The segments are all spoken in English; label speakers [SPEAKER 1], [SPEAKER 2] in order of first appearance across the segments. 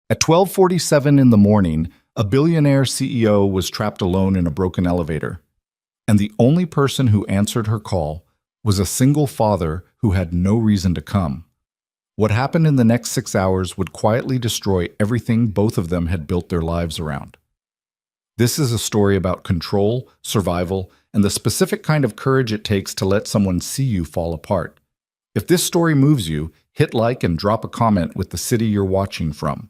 [SPEAKER 1] At 12:47 in the morning, a billionaire CEO was trapped alone in a broken elevator, and the only person who answered her call was a single father who had no reason to come. What happened in the next 6 hours would quietly destroy everything both of them had built their lives around. This is a story about control, survival, and the specific kind of courage it takes to let someone see you fall apart. If this story moves you, hit like and drop a comment with the city you're watching from.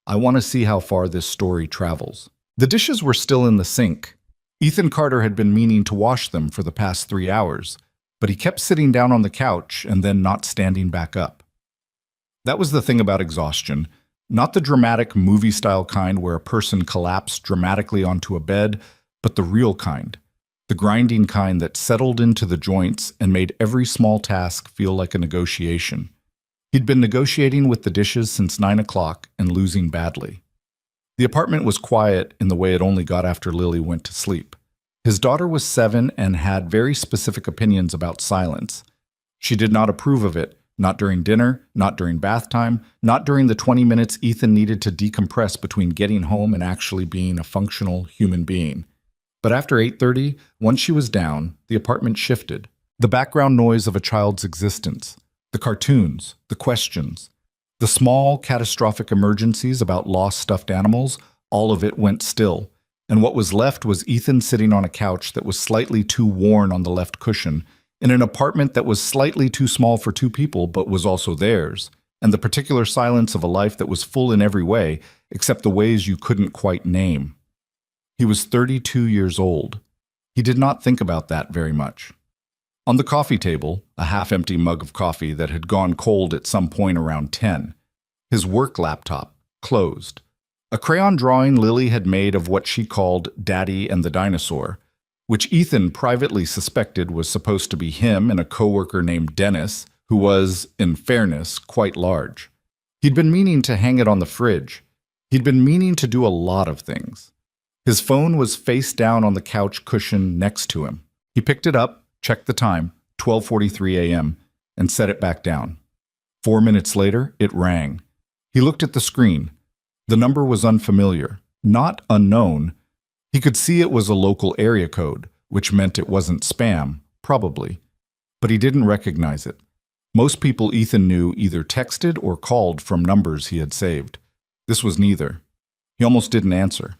[SPEAKER 1] I want to see how far this story travels. The dishes were still in the sink. Ethan Carter had been meaning to wash them for the past 3 hours, but he kept sitting down on the couch and then not standing back up. That was the thing about exhaustion. Not the dramatic movie-style kind where a person collapsed dramatically onto a bed, but the real kind. The grinding kind that settled into the joints and made every small task feel like a negotiation. He'd been negotiating with the dishes since 9 o'clock and losing badly. The apartment was quiet in the way it only got after Lily went to sleep. His daughter was 7 and had very specific opinions about silence. She did not approve of it, not during dinner, not during bath time, not during the 20 minutes Ethan needed to decompress between getting home and actually being a functional human being. But after 8:30, once she was down, the apartment shifted. The background noise of a child's existence. The cartoons, the questions, the small catastrophic emergencies about lost stuffed animals, all of it went still, and what was left was Ethan sitting on a couch that was slightly too worn on the left cushion, in an apartment that was slightly too small for 2 people but was also theirs, and the particular silence of a life that was full in every way, except the ways you couldn't quite name. He was 32 years old. He did not think about that very much. On the coffee table, a half-empty mug of coffee that had gone cold at some point around 10. His work laptop, closed. A crayon drawing Lily had made of what she called Daddy and the Dinosaur, which Ethan privately suspected was supposed to be him and a coworker named Dennis, who was, in fairness, quite large. He'd been meaning to hang it on the fridge. He'd been meaning to do a lot of things. His phone was face down on the couch cushion next to him. He picked it up, checked the time, 12:43 a.m., and set it back down. 4 minutes later, it rang. He looked at the screen. The number was unfamiliar, not unknown. He could see it was a local area code, which meant it wasn't spam, probably. But he didn't recognize it. Most people Ethan knew either texted or called from numbers he had saved. This was neither. He almost didn't answer.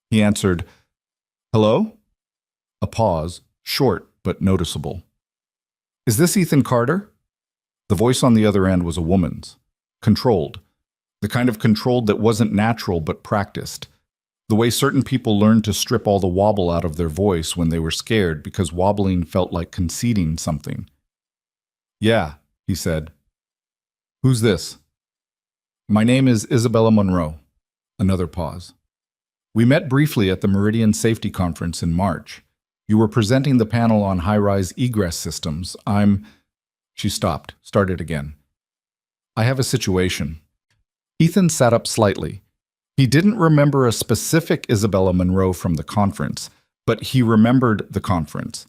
[SPEAKER 1] He answered, "Hello?" A pause, short but noticeable. "Is this Ethan Carter?" The voice on the other end was a woman's. Controlled. The kind of controlled that wasn't natural but practiced. The way certain people learned to strip all the wobble out of their voice when they were scared because wobbling felt like conceding something. "Yeah," he said. "Who's this?" "My name is Isabella Monroe." Another pause. "We met briefly at the Meridian Safety Conference in March. You were presenting the panel on high-rise egress systems. She stopped, started again. "I have a situation." Ethan sat up slightly. He didn't remember a specific Isabella Monroe from the conference, but he remembered the conference.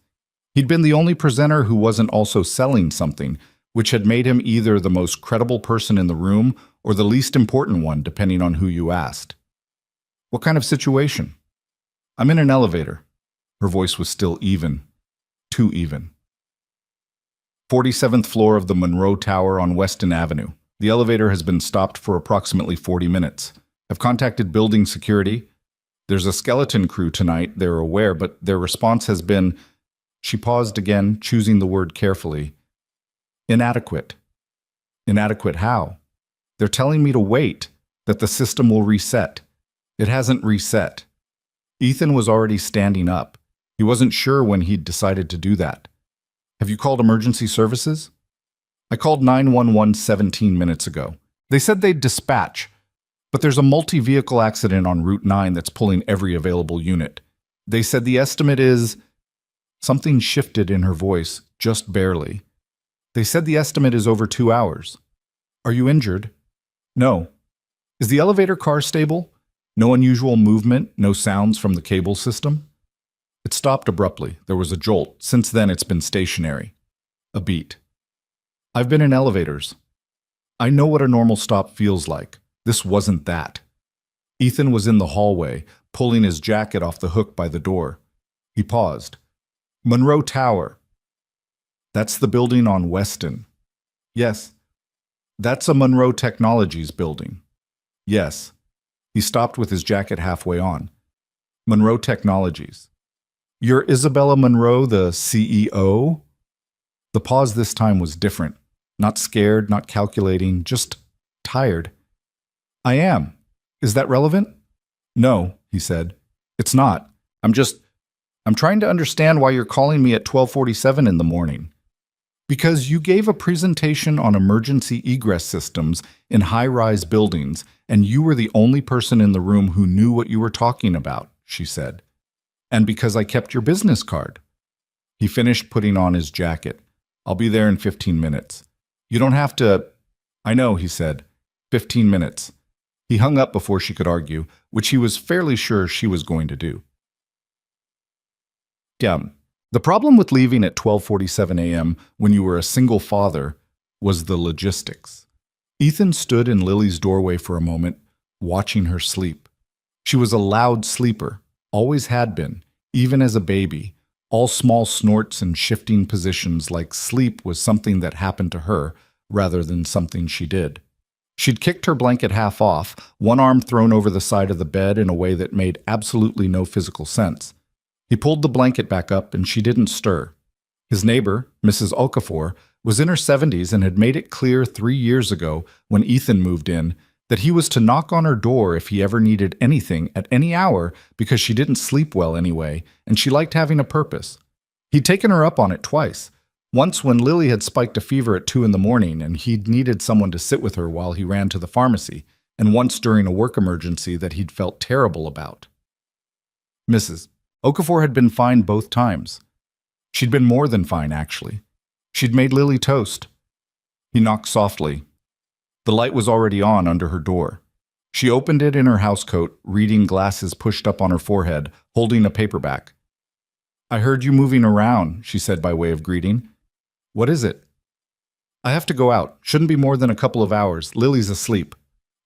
[SPEAKER 1] He'd been the only presenter who wasn't also selling something, which had made him either the most credible person in the room or the least important one, depending on who you asked. "What kind of situation?" "I'm in an elevator." Her voice was still even. Too even. 47th floor of the Monroe Tower on Weston Avenue. The elevator has been stopped for approximately 40 minutes. I've contacted building security. There's a skeleton crew tonight, they're aware, but their response has been... She paused again, choosing the word carefully. "Inadequate." "Inadequate how?" "They're telling me to wait, that the system will reset." "It hasn't reset." Ethan was already standing up. He wasn't sure when he'd decided to do that. "Have you called emergency services?" "I called 911 17 minutes ago. They said they'd dispatch, but there's a multi-vehicle accident on Route 9 that's pulling every available unit. They said the estimate is..." Something shifted in her voice, just barely. "They said the estimate is over 2 hours. Are you injured?" "No." "Is the elevator car stable? No unusual movement, no sounds from the cable system?" It stopped abruptly. There was a jolt. Since then, it's been stationary. A beat. "I've been in elevators. I know what a normal stop feels like. This wasn't that." Ethan was in the hallway, pulling his jacket off the hook by the door. He paused. Monroe Tower. That's the building on Weston. Yes. That's a Monroe Technologies building. Yes. He stopped with his jacket halfway on. Monroe Technologies. You're Isabella Monroe, the CEO? The pause this time was different. Not scared, not calculating, just tired. I am. Is that relevant? No, he said. It's not. I'm trying to understand why you're calling me at 12:47 in the morning. Because you gave a presentation on emergency egress systems in high-rise buildings, and you were the only person in the room who knew what you were talking about, she said. And because I kept your business card. He finished putting on his jacket. I'll be there in 15 minutes. You don't have to... I know, he said. 15 minutes. He hung up before she could argue, which he was fairly sure she was going to do. The problem with leaving at 12:47 a.m. when you were a single father was the logistics. Ethan stood in Lily's doorway for a moment, watching her sleep. She was a loud sleeper, always had been, even as a baby, all small snorts and shifting positions like sleep was something that happened to her rather than something she did. She'd kicked her blanket half off, one arm thrown over the side of the bed in a way that made absolutely no physical sense. He pulled the blanket back up and she didn't stir. His neighbor, Mrs. Okafor, was in her 70s and had made it clear 3 years ago when Ethan moved in that he was to knock on her door if he ever needed anything at any hour because she didn't sleep well anyway and she liked having a purpose. He'd taken her up on it twice. Once when Lily had spiked a fever at 2 in the morning and he'd needed someone to sit with her while he ran to the pharmacy, and once during a work emergency that he'd felt terrible about. Mrs. Okafor had been fine both times. She'd been more than fine, actually. She'd made Lily toast. He knocked softly. The light was already on under her door. She opened it in her housecoat, reading glasses pushed up on her forehead, holding a paperback. I heard you moving around, she said by way of greeting. What is it? I have to go out. Shouldn't be more than a couple of hours. Lily's asleep.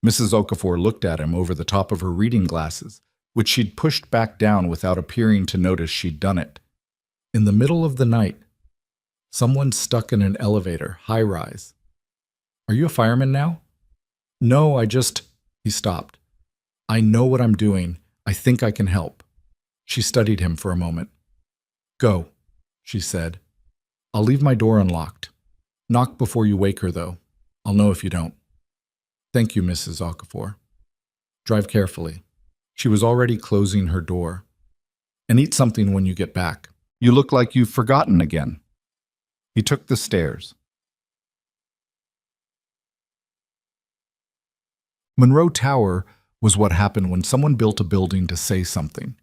[SPEAKER 1] Mrs. Okafor looked at him over the top of her reading glasses, which she'd pushed back down without appearing to notice she'd done it. In the middle of the night, someone stuck in an elevator, high-rise. Are you a fireman now? No, He stopped. I know what I'm doing. I think I can help. She studied him for a moment. Go, she said. I'll leave my door unlocked. Knock before you wake her, though. I'll know if you don't. Thank you, Mrs. Okafor. Drive carefully. She was already closing her door. And eat something when you get back. You look like you've forgotten again. He took the stairs. Monroe Tower was what happened when someone built a building to say something.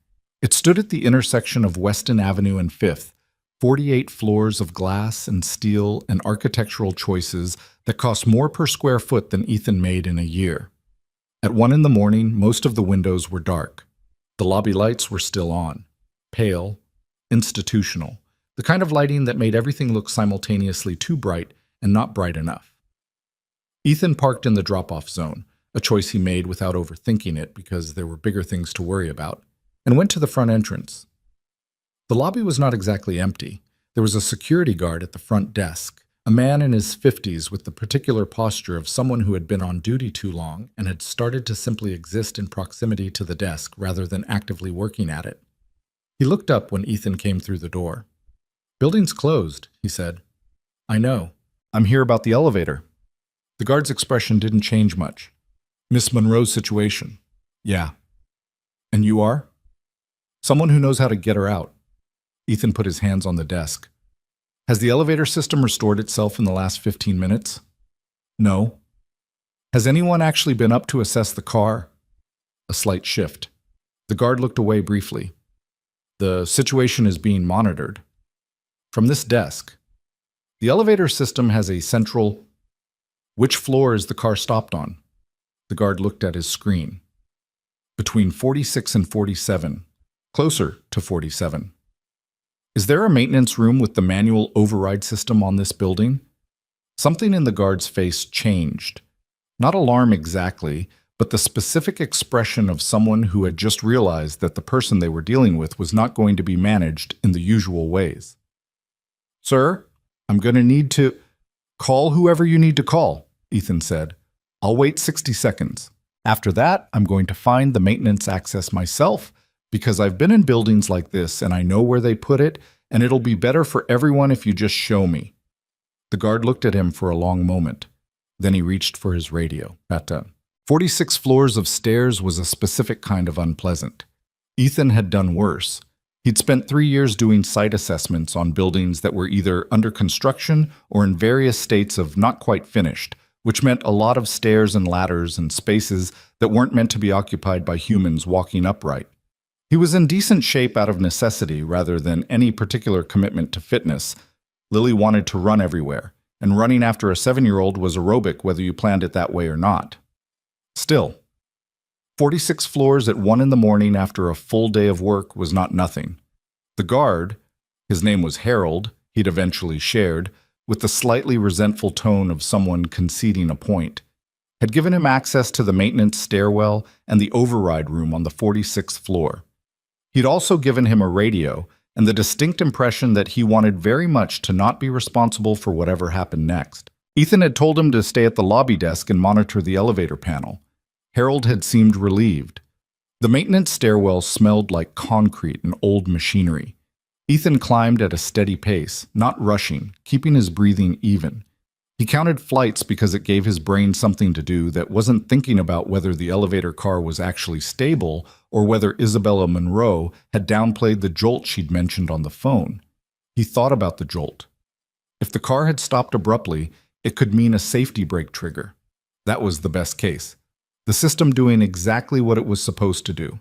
[SPEAKER 1] It stood at the intersection of Weston Avenue and 5th, 48 floors of glass and steel and architectural choices that cost more per square foot than Ethan made in a year. At 1 in the morning, most of the windows were dark. The lobby lights were still on, pale, institutional, the kind of lighting that made everything look simultaneously too bright and not bright enough. Ethan parked in the drop-off zone, a choice he made without overthinking it because there were bigger things to worry about, and went to the front entrance. The lobby was not exactly empty. There was a security guard at the front desk, a man in his 50s with the particular posture of someone who had been on duty too long and had started to simply exist in proximity to the desk rather than actively working at it. He looked up when Ethan came through the door. Building's closed, he said. I know. I'm here about the elevator. The guard's expression didn't change much. Miss Monroe's situation. Yeah. And you are? Someone who knows how to get her out. Ethan put his hands on the desk. Has the elevator system restored itself in the last 15 minutes? No. Has anyone actually been up to assess the car? A slight shift. The guard looked away briefly. The situation is being monitored. From this desk. The elevator system has a central... Which floor is the car stopped on? The guard looked at his screen. Between 46 and 47. Closer to 47. Is there a maintenance room with the manual override system on this building? Something in the guard's face changed. Not alarm exactly, but the specific expression of someone who had just realized that the person they were dealing with was not going to be managed in the usual ways. "Sir, I'm going to need to call whoever you need to call," Ethan said. "I'll wait 60 seconds. After that, I'm going to find the maintenance access myself because I've been in buildings like this and I know where they put it, and it'll be better for everyone if you just show me." The guard looked at him for a long moment. Then he reached for his radio. 46 floors of stairs was a specific kind of unpleasant. Ethan had done worse. He'd spent 3 years doing site assessments on buildings that were either under construction or in various states of not quite finished, which meant a lot of stairs and ladders and spaces that weren't meant to be occupied by humans walking upright. He was in decent shape out of necessity rather than any particular commitment to fitness. Lily wanted to run everywhere, and running after a 7-year-old was aerobic whether you planned it that way or not. Still, 46 floors at 1 in the morning after a full day of work was not nothing. The guard, his name was Harold, he'd eventually shared, with the slightly resentful tone of someone conceding a point, had given him access to the maintenance stairwell and the override room on the 46th floor. He'd also given him a radio and the distinct impression that he wanted very much to not be responsible for whatever happened next. Ethan had told him to stay at the lobby desk and monitor the elevator panel. Harold had seemed relieved. The maintenance stairwell smelled like concrete and old machinery. Ethan climbed at a steady pace, not rushing, keeping his breathing even. He counted flights because it gave his brain something to do that wasn't thinking about whether the elevator car was actually stable or whether Isabella Monroe had downplayed the jolt she'd mentioned on the phone. He thought about the jolt. If the car had stopped abruptly, it could mean a safety brake trigger. That was the best case. The system doing exactly what it was supposed to do.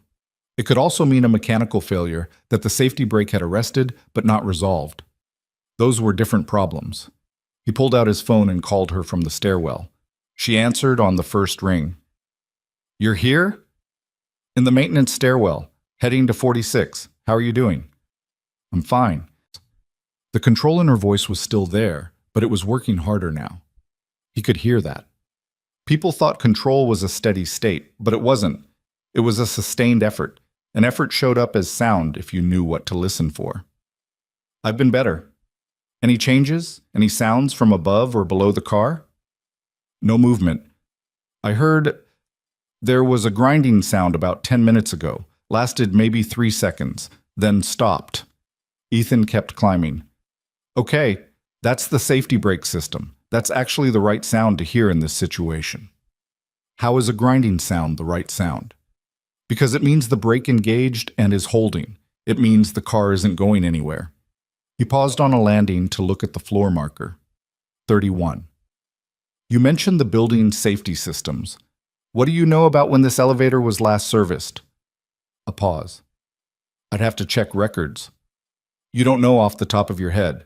[SPEAKER 1] It could also mean a mechanical failure that the safety brake had arrested but not resolved. Those were different problems. He pulled out his phone and called her from the stairwell. She answered on the first ring. "You're here?" "In the maintenance stairwell, heading to 46. How are you doing?" "I'm fine." The control in her voice was still there, but it was working harder now. He could hear that. People thought control was a steady state, but it wasn't. It was a sustained effort. An effort showed up as sound if you knew what to listen for. "I've been better." "Any changes? Any sounds from above or below the car?" "No movement. I heard there was a grinding sound about 10 minutes ago. Lasted maybe 3 seconds, then stopped." Ethan kept climbing. "Okay, that's the safety brake system. That's actually the right sound to hear in this situation." "How is a grinding sound the right sound?" "Because it means the brake engaged and is holding. It means the car isn't going anywhere." He paused on a landing to look at the floor marker. 31. "You mentioned the building's safety systems. What do you know about when this elevator was last serviced?" A pause. "I'd have to check records." "You don't know off the top of your head?"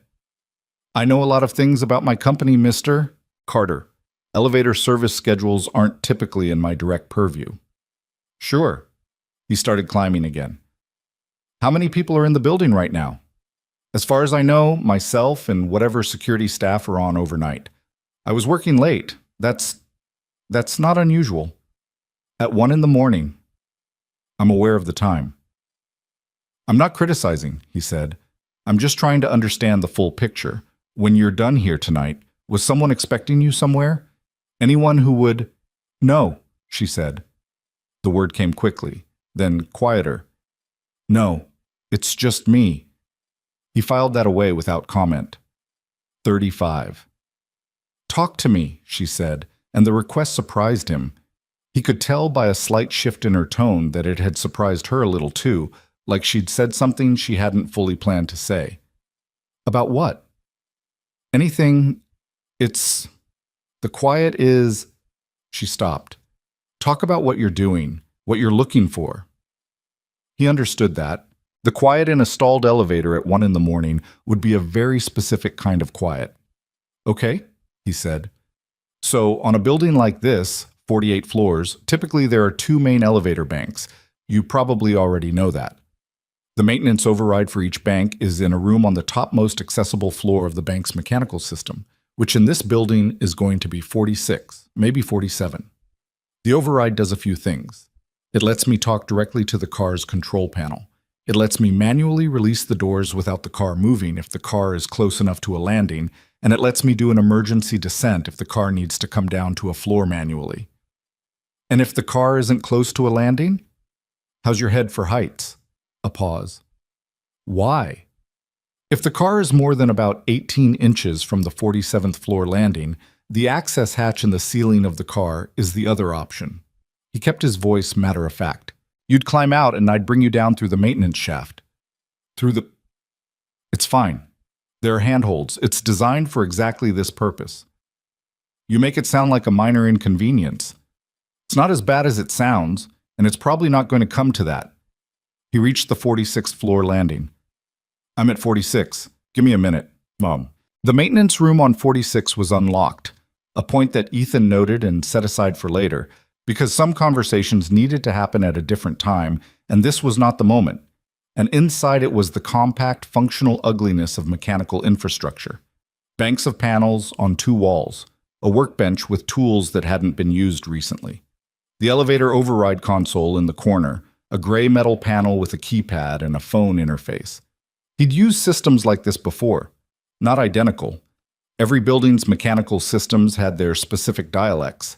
[SPEAKER 1] "I know a lot of things about my company, Mr. Carter. Elevator service schedules aren't typically in my direct purview." "Sure." He started climbing again. "How many people are in the building right now?" "As far as I know, myself and whatever security staff are on overnight. I was working late. That's not unusual." "At 1 in the morning." "I'm aware of the time." "I'm not criticizing," he said. "I'm just trying to understand the full picture. When you're done here tonight, was someone expecting you somewhere? Anyone who would—" "No," she said. The word came quickly, then quieter. "No, it's just me." He filed that away without comment. 35. "Talk to me," she said, and the request surprised him. He could tell by a slight shift in her tone that it had surprised her a little too, like she'd said something she hadn't fully planned to say. "About what?" "Anything. It's... the quiet is..." She stopped. "Talk about what you're doing, what you're looking for." He understood that. The quiet in a stalled elevator at 1 in the morning would be a very specific kind of quiet. "Okay," he said. "So on a building like this, 48 floors, typically there are 2 main elevator banks. You probably already know that. The maintenance override for each bank is in a room on the topmost accessible floor of the bank's mechanical system, which in this building is going to be 46, maybe 47. The override does a few things. It lets me talk directly to the car's control panel. It lets me manually release the doors without the car moving if the car is close enough to a landing, and it lets me do an emergency descent if the car needs to come down to a floor manually. And if the car isn't close to a landing? How's your head for heights? A pause. Why? If the car is more than about 18 inches from the 47th floor landing, the access hatch in the ceiling of the car is the other option. He kept his voice matter-of-fact. You'd climb out and I'd bring you down through the maintenance shaft. It's fine. There are handholds. It's designed for exactly this purpose. You make it sound like a minor inconvenience. It's not as bad as it sounds, and it's probably not going to come to that. He reached the 46th floor landing. I'm at 46. Give me a minute, Mom. The maintenance room on 46 was unlocked, a point that Ethan noted and set aside for later, because some conversations needed to happen at a different time, and this was not the moment. And inside it was the compact, functional ugliness of mechanical infrastructure. Banks of panels on 2 walls, a workbench with tools that hadn't been used recently. The elevator override console in the corner, a gray metal panel with a keypad and a phone interface. He'd used systems like this before, not identical. Every building's mechanical systems had their specific dialects,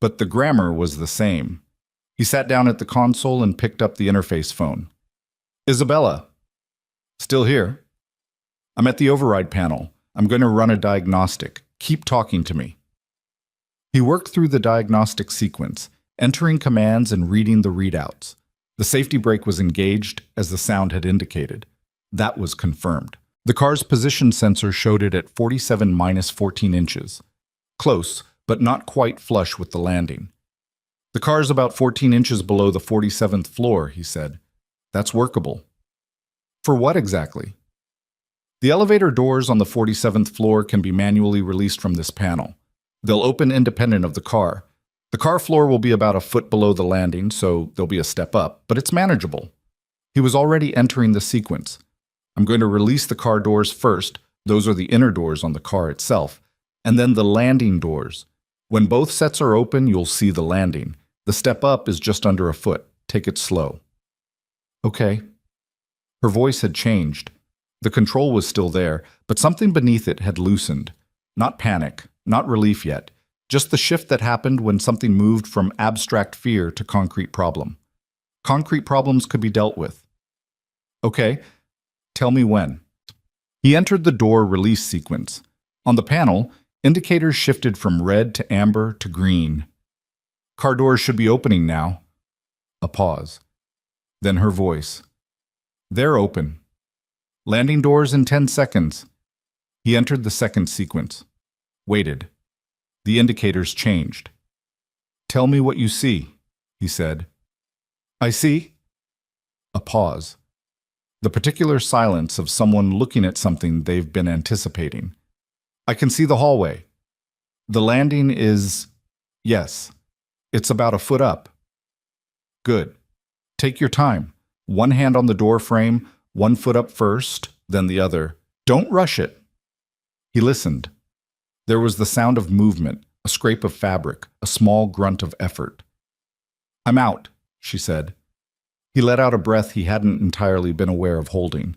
[SPEAKER 1] but the grammar was the same. He sat down at the console and picked up the interface phone. Isabella. Still here? I'm at the override panel. I'm going to run a diagnostic. Keep talking to me. He worked through the diagnostic sequence, entering commands and reading the readouts. The safety brake was engaged, as the sound had indicated. That was confirmed. The car's position sensor showed it at 47 minus 14 inches. Close, but not quite flush with the landing. The car's about 14 inches below the 47th floor, he said. That's workable. For what exactly? The elevator doors on the 47th floor can be manually released from this panel. They'll open independent of the car. The car floor will be about a foot below the landing, so there'll be a step up, but it's manageable. He was already entering the sequence. I'm going to release the car doors first. Those are the inner doors on the car itself. And then the landing doors. When both sets are open, you'll see the landing. The step up is just under a foot. Take it slow. Okay. Her voice had changed. The control was still there, but something beneath it had loosened. Not panic, not relief yet. Just the shift that happened when something moved from abstract fear to concrete problem. Concrete problems could be dealt with. Okay. Tell me when. He entered the door release sequence. On the panel, indicators shifted from red to amber to green. Car doors should be opening now. A pause. Then her voice. They're open. Landing doors in 10 seconds. He entered the second sequence. Waited. The indicators changed. Tell me what you see, he said. I see. A pause. The particular silence of someone looking at something they've been anticipating. I can see the hallway. The landing is... Yes. It's about a foot up. Good. Take your time. One hand on the door frame, 1 foot up first, then the other. Don't rush it. He listened. There was the sound of movement, a scrape of fabric, a small grunt of effort. I'm out, she said. He let out a breath he hadn't entirely been aware of holding.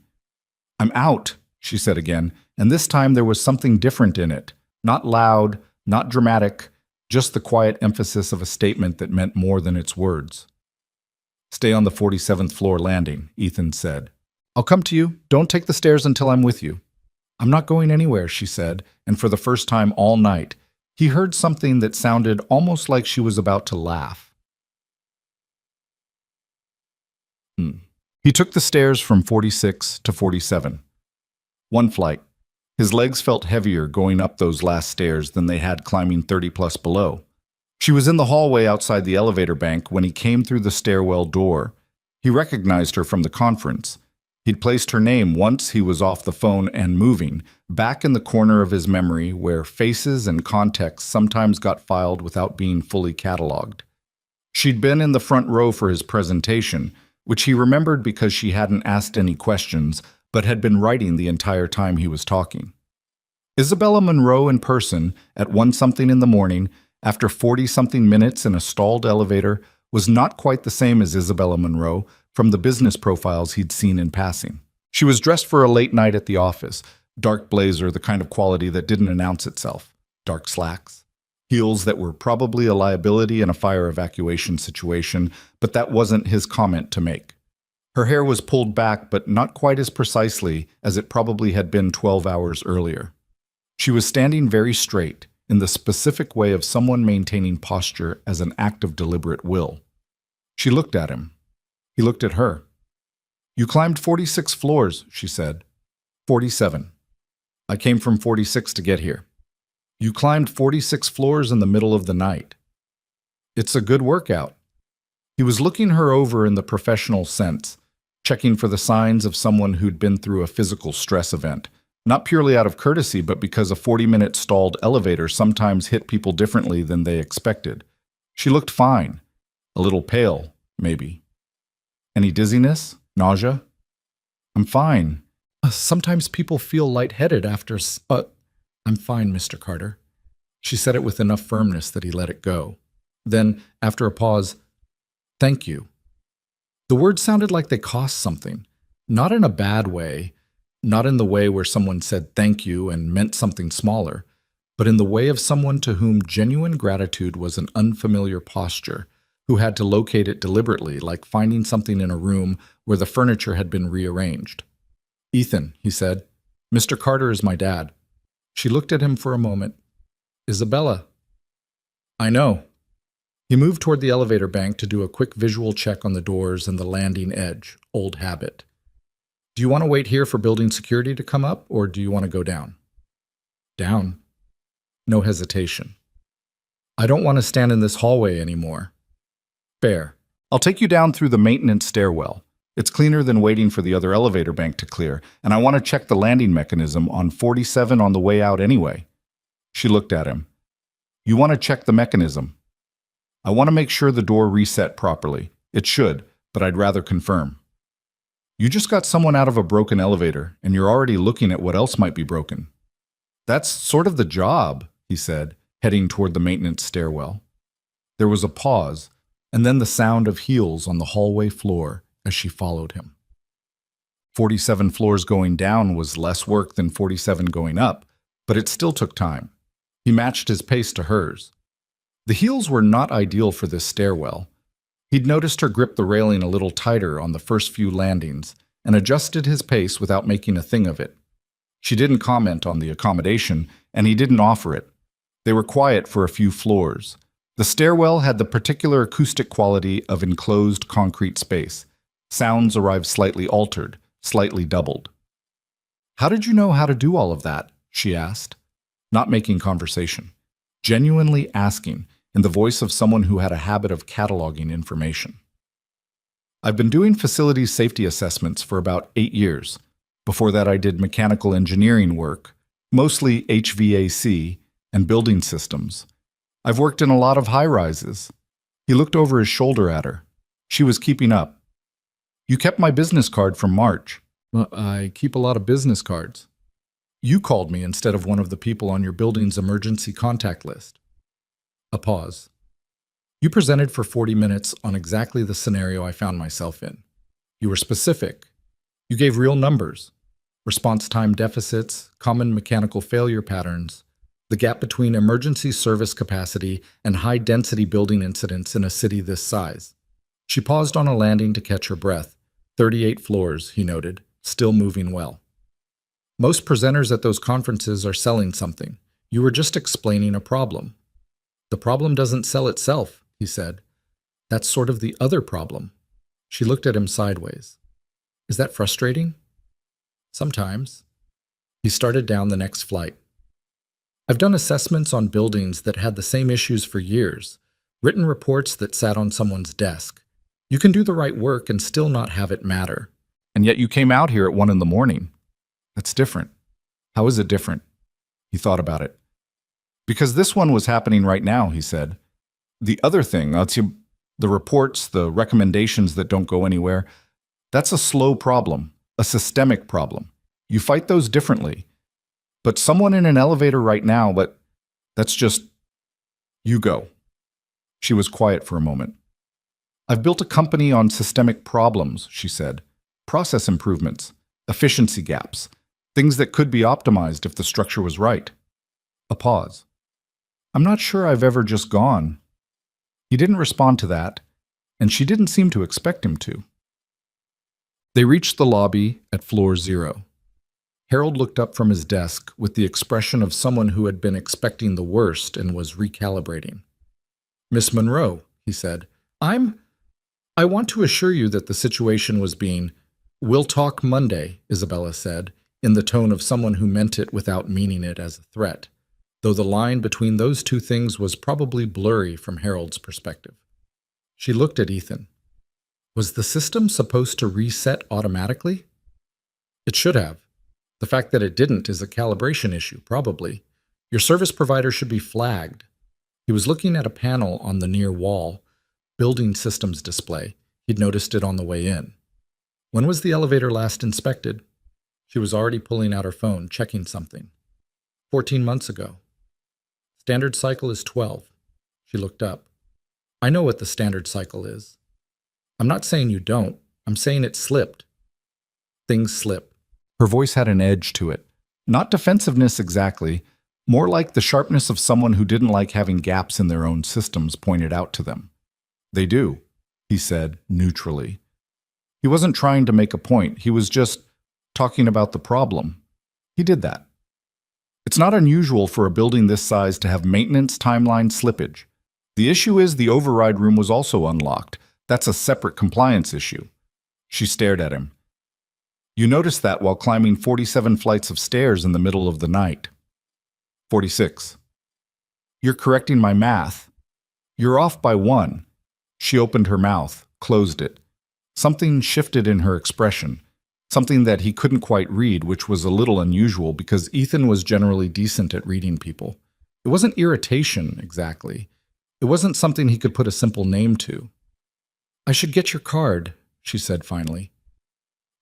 [SPEAKER 1] I'm out, she said again, and this time there was something different in it. Not loud, not dramatic, just the quiet emphasis of a statement that meant more than its words. Stay on the 47th floor landing, Ethan said. I'll come to you. Don't take the stairs until I'm with you. I'm not going anywhere, she said, and for the first time all night, he heard something that sounded almost like she was about to laugh. He took the stairs from 46 to 47. One flight. His legs felt heavier going up those last stairs than they had climbing 30+ below. She was in the hallway outside the elevator bank when he came through the stairwell door. He recognized her from the conference. He'd placed her name once he was off the phone and moving, back in the corner of his memory where faces and context sometimes got filed without being fully cataloged. She'd been in the front row for his presentation, which he remembered because she hadn't asked any questions, but had been writing the entire time he was talking. Isabella Monroe in person at 1 something in the morning, after 40-something minutes in a stalled elevator, was not quite the same as Isabella Monroe from the business profiles he'd seen in passing. She was dressed for a late night at the office, dark blazer, the kind of quality that didn't announce itself, dark slacks, heels that were probably a liability in a fire evacuation situation, but that wasn't his comment to make. Her hair was pulled back, but not quite as precisely as it probably had been 12 hours earlier. She was standing very straight, in the specific way of someone maintaining posture as an act of deliberate will. She looked at him. He looked at her. "You climbed 46 floors," she said. 47. "I came from 46 to get here." "You climbed 46 floors in the middle of the night." "It's a good workout." He was looking her over in the professional sense, checking for the signs of someone who'd been through a physical stress event, not purely out of courtesy, but because a 40-minute stalled elevator sometimes hit people differently than they expected. She looked fine. A little pale, maybe. "Any dizziness? Nausea?" "I'm fine. Sometimes people feel lightheaded after I'm fine, Mr. Carter." She said it with enough firmness that he let it go. Then, after a pause, "Thank you." The words sounded like they cost something. Not in a bad way, not in the way where someone said thank you and meant something smaller, but in the way of someone to whom genuine gratitude was an unfamiliar posture, who had to locate it deliberately, like finding something in a room where the furniture had been rearranged. "Ethan," he said, "Mr. Carter is my dad." She looked at him for a moment. "Isabella." "I know." He moved toward the elevator bank to do a quick visual check on the doors and the landing edge, old habit. "Do you want to wait here for building security to come up, or do you want to go down?" "Down." No hesitation. "I don't want to stand in this hallway anymore." "Fair. I'll take you down through the maintenance stairwell. It's cleaner than waiting for the other elevator bank to clear, and I want to check the landing mechanism on 47 on the way out anyway." She looked at him. "You want to check the mechanism?" "I want to make sure the door reset properly. It should, but I'd rather confirm." "You just got someone out of a broken elevator, and you're already looking at what else might be broken." "That's sort of the job," he said, heading toward the maintenance stairwell. There was a pause, and then the sound of heels on the hallway floor as she followed him. 47 floors going down was less work than 47 going up, but it still took time. He matched his pace to hers. The heels were not ideal for this stairwell. He'd noticed her grip the railing a little tighter on the first few landings and adjusted his pace without making a thing of it. She didn't comment on the accommodation, and he didn't offer it. They were quiet for a few floors. The stairwell had the particular acoustic quality of enclosed concrete space. Sounds arrived slightly altered, slightly doubled. "How did you know how to do all of that?" she asked, not making conversation, genuinely asking, in the voice of someone who had a habit of cataloging information. "I've been doing facilities safety assessments for about 8 years. Before that, I did mechanical engineering work, mostly HVAC and building systems. I've worked in a lot of high-rises." He looked over his shoulder at her. She was keeping up. "You kept my business card from March." "Well, I keep a lot of business cards." "You called me instead of one of the people on your building's emergency contact list." A pause. "You presented for 40 minutes on exactly the scenario I found myself in. You were specific. You gave real numbers. Response time deficits, common mechanical failure patterns, the gap between emergency service capacity and high-density building incidents in a city this size." She paused on a landing to catch her breath. 38 floors, he noted, still moving well. "Most presenters at those conferences are selling something. You were just explaining a problem." "The problem doesn't sell itself," he said. "That's sort of the other problem." She looked at him sideways. "Is that frustrating?" "Sometimes." He started down the next flight. "I've done assessments on buildings that had the same issues for years, written reports that sat on someone's desk. You can do the right work and still not have it matter. And yet you came out here at 1 a.m. That's different." "How is it different?" He thought about it. "Because this one was happening right now," he said. "The other thing, the reports, the recommendations that don't go anywhere, that's a slow problem, a systemic problem. You fight those differently. But someone in an elevator right now, that's just..." You go. She was quiet for a moment. I've built a company on systemic problems, she said. Process improvements, efficiency gaps, things that could be optimized if the structure was right. A pause. I'm not sure I've ever just gone. He didn't respond to that, and she didn't seem to expect him to. They reached the lobby at floor 0. Harold looked up from his desk with the expression of someone who had been expecting the worst and was recalibrating. Miss Monroe, he said, I want to assure you that the situation was being, We'll talk Monday, Isabella said, in the tone of someone who meant it without meaning it as a threat, though the line between those two things was probably blurry from Harold's perspective. She looked at Ethan. Was the system supposed to reset automatically? It should have. The fact that it didn't is a calibration issue, probably. Your service provider should be flagged. He was looking at a panel on the near wall, building systems display. He'd noticed it on the way in. When was the elevator last inspected? She was already pulling out her phone, checking something. 14 months ago. Standard cycle is 12. She looked up. I know what the standard cycle is. I'm not saying you don't. I'm saying it slipped. Things slip. Her voice had an edge to it. Not defensiveness exactly, more like the sharpness of someone who didn't like having gaps in their own systems pointed out to them. They do, he said neutrally. He wasn't trying to make a point. He was just talking about the problem. He did that. It's not unusual for a building this size to have maintenance timeline slippage. The issue is the override room was also unlocked. That's a separate compliance issue. She stared at him. You noticed that while climbing 47 flights of stairs in the middle of the night. 46. You're correcting my math. You're off by 1. She opened her mouth, closed it. Something shifted in her expression, something that he couldn't quite read, which was a little unusual because Ethan was generally decent at reading people. It wasn't irritation, exactly. It wasn't something he could put a simple name to. I should get your card, she said finally.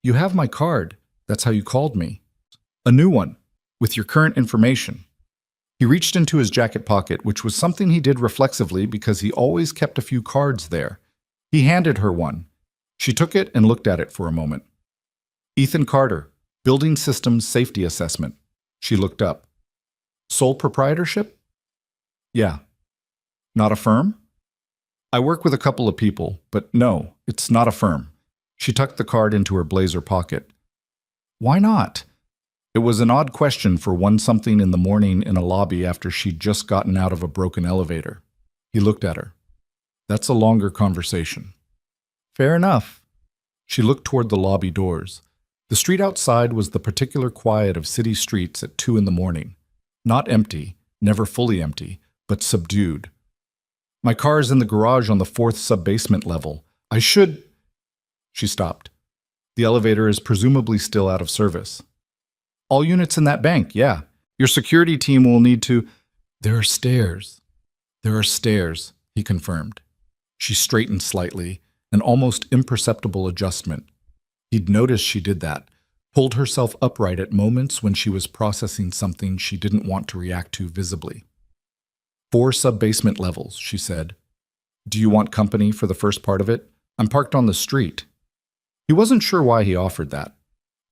[SPEAKER 1] You have my card. That's how you called me. A new one, with your current information. He reached into his jacket pocket, which was something he did reflexively because he always kept a few cards there. He handed her one. She took it and looked at it for a moment. Ethan Carter, Building Systems Safety Assessment. She looked up. Sole proprietorship? Yeah. Not a firm? I work with a couple of people, but no, it's not a firm. She tucked the card into her blazer pocket. Why not? It was an odd question for 1-something in the morning in a lobby after she'd just gotten out of a broken elevator. He looked at her. That's a longer conversation. Fair enough. She looked toward the lobby doors. The street outside was the particular quiet of city streets at 2 in the morning. Not empty, never fully empty, but subdued. My car's in the garage on the 4th sub-basement level. I should... She stopped. The elevator is presumably still out of service. All units in that bank, yeah. Your security team will need to... There are stairs. There are stairs, he confirmed. She straightened slightly, an almost imperceptible adjustment. He'd noticed she did that, pulled herself upright at moments when she was processing something she didn't want to react to visibly. 4 sub-basement levels, she said. Do you want company for the first part of it? I'm parked on the street. He wasn't sure why he offered that.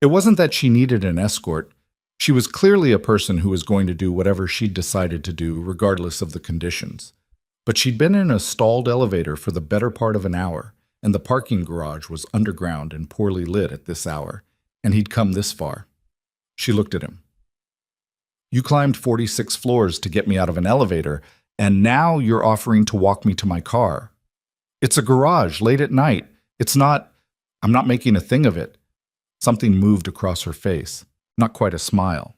[SPEAKER 1] It wasn't that she needed an escort. She was clearly a person who was going to do whatever she'd decided to do, regardless of the conditions. But she'd been in a stalled elevator for the better part of an hour, and the parking garage was underground and poorly lit at this hour, and he'd come this far. She looked at him. You climbed 46 floors to get me out of an elevator, and now you're offering to walk me to my car. It's a garage, late at night. I'm not making a thing of it. Something moved across her face, not quite a smile,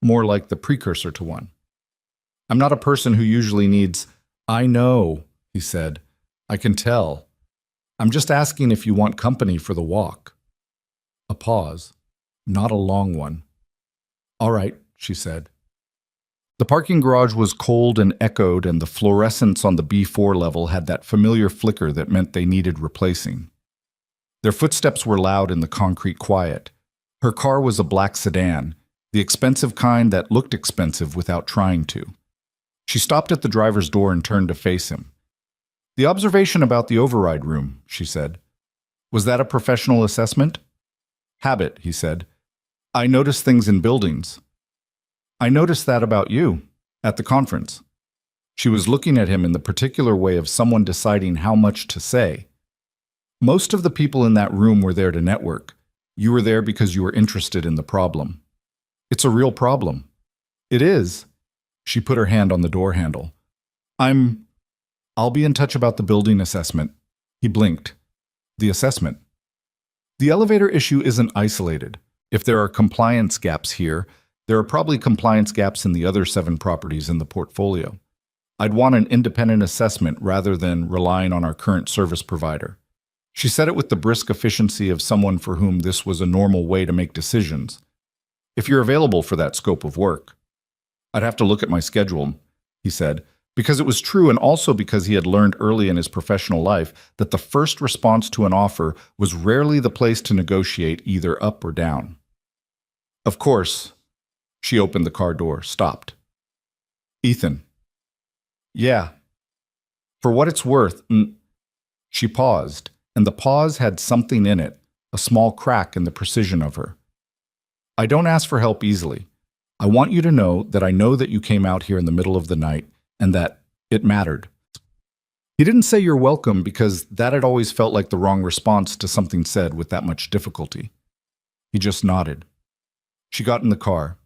[SPEAKER 1] more like the precursor to one. I'm not a person who usually needs, I know, he said. I can tell. I'm just asking if you want company for the walk. A pause, not a long one. All right, she said. The parking garage was cold and echoed, and the fluorescents on the B4 level had that familiar flicker that meant they needed replacing. Their footsteps were loud in the concrete quiet. Her car was a black sedan, the expensive kind that looked expensive without trying to. She stopped at the driver's door and turned to face him. "The observation about the override room," she said. "Was that a professional assessment?" "Habit," he said. "I notice things in buildings." "I noticed that about you, at the conference." She was looking at him in the particular way of someone deciding how much to say. "Most of the people in that room were there to network. You were there because you were interested in the problem." "It's a real problem." "It is." She put her hand on the door handle. I'll be in touch about the building assessment." He blinked. "The assessment?" "The elevator issue isn't isolated. If there are compliance gaps here, there are probably compliance gaps in the other 7 properties in the portfolio. I'd want an independent assessment rather than relying on our current service provider." She said it with the brisk efficiency of someone for whom this was a normal way to make decisions. "If you're available for that scope of work." "I'd have to look at my schedule," he said, because it was true and also because he had learned early in his professional life that the first response to an offer was rarely the place to negotiate either up or down. "Of course." She opened the car door, stopped. "Ethan." "Yeah." "For what it's worth." She paused, and the pause had something in it, a small crack in the precision of her. "I don't ask for help easily. I want you to know that I know that you came out here in the middle of the night and that it mattered." He didn't say "you're welcome" because that had always felt like the wrong response to something said with that much difficulty. He just nodded. She got in the car.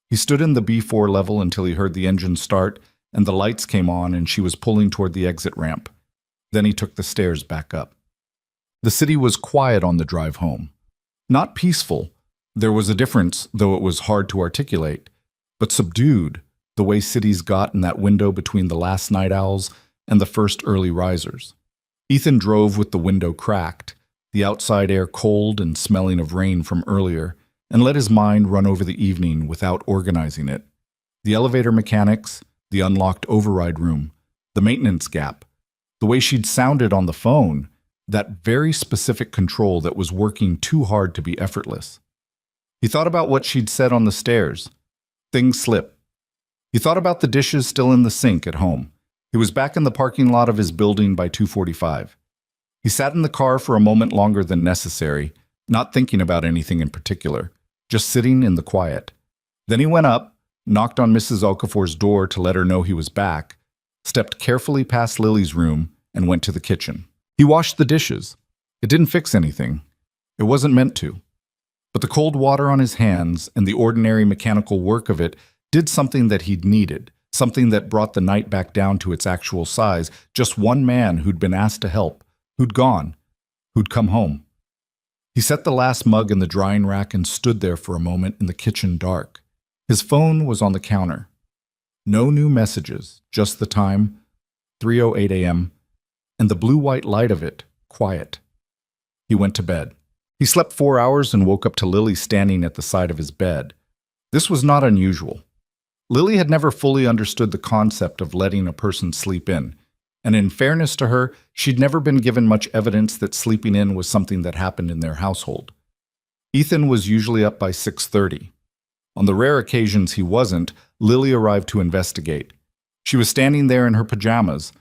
[SPEAKER 1] He stood in the B4 level until he heard the engine start and the lights came on and she was pulling toward the exit ramp. Then he took the stairs back up. The city was quiet on the drive home. Not peaceful. There was a difference, though it was hard to articulate, but subdued, the way cities got in that window between the last night owls and the first early risers. Ethan drove with the window cracked, the outside air cold and smelling of rain from earlier, and let his mind run over the evening without organizing it. The elevator mechanics, the unlocked override room, the maintenance gap, the way she'd sounded on the phone, that very specific control that was working too hard to be effortless. He thought about what she'd said on the stairs. Things slip. He thought about the dishes still in the sink at home. He was back in the parking lot of his building by 2:45. He sat in the car for a moment longer than necessary, not thinking about anything in particular, just sitting in the quiet. Then he went up, knocked on Mrs. Okafor's door to let her know he was back, stepped carefully past Lily's room, and went to the kitchen. He washed the dishes. It didn't fix anything. It wasn't meant to. But the cold water on his hands and the ordinary mechanical work of it did something that he'd needed, something that brought the night back down to its actual size, just one man who'd been asked to help, who'd gone, who'd come home. He set the last mug in the drying rack and stood there for a moment in the kitchen dark. His phone was on the counter. No new messages, just the time, 3:08 a.m., and the blue-white light of it, quiet. He went to bed. He slept 4 hours and woke up to Lily standing at the side of his bed. This was not unusual. Lily had never fully understood the concept of letting a person sleep in, and in fairness to her, she'd never been given much evidence that sleeping in was something that happened in their household. Ethan was usually up by 6:30. On the rare occasions he wasn't, Lily arrived to investigate. She was standing there in her pajamas,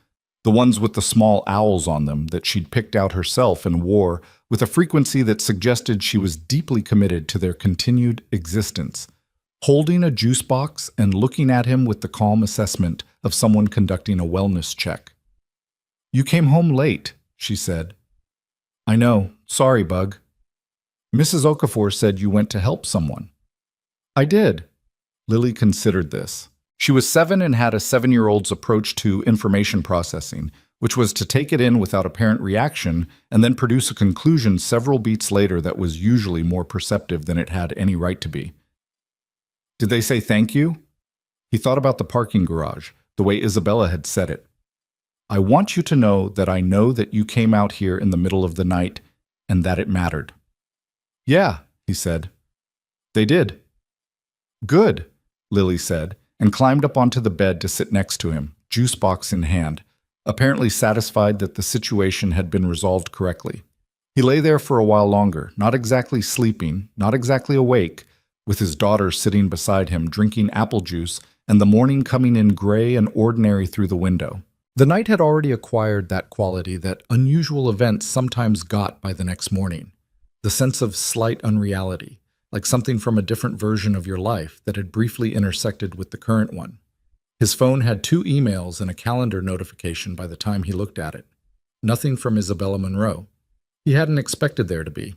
[SPEAKER 1] the ones with the small owls on them that she'd picked out herself and wore with a frequency that suggested she was deeply committed to their continued existence, holding a juice box and looking at him with the calm assessment of someone conducting a wellness check. "You came home late," she said. "I know. Sorry, Bug." "Mrs. Okafor said you went to help someone." "I did." Lily considered this. She was 7 and had a 7-year-old's approach to information processing, which was to take it in without apparent reaction and then produce a conclusion several beats later that was usually more perceptive than it had any right to be. "Did they say thank you?" He thought about the parking garage, the way Isabella had said it. "I want you to know that you came out here in the middle of the night and that it mattered." "Yeah," he said. "They did." "Good," Lily said, and climbed up onto the bed to sit next to him, juice box in hand, apparently satisfied that the situation had been resolved correctly. He lay there for a while longer, not exactly sleeping, not exactly awake, with his daughter sitting beside him drinking apple juice and the morning coming in gray and ordinary through the window. The night had already acquired that quality that unusual events sometimes got by the next morning. The sense of slight unreality, like something from a different version of your life that had briefly intersected with the current one. His phone had 2 emails and a calendar notification by the time he looked at it. Nothing from Isabella Monroe. He hadn't expected there to be.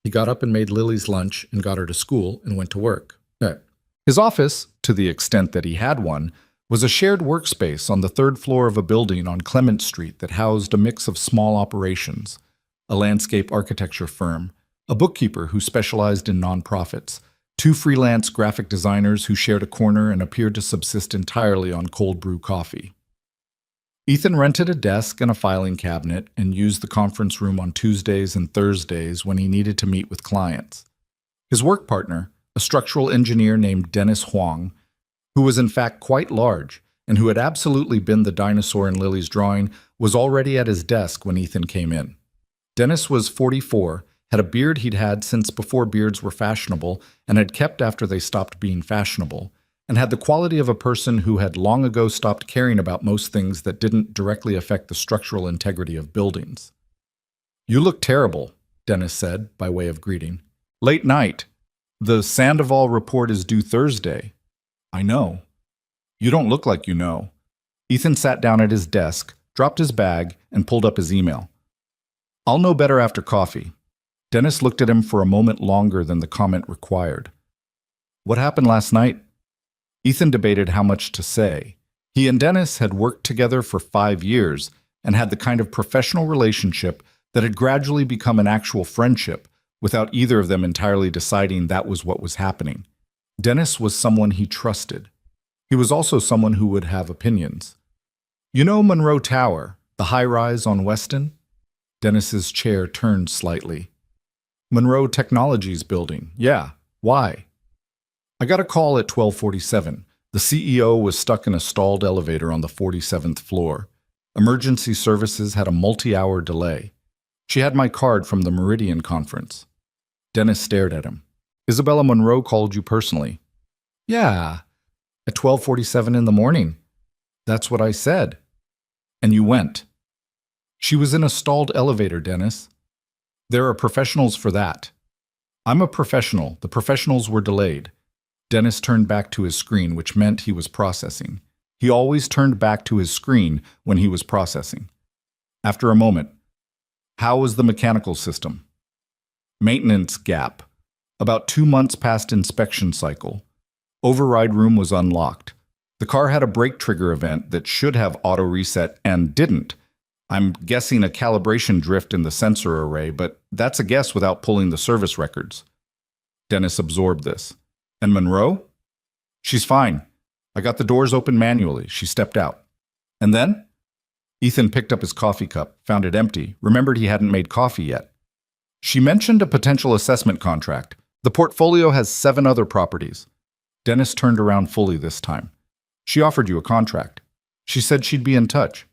[SPEAKER 1] He got up and made Lily's lunch and got her to school and went to work. His office, to the extent that he had one, was a shared workspace on the 3rd floor of a building on Clement Street that housed a mix of small operations, a landscape architecture firm, a bookkeeper who specialized in nonprofits, 2 freelance graphic designers who shared a corner and appeared to subsist entirely on cold brew coffee. Ethan rented a desk and a filing cabinet and used the conference room on Tuesdays and Thursdays when he needed to meet with clients. His work partner, a structural engineer named Dennis Huang, who was in fact quite large and who had absolutely been the dinosaur in Lily's drawing, was already at his desk when Ethan came in. Dennis was 44, had a beard he'd had since before beards were fashionable and had kept after they stopped being fashionable, and had the quality of a person who had long ago stopped caring about most things that didn't directly affect the structural integrity of buildings. "You look terrible," Dennis said, by way of greeting. "Late night. The Sandoval report is due Thursday." "I know." "You don't look like you know." Ethan sat down at his desk, dropped his bag, and pulled up his email. "I'll know better after coffee." Dennis looked at him for a moment longer than the comment required. "What happened last night?" Ethan debated how much to say. He and Dennis had worked together for 5 years and had the kind of professional relationship that had gradually become an actual friendship without either of them entirely deciding that was what was happening. Dennis was someone he trusted. He was also someone who would have opinions. "You know Monroe Tower, the high-rise on Weston?" Dennis's chair turned slightly. "Monroe Technologies building. Yeah. Why?" "I got a call at 12:47. The CEO was stuck in a stalled elevator on the 47th floor. Emergency services had a multi-hour delay. She had my card from the Meridian conference." Dennis stared at him. "Isabella Monroe called you personally?" "Yeah, at 12:47 in the morning." "That's what I said." "And you went?" "She was in a stalled elevator, Dennis. There are professionals for that." "I'm a professional. The professionals were delayed." Dennis turned back to his screen, which meant he was processing. He always turned back to his screen when he was processing. After a moment, "How was the mechanical system?" "Maintenance gap. About 2 months past inspection cycle. Override room was unlocked. The car had a brake trigger event that should have auto reset and didn't. I'm guessing a calibration drift in the sensor array, but that's a guess without pulling the service records." Dennis absorbed this. "And Monroe?" "She's fine. I got the doors open manually. She stepped out." "And then?" Ethan picked up his coffee cup, found it empty, remembered he hadn't made coffee yet. "She mentioned a potential assessment contract. The portfolio has 7 other properties." Dennis turned around fully this time. "She offered you a contract. She said she'd be in touch."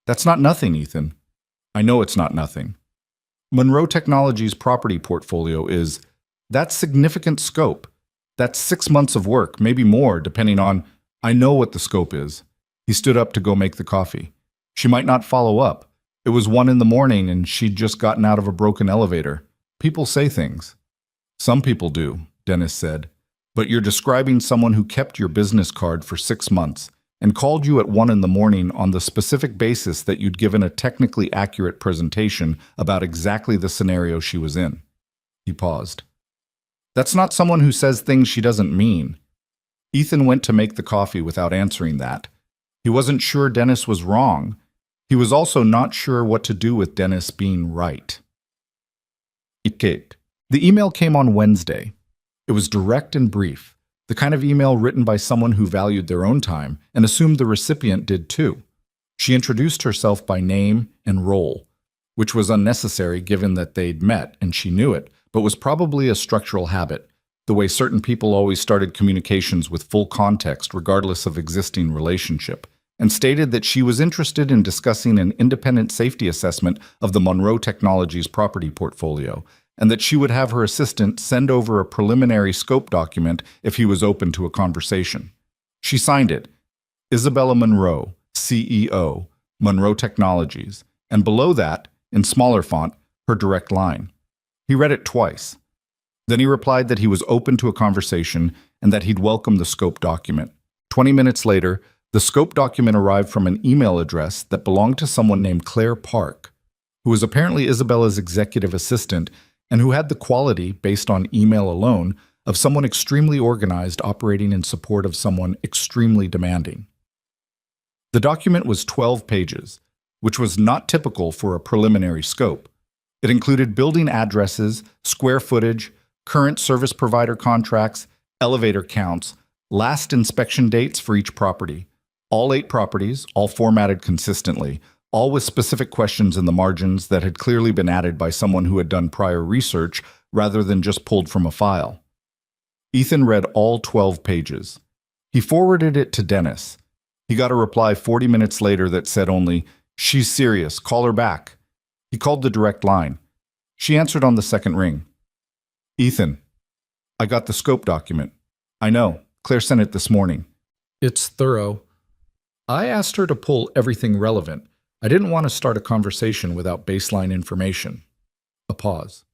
[SPEAKER 1] "That's not nothing, Ethan." "I know it's not nothing. Monroe Technologies' property portfolio is, that's significant scope. That's 6 months of work, maybe more, depending on, I know what the scope is." He stood up to go make the coffee. "She might not follow up. It was 1 in the morning and she'd just gotten out of a broken elevator. People say things." "Some people do," Dennis said. "But you're describing someone who kept your business card for 6 months and called you at 1 in the morning on the specific basis that you'd given a technically accurate presentation about exactly the scenario she was in." He paused. "That's not someone who says things she doesn't mean." Ethan went to make the coffee without answering that. He wasn't sure Dennis was wrong. He was also not sure what to do with Dennis being right. The email came on Wednesday. It was direct and brief, the kind of email written by someone who valued their own time and assumed the recipient did too. She introduced herself by name and role, which was unnecessary given that they'd met and she knew it, but was probably a structural habit, the way certain people always started communications with full context regardless of existing relationship, and stated that she was interested in discussing an independent safety assessment of the Monroe Technologies property portfolio, and that she would have her assistant send over a preliminary scope document if he was open to a conversation. She signed it, Isabella Monroe, CEO, Monroe Technologies, and below that, in smaller font, her direct line. He read it twice. Then he replied that he was open to a conversation and that he'd welcome the scope document. 20 minutes later, the scope document arrived from an email address that belonged to someone named Claire Park, who was apparently Isabella's executive assistant and who had the quality, based on email alone, of someone extremely organized operating in support of someone extremely demanding. The document was 12 pages, which was not typical for a preliminary scope. It included building addresses, square footage, current service provider contracts, elevator counts, last inspection dates for each property. All 8 properties, all formatted consistently, all with specific questions in the margins that had clearly been added by someone who had done prior research rather than just pulled from a file. Ethan read all 12 pages. He forwarded it to Dennis. He got a reply 40 minutes later that said only, "She's serious, call her back." He called the direct line. She answered on the second ring. "Ethan, I got the scope document." "I know, Claire sent it this morning." "It's thorough. I asked her to pull everything relevant. I didn't want to start a conversation without baseline information." A pause.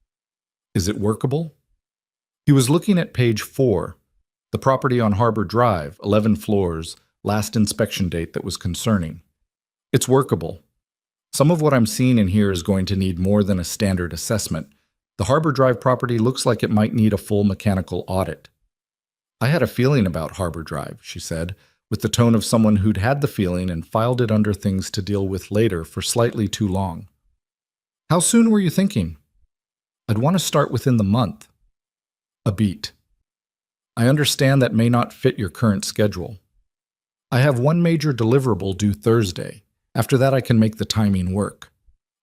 [SPEAKER 1] "Is it workable?" He was looking at page 4, the property on Harbor Drive, 11 floors, last inspection date that was concerning. "It's workable. Some of what I'm seeing in here is going to need more than a standard assessment. The Harbor Drive property looks like it might need a full mechanical audit." "I had a feeling about Harbor Drive," she said, with the tone of someone who'd had the feeling and filed it under things to deal with later for slightly too long. "How soon were you thinking?" "I'd want to start within the month." A beat. "I understand that may not fit your current schedule. I have one major deliverable due Thursday. After that, I can make the timing work."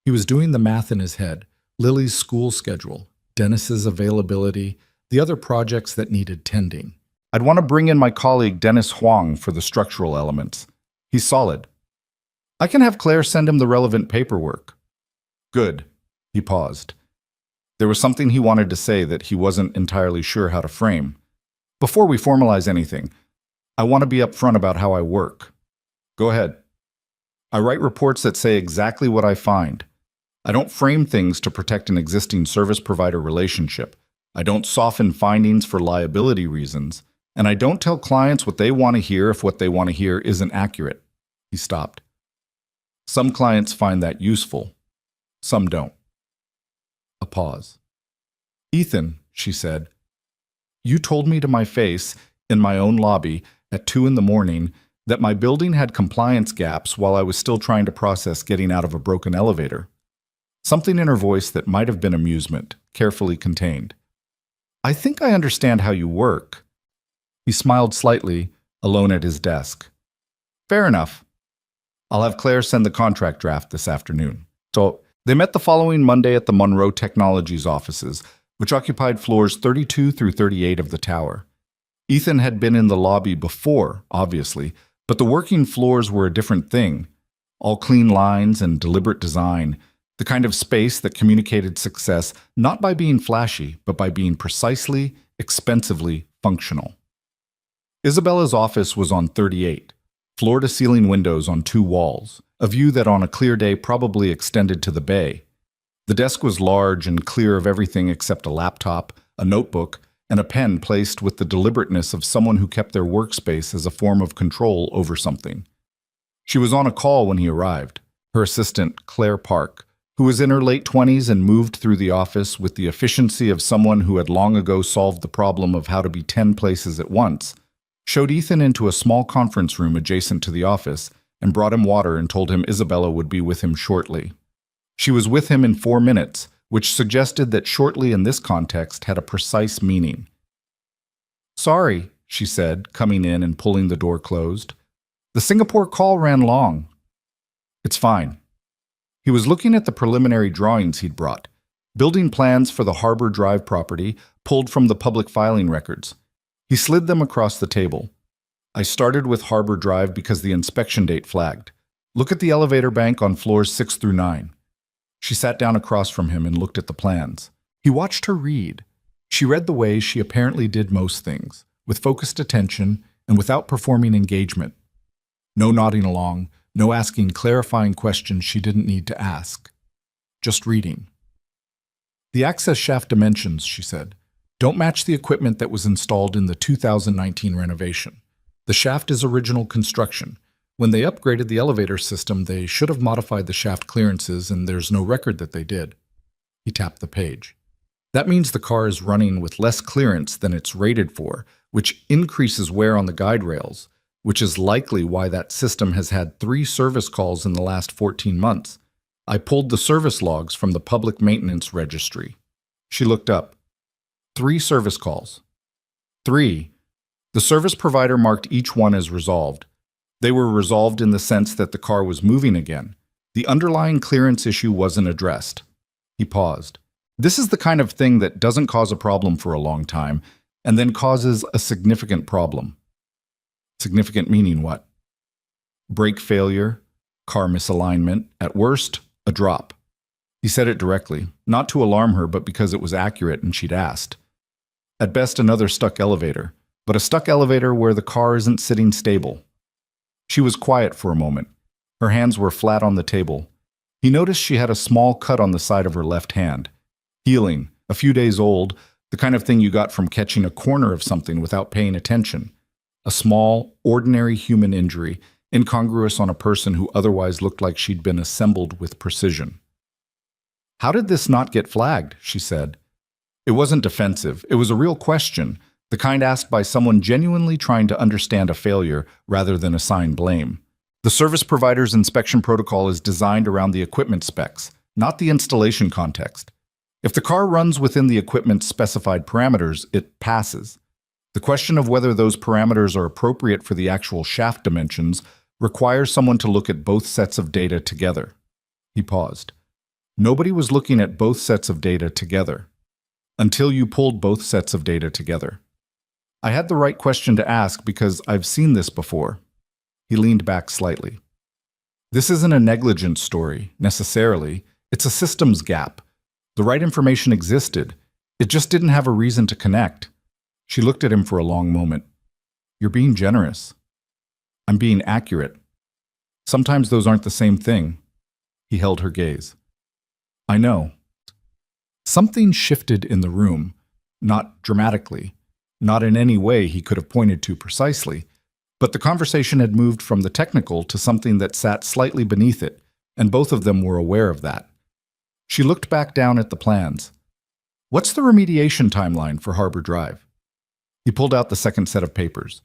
[SPEAKER 1] He was doing the math in his head. Lily's school schedule, Dennis's availability, the other projects that needed tending. "I'd want to bring in my colleague Dennis Huang for the structural elements. He's solid. I can have Claire send him the relevant paperwork." "Good." He paused. There was something he wanted to say that he wasn't entirely sure how to frame. "Before we formalize anything, I want to be upfront about how I work." "Go ahead." "I write reports that say exactly what I find. I don't frame things to protect an existing service provider relationship. I don't soften findings for liability reasons. And I don't tell clients what they want to hear if what they want to hear isn't accurate." He stopped. "Some clients find that useful. Some don't." A pause. "Ethan," she said, "you told me to my face, in my own lobby, at 2 a.m, that my building had compliance gaps while I was still trying to process getting out of a broken elevator." Something in her voice that might have been amusement, carefully contained. "I think I understand how you work." He smiled slightly, alone at his desk. "Fair enough. I'll have Claire send the contract draft this afternoon." So they met the following Monday at the Monroe Technologies offices, which occupied floors 32 through 38 of the tower. Ethan had been in the lobby before, obviously, but the working floors were a different thing. All clean lines and deliberate design, the kind of space that communicated success not by being flashy, but by being precisely, expensively functional. Isabella's office was on 38, floor-to-ceiling windows on 2 walls, a view that on a clear day probably extended to the bay. The desk was large and clear of everything except a laptop, a notebook, and a pen placed with the deliberateness of someone who kept their workspace as a form of control over something. She was on a call when he arrived. Her assistant, Claire Park, who was in her late 20s and moved through the office with the efficiency of someone who had long ago solved the problem of how to be 10 places at once, showed Ethan into a small conference room adjacent to the office and brought him water and told him Isabella would be with him shortly. She was with him in 4 minutes, which suggested that shortly in this context had a precise meaning. "Sorry," she said, coming in and pulling the door closed. "The Singapore call ran long." "It's fine." He was looking at the preliminary drawings he'd brought, building plans for the Harbor Drive property pulled from the public filing records. He slid them across the table. "I started with Harbor Drive because the inspection date flagged. Look at the elevator bank on floors 6 through 9. She sat down across from him and looked at the plans. He watched her read. She read the way she apparently did most things, with focused attention and without performing engagement. No nodding along, no asking clarifying questions she didn't need to ask. Just reading. The access shaft dimensions, she said, don't match the equipment that was installed in the 2019 renovation. The shaft is original construction. When they upgraded the elevator system, they should have modified the shaft clearances, and there's no record that they did. He tapped the page. That means the car is running with less clearance than it's rated for, which increases wear on the guide rails, which is likely why that system has had 3 service calls in the last 14 months. I pulled the service logs from the public maintenance registry. She looked up. 3 service calls. 3. The service provider marked each one as resolved. They were resolved in the sense that the car was moving again. The underlying clearance issue wasn't addressed. He paused. This is the kind of thing that doesn't cause a problem for a long time, and then causes a significant problem. Significant meaning what? Brake failure, car misalignment, at worst, a drop. He said it directly, not to alarm her, but because it was accurate and she'd asked. At best, another stuck elevator, but a stuck elevator where the car isn't sitting stable. She was quiet for a moment. Her hands were flat on the table. He noticed she had a small cut on the side of her left hand. Healing, a few days old, the kind of thing you got from catching a corner of something without paying attention. A small, ordinary human injury, incongruous on a person who otherwise looked like she'd been assembled with precision. How did this not get flagged? She said. It wasn't defensive. It was a real question, the kind asked by someone genuinely trying to understand a failure rather than assign blame. The service provider's inspection protocol is designed around the equipment specs, not the installation context. If the car runs within the equipment's specified parameters, it passes. The question of whether those parameters are appropriate for the actual shaft dimensions requires someone to look at both sets of data together. He paused. Nobody was looking at both sets of data together. Until you pulled both sets of data together. I had the right question to ask because I've seen this before. He leaned back slightly. This isn't a negligence story, necessarily. It's a systems gap. The right information existed. It just didn't have a reason to connect. She looked at him for a long moment. You're being generous. I'm being accurate. Sometimes those aren't the same thing. He held her gaze. I know. Something shifted in the room, not dramatically, not in any way he could have pointed to precisely, but the conversation had moved from the technical to something that sat slightly beneath it, and both of them were aware of that. She looked back down at the plans. What's the remediation timeline for Harbor Drive? He pulled out the second set of papers.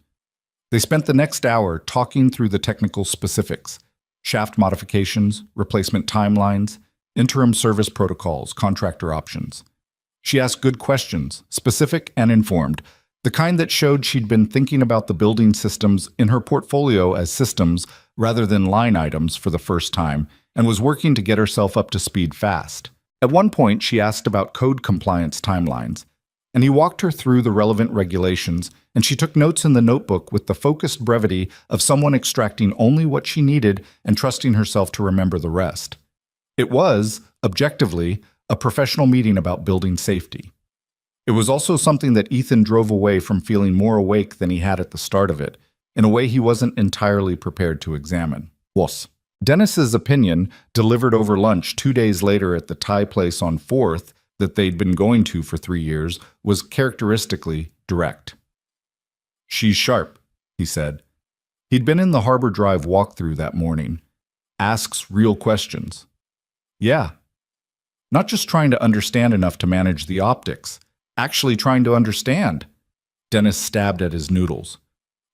[SPEAKER 1] They spent the next hour talking through the technical specifics, shaft modifications, replacement timelines, interim service protocols, contractor options. She asked good questions, specific and informed, the kind that showed she'd been thinking about the building systems in her portfolio as systems rather than line items for the first time, and was working to get herself up to speed fast. At one point, she asked about code compliance timelines, and he walked her through the relevant regulations, and she took notes in the notebook with the focused brevity of someone extracting only what she needed and trusting herself to remember the rest. It was, objectively, a professional meeting about building safety. It was also something that Ethan drove away from feeling more awake than he had at the start of it, in a way he wasn't entirely prepared to examine. Was. Dennis's opinion, delivered over lunch 2 days later at the Thai place on 4th that they'd been going to for 3 years, was characteristically direct. She's sharp, he said. He'd been in the Harbor Drive walkthrough that morning. Asks real questions. Yeah. Not just trying to understand enough to manage the optics. Actually trying to understand. Dennis stabbed at his noodles.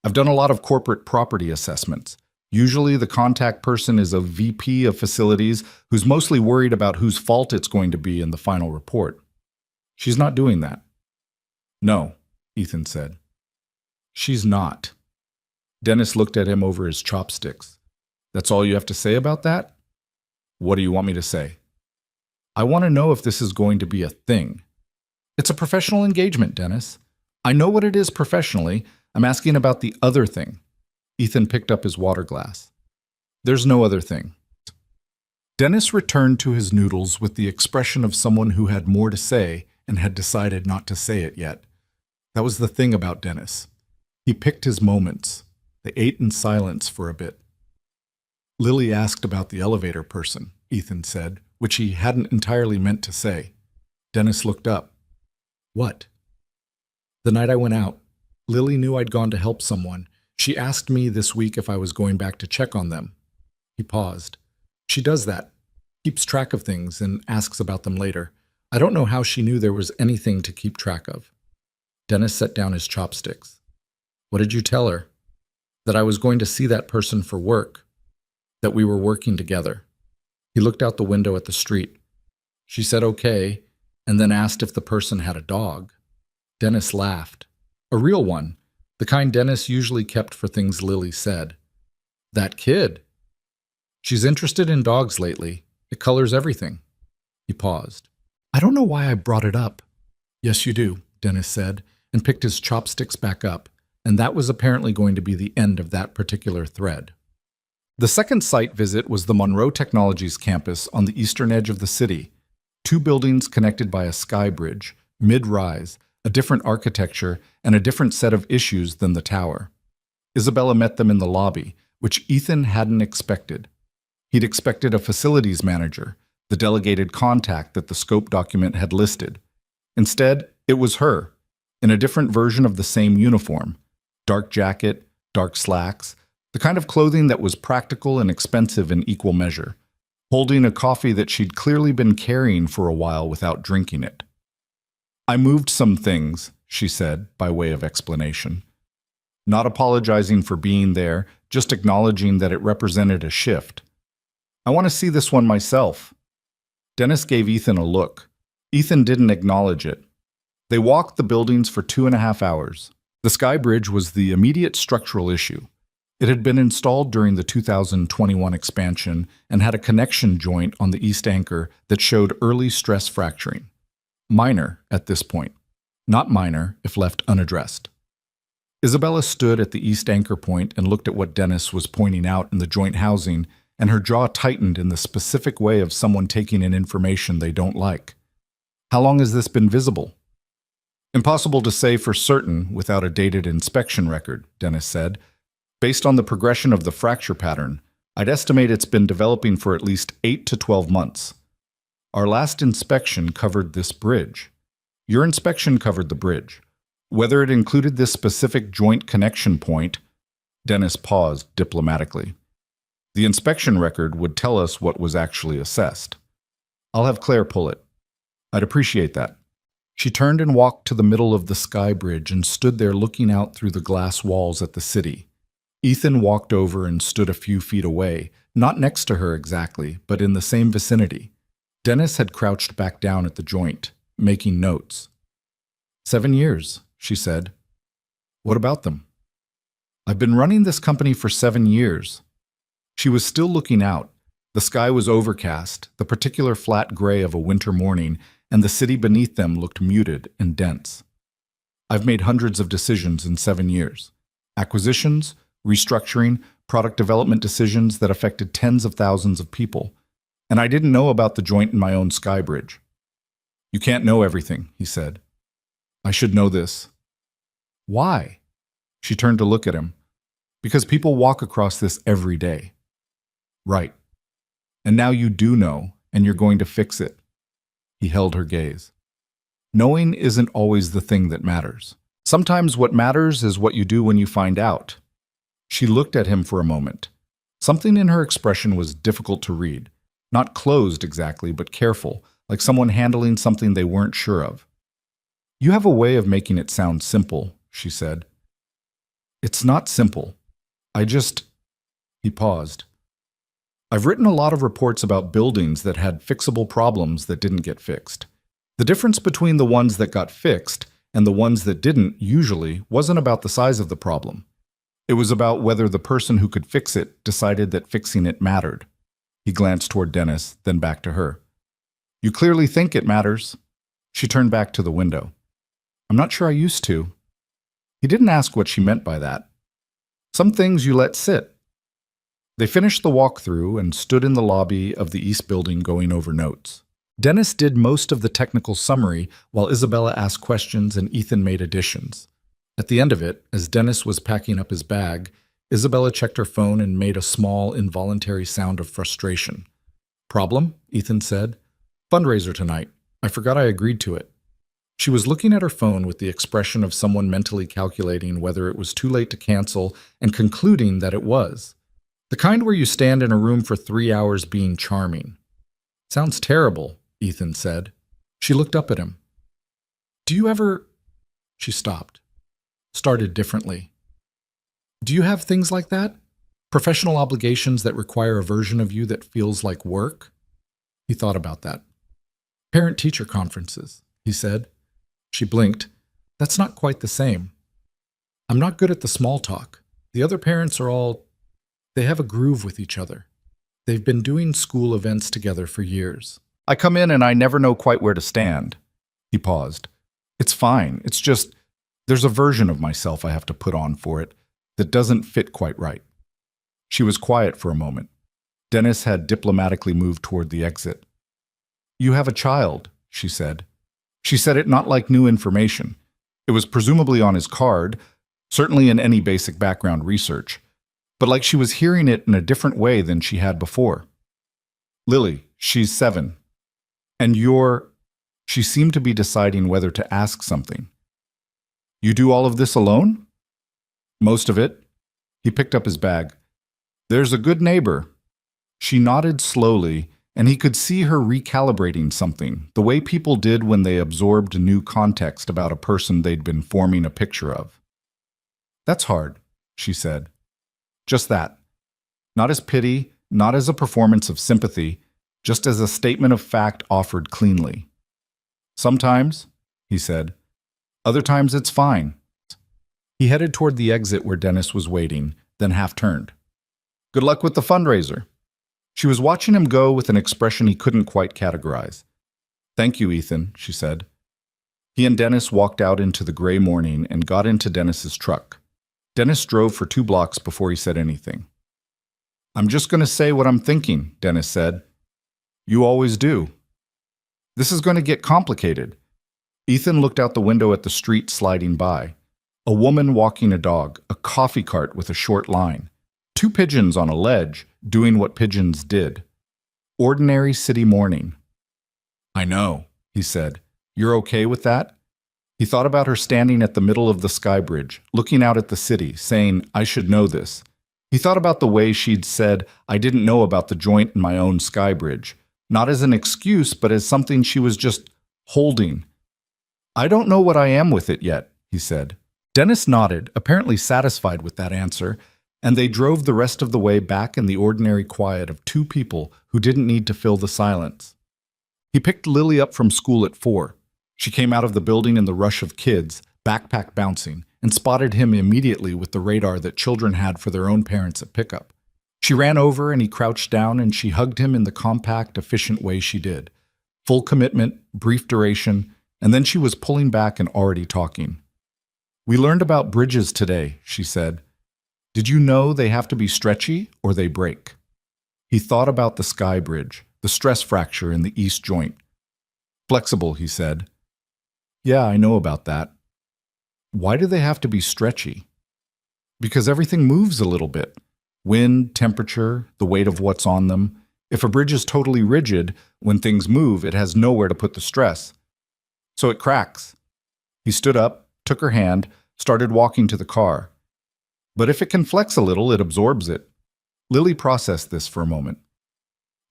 [SPEAKER 1] I've done a lot of corporate property assessments. Usually the contact person is a VP of facilities who's mostly worried about whose fault it's going to be in the final report. She's not doing that. No, Ethan said. She's not. Dennis looked at him over his chopsticks. That's all you have to say about that? What do you want me to say? I want to know if this is going to be a thing. It's a professional engagement, Dennis. I know what it is professionally. I'm asking about the other thing. Ethan picked up his water glass. There's no other thing. Dennis returned to his noodles with the expression of someone who had more to say and had decided not to say it yet. That was the thing about Dennis. He picked his moments. They ate in silence for a bit. Lily asked about the elevator person, Ethan said, which he hadn't entirely meant to say. Dennis looked up. What? The night I went out, Lily knew I'd gone to help someone. She asked me this week if I was going back to check on them. He paused. She does that, keeps track of things and asks about them later. I don't know how she knew there was anything to keep track of. Dennis set down his chopsticks. What did you tell her? That I was going to see that person for work, that we were working together. He looked out the window at the street. She said okay, and then asked if the person had a dog. Dennis laughed. A real one, the kind Dennis usually kept for things Lily said. That kid. She's interested in dogs lately. It colors everything. He paused. I don't know why I brought it up. Yes, you do, Dennis said, and picked his chopsticks back up, and that was apparently going to be the end of that particular thread. The second site visit was the Monroe Technologies campus on the eastern edge of the city. 2 buildings connected by a sky bridge, mid-rise, a different architecture, and a different set of issues than the tower. Isabella met them in the lobby, which Ethan hadn't expected. He'd expected a facilities manager, the delegated contact that the scope document had listed. Instead, it was her, in a different version of the same uniform. Dark jacket, dark slacks, the kind of clothing that was practical and expensive in equal measure, holding a coffee that she'd clearly been carrying for a while without drinking it. I moved some things, she said, by way of explanation. Not apologizing for being there, just acknowledging that it represented a shift. I want to see this one myself. Dennis gave Ethan a look. Ethan didn't acknowledge it. They walked the buildings for 2.5 hours. The sky bridge was the immediate structural issue. It had been installed during the 2021 expansion and had a connection joint on the east anchor that showed early stress fracturing. Minor at this point, not minor if left unaddressed. Isabella stood at the east anchor point and looked at what Dennis was pointing out in the joint housing, and her jaw tightened in the specific way of someone taking in information they don't like. How long has this been visible? Impossible to say for certain without a dated inspection record, Dennis said. Based on the progression of the fracture pattern, I'd estimate it's been developing for at least 8 to 12 months. Our last inspection covered this bridge. Your inspection covered the bridge. Whether it included this specific joint connection point, Dennis paused diplomatically. The inspection record would tell us what was actually assessed. I'll have Claire pull it. I'd appreciate that. She turned and walked to the middle of the sky bridge and stood there looking out through the glass walls at the city. Ethan walked over and stood a few feet away, not next to her exactly, but in the same vicinity. Dennis had crouched back down at the joint, making notes. 7 years, she said. What about them? I've been running this company for 7 years. She was still looking out. The sky was overcast, the particular flat gray of a winter morning, and the city beneath them looked muted and dense. I've made hundreds of decisions in 7 years. Acquisitions, restructuring, product development decisions that affected tens of thousands of people. And I didn't know about the joint in my own sky bridge. You can't know everything, he said. I should know this. Why? She turned to look at him. Because people walk across this every day. Right. And now you do know, and you're going to fix it. He held her gaze. Knowing isn't always the thing that matters. Sometimes what matters is what you do when you find out. She looked at him for a moment. Something in her expression was difficult to read. Not closed exactly, but careful, like someone handling something they weren't sure of. You have a way of making it sound simple, she said. It's not simple. He paused. I've written a lot of reports about buildings that had fixable problems that didn't get fixed. The difference between the ones that got fixed and the ones that didn't usually wasn't about the size of the problem. It was about whether the person who could fix it decided that fixing it mattered. He glanced toward Dennis, then back to her. You clearly think it matters. She turned back to the window. I'm not sure I used to. He didn't ask what she meant by that. Some things you let sit. They finished the walkthrough and stood in the lobby of the East Building going over notes. Dennis did most of the technical summary while Isabella asked questions and Ethan made additions. At the end of it, as Dennis was packing up his bag, Isabella checked her phone and made a small, involuntary sound of frustration. "Problem?" Ethan said. "Fundraiser tonight. I forgot I agreed to it." She was looking at her phone with the expression of someone mentally calculating whether it was too late to cancel and concluding that it was. The kind where you stand in a room for 3 hours being charming. "Sounds terrible," Ethan said. She looked up at him. "Do you ever—" She stopped. Started differently. "Do you have things like that? Professional obligations that require a version of you that feels like work?" He thought about that. "Parent-teacher conferences," he said. She blinked. "That's not quite the same. I'm not good at the small talk. The other parents are all... They have a groove with each other. They've been doing school events together for years. I come in and I never know quite where to stand." He paused. "It's fine. It's just there's a version of myself I have to put on for it that doesn't fit quite right." She was quiet for a moment. Dennis had diplomatically moved toward the exit. "You have a child," she said. She said it not like new information. It was presumably on his card, certainly in any basic background research, but like she was hearing it in a different way than she had before. "Lily, she's 7. And you're—" She seemed to be deciding whether to ask something. "You do all of this alone?" "Most of it." He picked up his bag. "There's a good neighbor." She nodded slowly, and he could see her recalibrating something, the way people did when they absorbed new context about a person they'd been forming a picture of. "That's hard," she said. Just that. Not as pity, not as a performance of sympathy, just as a statement of fact offered cleanly. "Sometimes," he said. "Other times it's fine." He headed toward the exit where Dennis was waiting, then half-turned. "Good luck with the fundraiser." She was watching him go with an expression he couldn't quite categorize. "Thank you, Ethan," she said. He and Dennis walked out into the gray morning and got into Dennis's truck. Dennis drove for 2 blocks before he said anything. "I'm just going to say what I'm thinking," Dennis said. "You always do." "This is going to get complicated." Ethan looked out the window at the street sliding by. A woman walking a dog, a coffee cart with a short line. 2 pigeons on a ledge, doing what pigeons did. Ordinary city morning. "I know," he said. "You're okay with that?" He thought about her standing at the middle of the sky bridge, looking out at the city, saying, "I should know this." He thought about the way she'd said, "I didn't know about the joint in my own sky bridge," not as an excuse, but as something she was just holding. "I don't know what I am with it yet," he said. Dennis nodded, apparently satisfied with that answer, and they drove the rest of the way back in the ordinary quiet of 2 people who didn't need to fill the silence. He picked Lily up from school at 4. She came out of the building in the rush of kids, backpack bouncing, and spotted him immediately with the radar that children had for their own parents at pickup. She ran over and he crouched down and she hugged him in the compact, efficient way she did. Full commitment, brief duration, and then she was pulling back and already talking. "We learned about bridges today," she said. "Did you know they have to be stretchy or they break?" He thought about the sky bridge, the stress fracture in the east joint. "Flexible," he said. "Yeah, I know about that." "Why do they have to be stretchy?" "Because everything moves a little bit. Wind, temperature, the weight of what's on them. If a bridge is totally rigid, when things move, it has nowhere to put the stress. So it cracks." He stood up, took her hand, started walking to the car. "But if it can flex a little, it absorbs it." Lily processed this for a moment.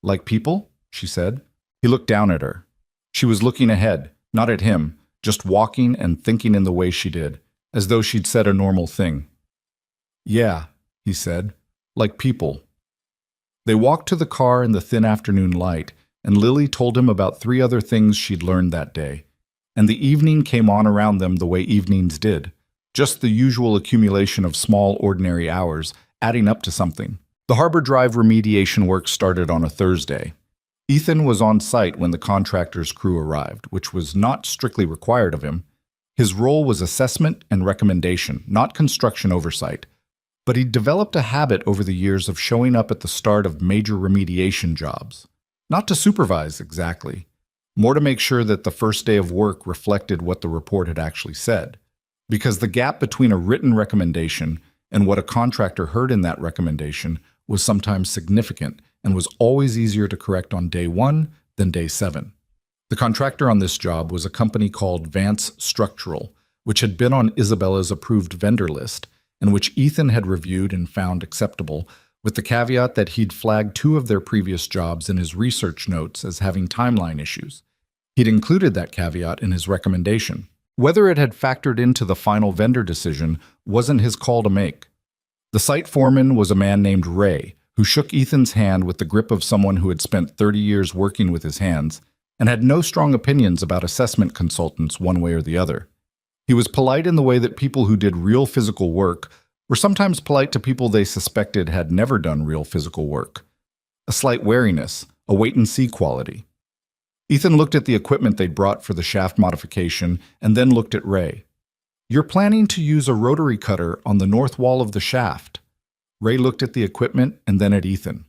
[SPEAKER 1] "Like people?" she said. He looked down at her. She was looking ahead, not at him, just walking and thinking in the way she did, as though she'd said a normal thing. "Yeah," he said, "like people." They walked to the car in the thin afternoon light, and Lily told him about 3 other things she'd learned that day. And the evening came on around them the way evenings did, just the usual accumulation of small, ordinary hours, adding up to something. The Harbor Drive remediation work started on a Thursday. Ethan was on site when the contractor's crew arrived, which was not strictly required of him. His role was assessment and recommendation, not construction oversight. But he'd developed a habit over the years of showing up at the start of major remediation jobs. Not to supervise exactly, more to make sure that the first day of work reflected what the report had actually said. because the gap between a written recommendation and what a contractor heard in that recommendation was sometimes significant and was always easier to correct on day 1 than day 7. The contractor on this job was a company called Vance Structural, which had been on Isabella's approved vendor list and which Ethan had reviewed and found acceptable, with the caveat that he'd flagged 2 of their previous jobs in his research notes as having timeline issues. He'd included that caveat in his recommendation. Whether it had factored into the final vendor decision wasn't his call to make. The site foreman was a man named Ray, who shook Ethan's hand with the grip of someone who had spent 30 years working with his hands and had no strong opinions about assessment consultants one way or the other. He was polite in the way that people who did real physical work were sometimes polite to people they suspected had never done real physical work. A slight wariness, a wait-and-see quality. Ethan looked at the equipment they'd brought for the shaft modification and then looked at Ray. "You're planning to use a rotary cutter on the north wall of the shaft." Ray looked at the equipment and then at Ethan.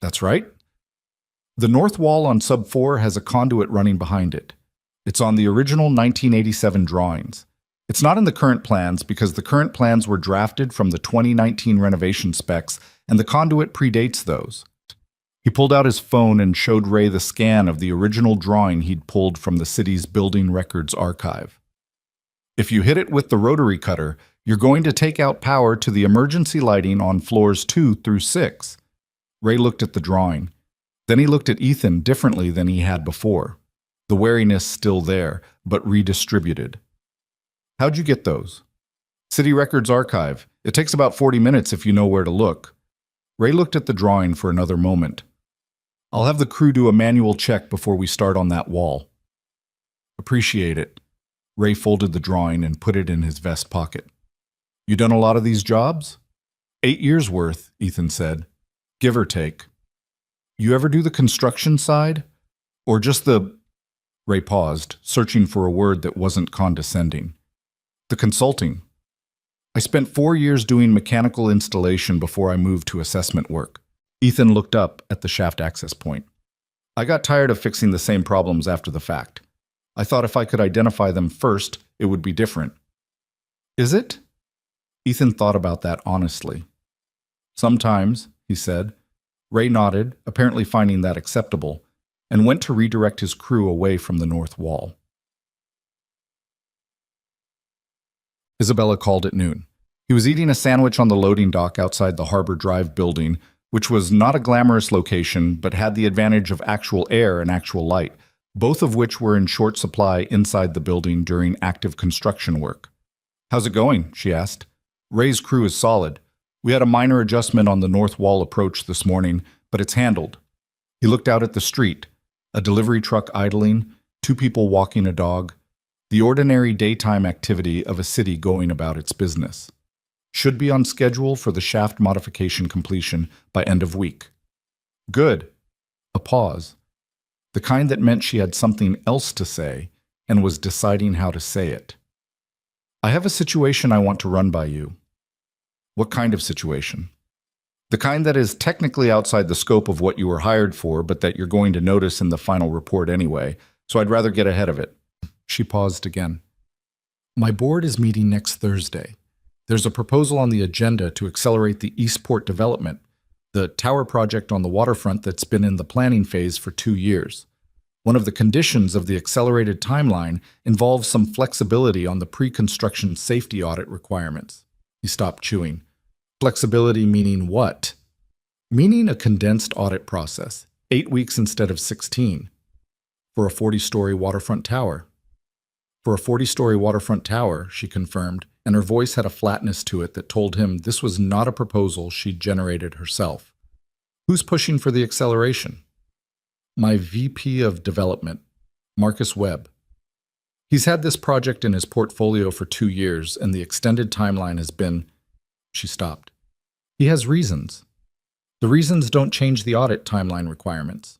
[SPEAKER 1] "That's right. The north wall on Sub 4 has a conduit running behind it. It's on the original 1987 drawings. It's not in the current plans because the current plans were drafted from the 2019 renovation specs and the conduit predates those." He pulled out his phone and showed Ray the scan of the original drawing he'd pulled from the city's building records archive. "If you hit it with the rotary cutter, you're going to take out power to the emergency lighting on floors 2 through 6. Ray looked at the drawing. Then he looked at Ethan differently than he had before. The wariness still there, but redistributed. "How'd you get those?" "City Records Archive. It takes about 40 minutes if you know where to look." Ray looked at the drawing for another moment. "I'll have the crew do a manual check before we start on that wall." "Appreciate it." Ray folded the drawing and put it in his vest pocket. "You done a lot of these jobs?" 8 years worth, Ethan said. "Give or take." "You ever do the construction side? Or just the—" Ray paused, searching for a word that wasn't condescending. "The consulting." "I spent 4 years doing mechanical installation before I moved to assessment work." Ethan looked up at the shaft access point. "I got tired of fixing the same problems after the fact. I thought if I could identify them first, it would be different." "Is it?" Ethan thought about that honestly. "Sometimes," he said. Ray nodded, apparently finding that acceptable, and went to redirect his crew away from the north wall. Isabella called at noon. He was eating a sandwich on the loading dock outside the Harbor Drive building, which was not a glamorous location but had the advantage of actual air and actual light, both of which were in short supply inside the building during active construction work. "How's it going?" she asked. "Ray's crew is solid. We had a minor adjustment on the north wall approach this morning, but it's handled." He looked out at the street, a delivery truck idling, 2 people walking a dog, the ordinary daytime activity of a city going about its business. Should be on schedule for the shaft modification completion by end of week. "Good." A pause. The kind that meant she had something else to say and was deciding how to say it. "I have a situation I want to run by you." "What kind of situation?" "The kind that is technically outside the scope of what you were hired for, but that you're going to notice in the final report anyway, so I'd rather get ahead of it." She paused again. "My board is meeting next Thursday. There's a proposal on the agenda to accelerate the Eastport development, the tower project on the waterfront that's been in the planning phase for 2 years. One of the conditions of the accelerated timeline involves some flexibility on the pre-construction safety audit requirements." He stopped chewing. "Flexibility meaning what?" "Meaning a condensed audit process, 8 weeks instead of 16. For a 40-story waterfront tower." "For a 40-story waterfront tower," she confirmed, and her voice had a flatness to it that told him this was not a proposal she'd generated herself. "Who's pushing for the acceleration?" "My VP of Development, Marcus Webb. He's had this project in his portfolio for 2 years, and the extended timeline has been—" She stopped. "He has reasons. The reasons don't change the audit timeline requirements."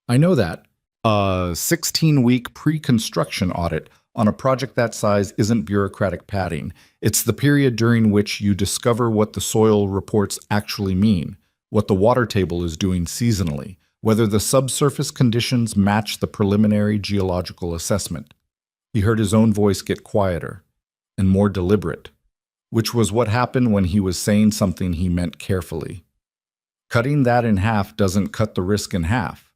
[SPEAKER 1] "I know that. A 16-week pre-construction audit on a project that size isn't bureaucratic padding. It's the period during which you discover what the soil reports actually mean, what the water table is doing seasonally, whether the subsurface conditions match the preliminary geological assessment." He heard his own voice get quieter. and more deliberate, which was what happened when he was saying something he meant carefully. Cutting that in half doesn't cut the risk in half.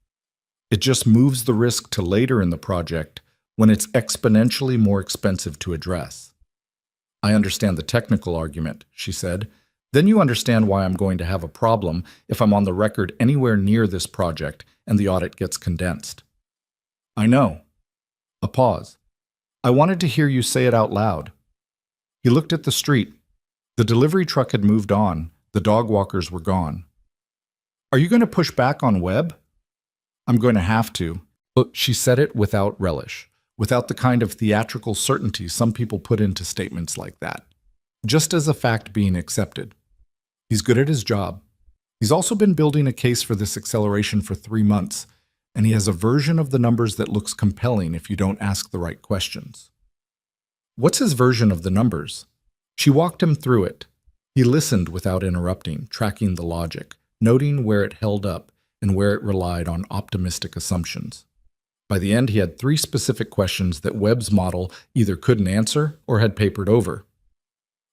[SPEAKER 1] It just moves the risk to later in the project when it's exponentially more expensive to address. I understand the technical argument, she said. Then you understand why I'm going to have a problem if I'm on the record anywhere near this project and the audit gets condensed. I know. A pause. I wanted to hear you say it out loud. He looked at the street. The delivery truck had moved on. The dog walkers were gone. Are you going to push back on Webb? I'm going to have to. But she said it without relish, without the kind of theatrical certainty some people put into statements like that, just as a fact being accepted. He's good at his job. He's also been building a case for this acceleration for 3 months, and he has a version of the numbers that looks compelling if you don't ask the right questions. What's his version of the numbers? She walked him through it. He listened without interrupting, tracking the logic, noting where it held up and where it relied on optimistic assumptions. By the end, he had 3 specific questions that Webb's model either couldn't answer or had papered over.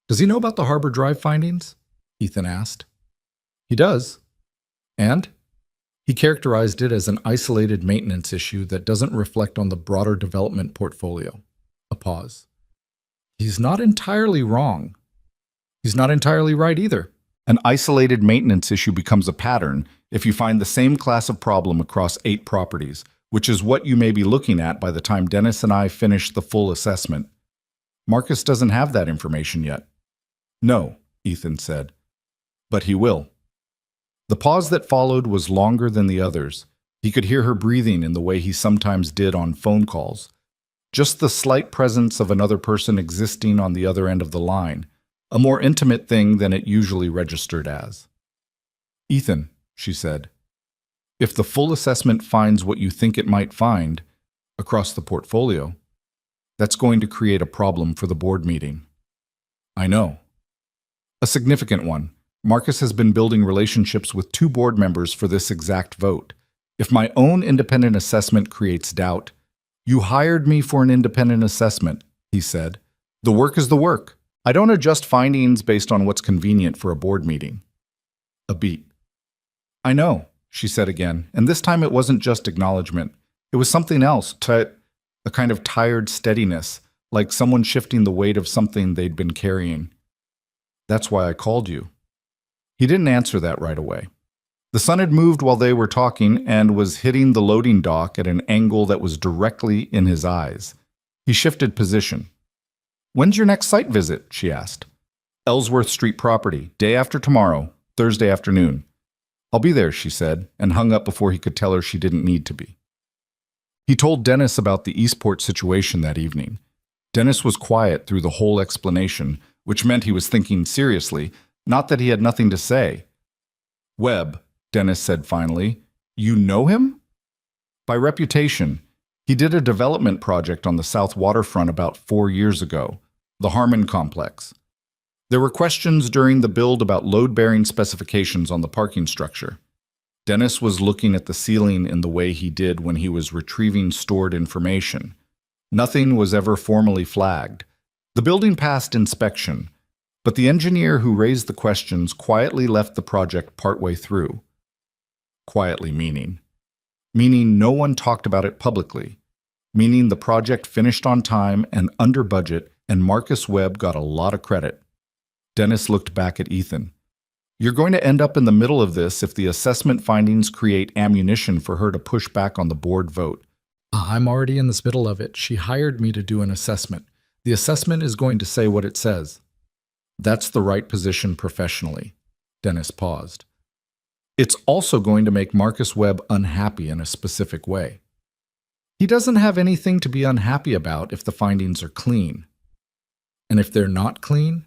[SPEAKER 1] Does he know about the Harbor Drive findings? Ethan asked. He does. And? He characterized it as an isolated maintenance issue that doesn't reflect on the broader development portfolio. A pause. He's not entirely wrong. He's not entirely right either. An isolated maintenance issue becomes a pattern if you find the same class of problem across 8 properties, which is what you may be looking at by the time Dennis and I finish the full assessment. Marcus doesn't have that information yet. No, Ethan said. But he will. The pause that followed was longer than the others. He could hear her breathing in the way he sometimes did on phone calls. Just the slight presence of another person existing on the other end of the line, a more intimate thing than it usually registered as. Ethan, she said, if the full assessment finds what you think it might find across the portfolio, that's going to create a problem for the board meeting. I know. A significant one. Marcus has been building relationships with 2 board members for this exact vote. If my own independent assessment creates doubt, you hired me for an independent assessment, he said. The work is the work. I don't adjust findings based on what's convenient for a board meeting. A beat. I know, she said again, and this time it wasn't just acknowledgement. It was something else, a kind of tired steadiness, like someone shifting the weight of something they'd been carrying. That's why I called you. He didn't answer that right away. The sun had moved while they were talking and was hitting the loading dock at an angle that was directly in his eyes. He shifted position. When's your next site visit? She asked. Ellsworth Street property, day after tomorrow, Thursday afternoon. I'll be there, she said, and hung up before he could tell her she didn't need to be. He told Dennis about the Eastport situation that evening. Dennis was quiet through the whole explanation, which meant he was thinking seriously, not that he had nothing to say. Webb, Dennis said finally, you know him? By reputation. He did a development project on the South Waterfront about 4 years ago, the Harmon Complex. There were questions during the build about load-bearing specifications on the parking structure. Dennis was looking at the ceiling in the way he did when he was retrieving stored information. Nothing was ever formally flagged. The building passed inspection, but the engineer who raised the questions quietly left the project partway through. Quietly meaning no one talked about it publicly, meaning the project finished on time and under budget, and Marcus Webb got a lot of credit. Dennis looked back at Ethan. You're going to end up in the middle of this if the assessment findings create ammunition for her to push back on the board vote. I'm already in this middle of it. She hired me to do an assessment. The assessment is going to say what it says. That's the right position professionally. Dennis paused. It's also going to make Marcus Webb unhappy in a specific way. He doesn't have anything to be unhappy about if the findings are clean. And if they're not clean?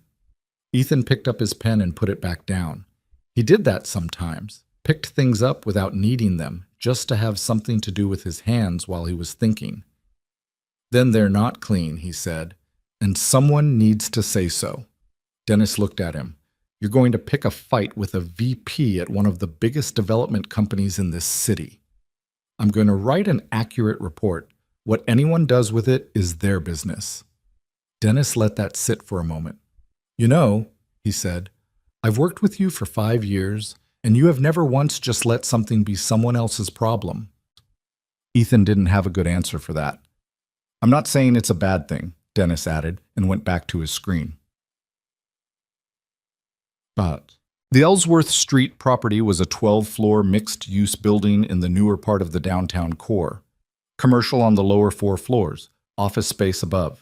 [SPEAKER 1] Ethan picked up his pen and put it back down. He did that sometimes, picked things up without needing them, just to have something to do with his hands while he was thinking. Then they're not clean, he said, and someone needs to say so. Dennis looked at him. You're going to pick a fight with a VP at one of the biggest development companies in this city. I'm going to write an accurate report. What anyone does with it is their business. Dennis let that sit for a moment. "You know," he said, "I've worked with you for 5 years, and you have never once just let something be someone else's problem." Ethan didn't have a good answer for that. "I'm not saying it's a bad thing," Dennis added, and went back to his screen. But the Ellsworth Street property was a 12-floor mixed-use building in the newer part of the downtown core. Commercial on the lower 4 floors, office space above.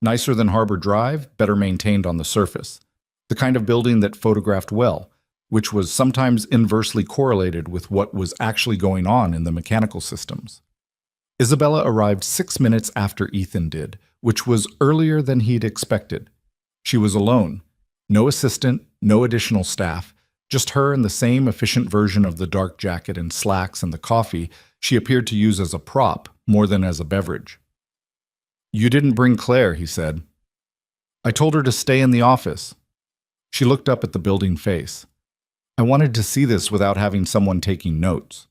[SPEAKER 1] Nicer than Harbor Drive, better maintained on the surface. The kind of building that photographed well, which was sometimes inversely correlated with what was actually going on in the mechanical systems. Isabella arrived 6 minutes after Ethan did, which was earlier than he'd expected. She was alone. No assistant, no additional staff, just her and the same efficient version of the dark jacket and slacks and the coffee she appeared to use as a prop more than as a beverage. "You didn't bring Claire," he said. "I told her to stay in the office." She looked up at the building face. "I wanted to see this without having someone taking notes."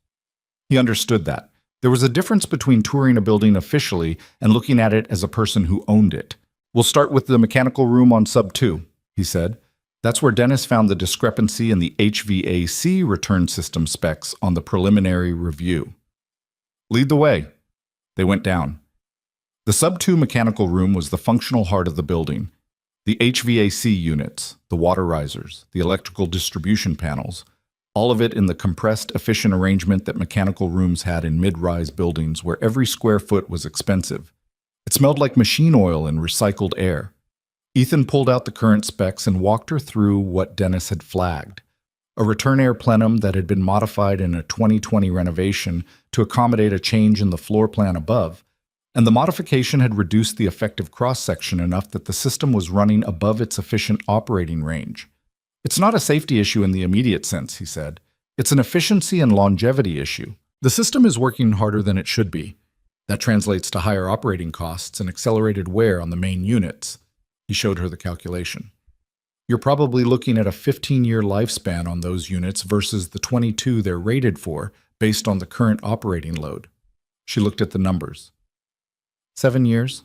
[SPEAKER 1] He understood that. There was a difference between touring a building officially and looking at it as a person who owned it. "We'll start with the mechanical room on sub 2, he said. That's where Dennis found the discrepancy in the HVAC return system specs on the preliminary review. "Lead the way." They went down. The sub 2 mechanical room was the functional heart of the building. The HVAC units, the water risers, the electrical distribution panels, all of it in the compressed, efficient arrangement that mechanical rooms had in mid-rise buildings where every square foot was expensive. It smelled like machine oil and recycled air. Ethan pulled out the current specs and walked her through what Dennis had flagged. A return air plenum that had been modified in a 2020 renovation to accommodate a change in the floor plan above, and the modification had reduced the effective cross-section enough that the system was running above its efficient operating range. "It's not a safety issue in the immediate sense," he said. "It's an efficiency and longevity issue. The system is working harder than it should be. That translates to higher operating costs and accelerated wear on the main units." He showed her the calculation. "You're probably looking at a 15-year lifespan on those units versus the 22 they're rated for based on the current operating load." She looked at the numbers. 7 years?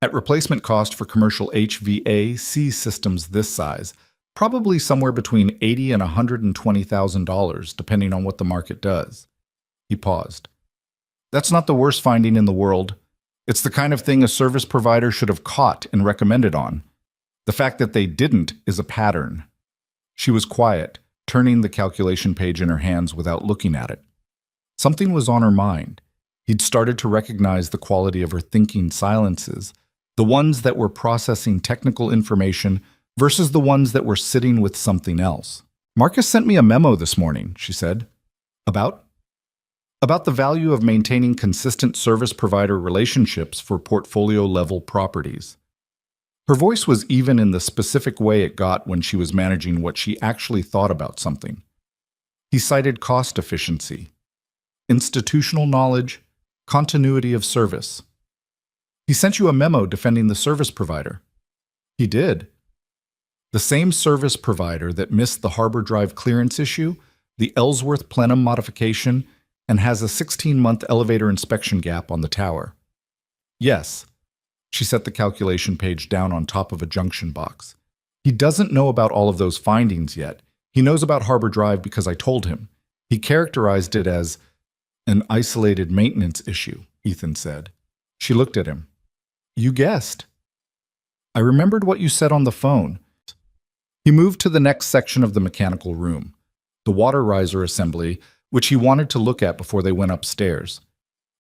[SPEAKER 1] At replacement cost for commercial HVAC systems this size, probably somewhere between $80,000 and $120,000, depending on what the market does. He paused. "That's not the worst finding in the world. It's the kind of thing a service provider should have caught and recommended on. The fact that they didn't is a pattern." She was quiet, turning the calculation page in her hands without looking at it. Something was on her mind. He'd started to recognize the quality of her thinking silences, the ones that were processing technical information versus the ones that were sitting with something else. "Marcus sent me a memo this morning," she said. About the value of maintaining consistent service provider relationships for portfolio-level properties." Her voice was even in the specific way it got when she was managing what she actually thought about something. He cited cost efficiency, institutional knowledge, continuity of service. "He sent you a memo defending the service provider." "He did." The same service provider that missed the Harbor Drive clearance issue, the Ellsworth plenum modification, and has a 16-month elevator inspection gap on the tower. "Yes." She set the calculation page down on top of a junction box. "He doesn't know about all of those findings yet. He knows about Harbor Drive because I told him. He characterized it as an isolated maintenance issue," Ethan said. She looked at him. "You guessed." "I remembered what you said on the phone." He moved to the next section of the mechanical room, the water riser assembly, which he wanted to look at before they went upstairs.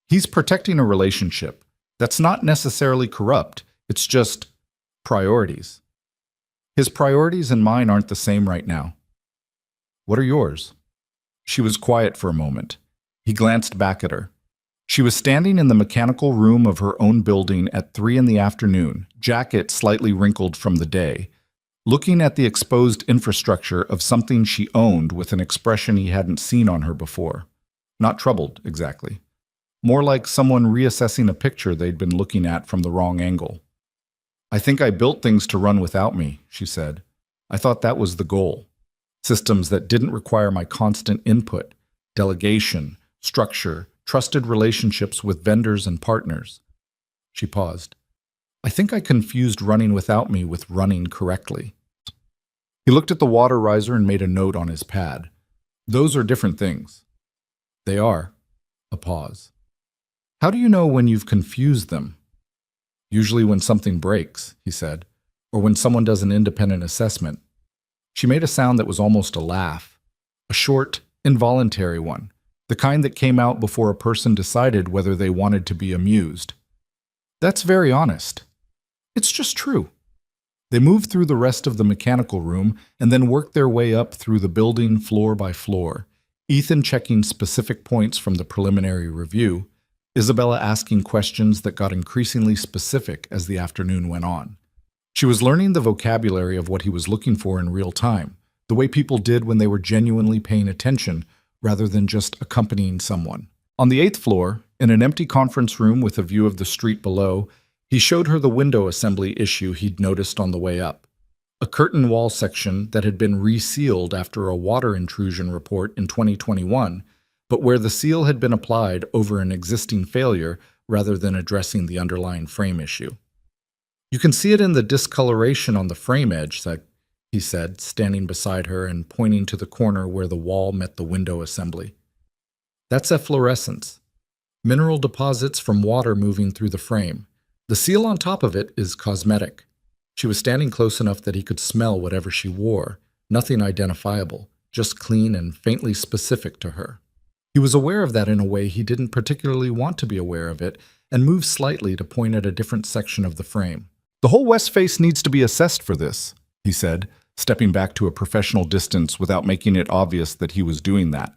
[SPEAKER 1] He's protecting a relationship. That's not necessarily corrupt. It's just priorities. His priorities and mine aren't the same right now. "What are yours?" She was quiet for a moment. He glanced back at her. She was standing in the mechanical room of her own building at 3 in the afternoon, jacket slightly wrinkled from the day, looking at the exposed infrastructure of something she owned with an expression he hadn't seen on her before. Not troubled, exactly. More like someone reassessing a picture they'd been looking at from the wrong angle. "I think I built things to run without me," she said. "I thought that was the goal. Systems that didn't require my constant input, delegation, structure, trusted relationships with vendors and partners." She paused. I think I confused running without me with running correctly. He looked at the water riser and made a note on his pad. Those are different things. They are. A pause. How do you know when you've confused them? Usually when something breaks, he said, or when someone does an independent assessment. She made a sound that was almost a laugh, a short, involuntary one, the kind that came out before a person decided whether they wanted to be amused. That's very honest. It's just true. They moved through the rest of the mechanical room and then worked their way up through the building floor by floor, Ethan checking specific points from the preliminary review, Isabella asking questions that got increasingly specific as the afternoon went on. She was learning the vocabulary of what he was looking for in real time, the way people did when they were genuinely paying attention rather than just accompanying someone. On the 8th floor, in an empty conference room with a view of the street below, he showed her the window assembly issue he'd noticed on the way up. A curtain wall section that had been resealed after a water intrusion report in 2021, but where the seal had been applied over an existing failure rather than addressing the underlying frame issue. You can see it in the discoloration on the frame edge, he said, standing beside her and pointing to the corner where the wall met the window assembly. That's efflorescence, mineral deposits from water moving through the frame. The seal on top of it is cosmetic. She was standing close enough that he could smell whatever she wore, nothing identifiable, just clean and faintly specific to her. He was aware of that in a way he didn't particularly want to be aware of it, and moved slightly to point at a different section of the frame. The whole west face needs to be assessed for this, he said, stepping back to a professional distance without making it obvious that he was doing that.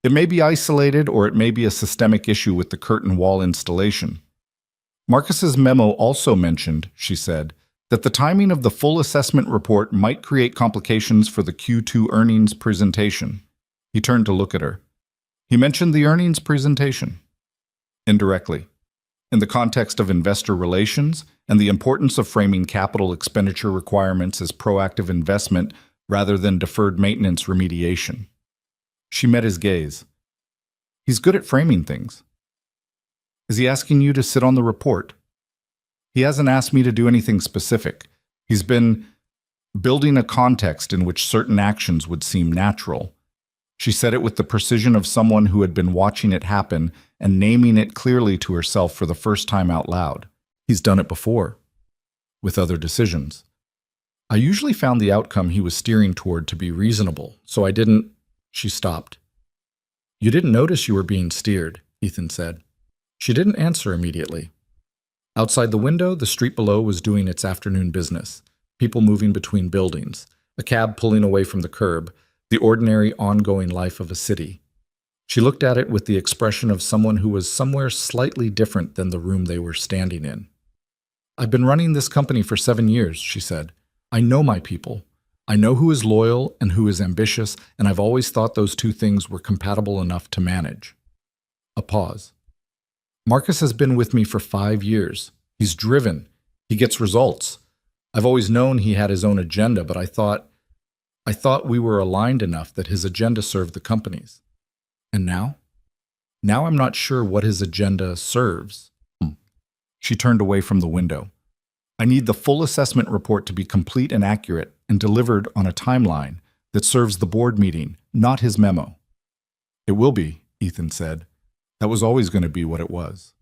[SPEAKER 1] It may be isolated or it may be a systemic issue with the curtain wall installation. Marcus's memo also mentioned, she said, that the timing of the full assessment report might create complications for the Q2 earnings presentation. He turned to look at her. He mentioned the earnings presentation. Indirectly. In the context of investor relations and the importance of framing capital expenditure requirements as proactive investment rather than deferred maintenance remediation. She met his gaze. He's good at framing things. Is he asking you to sit on the report? He hasn't asked me to do anything specific. He's been building a context in which certain actions would seem natural. She said it with the precision of someone who had been watching it happen and naming it clearly to herself for the first time out loud. He's done it before, with other decisions. I usually found the outcome he was steering toward to be reasonable, so I didn't. She stopped. You didn't notice you were being steered, Ethan said. She didn't answer immediately. Outside the window, the street below was doing its afternoon business, people moving between buildings, a cab pulling away from the curb, the ordinary ongoing life of a city. She looked at it with the expression of someone who was somewhere slightly different than the room they were standing in. I've been running this company for 7 years, she said. I know my people. I know who is loyal and who is ambitious, and I've always thought those two things were compatible enough to manage. A pause. Marcus has been with me for 5 years. He's driven. He gets results. I've always known he had his own agenda, but I thought we were aligned enough that his agenda served the company's. And now? Now I'm not sure what his agenda serves. She turned away from the window. I need the full assessment report to be complete and accurate and delivered on a timeline that serves the board meeting, not his memo. It will be, Ethan said. That was always going to be what it was.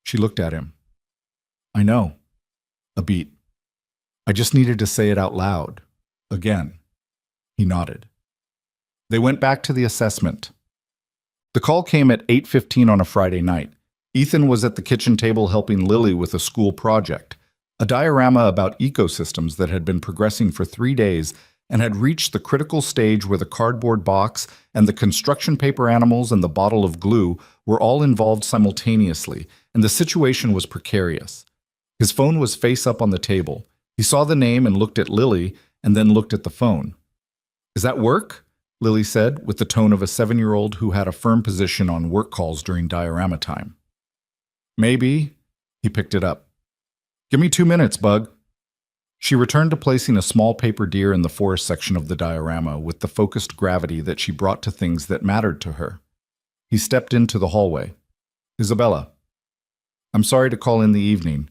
[SPEAKER 1] She looked at him. I know. A beat. I just needed to say it out loud. Again. He nodded. They went back to the assessment. The call came at 8:15 on a Friday night. Ethan was at the kitchen table helping Lily with a school project, a diorama about ecosystems that had been progressing for 3 days and had reached the critical stage where the cardboard box and the construction paper animals and the bottle of glue were all involved simultaneously, and the situation was precarious. His phone was face up on the table. He saw the name and looked at Lily, and then looked at the phone. Is that work? Lily said, with the tone of a 7-year-old who had a firm position on work calls during diorama time. Maybe. He picked it up. Give me 2 minutes, Bug. She returned to placing a small paper deer in the forest section of the diorama with the focused gravity that she brought to things that mattered to her. He stepped into the hallway. Isabella. I'm sorry to call in the evening.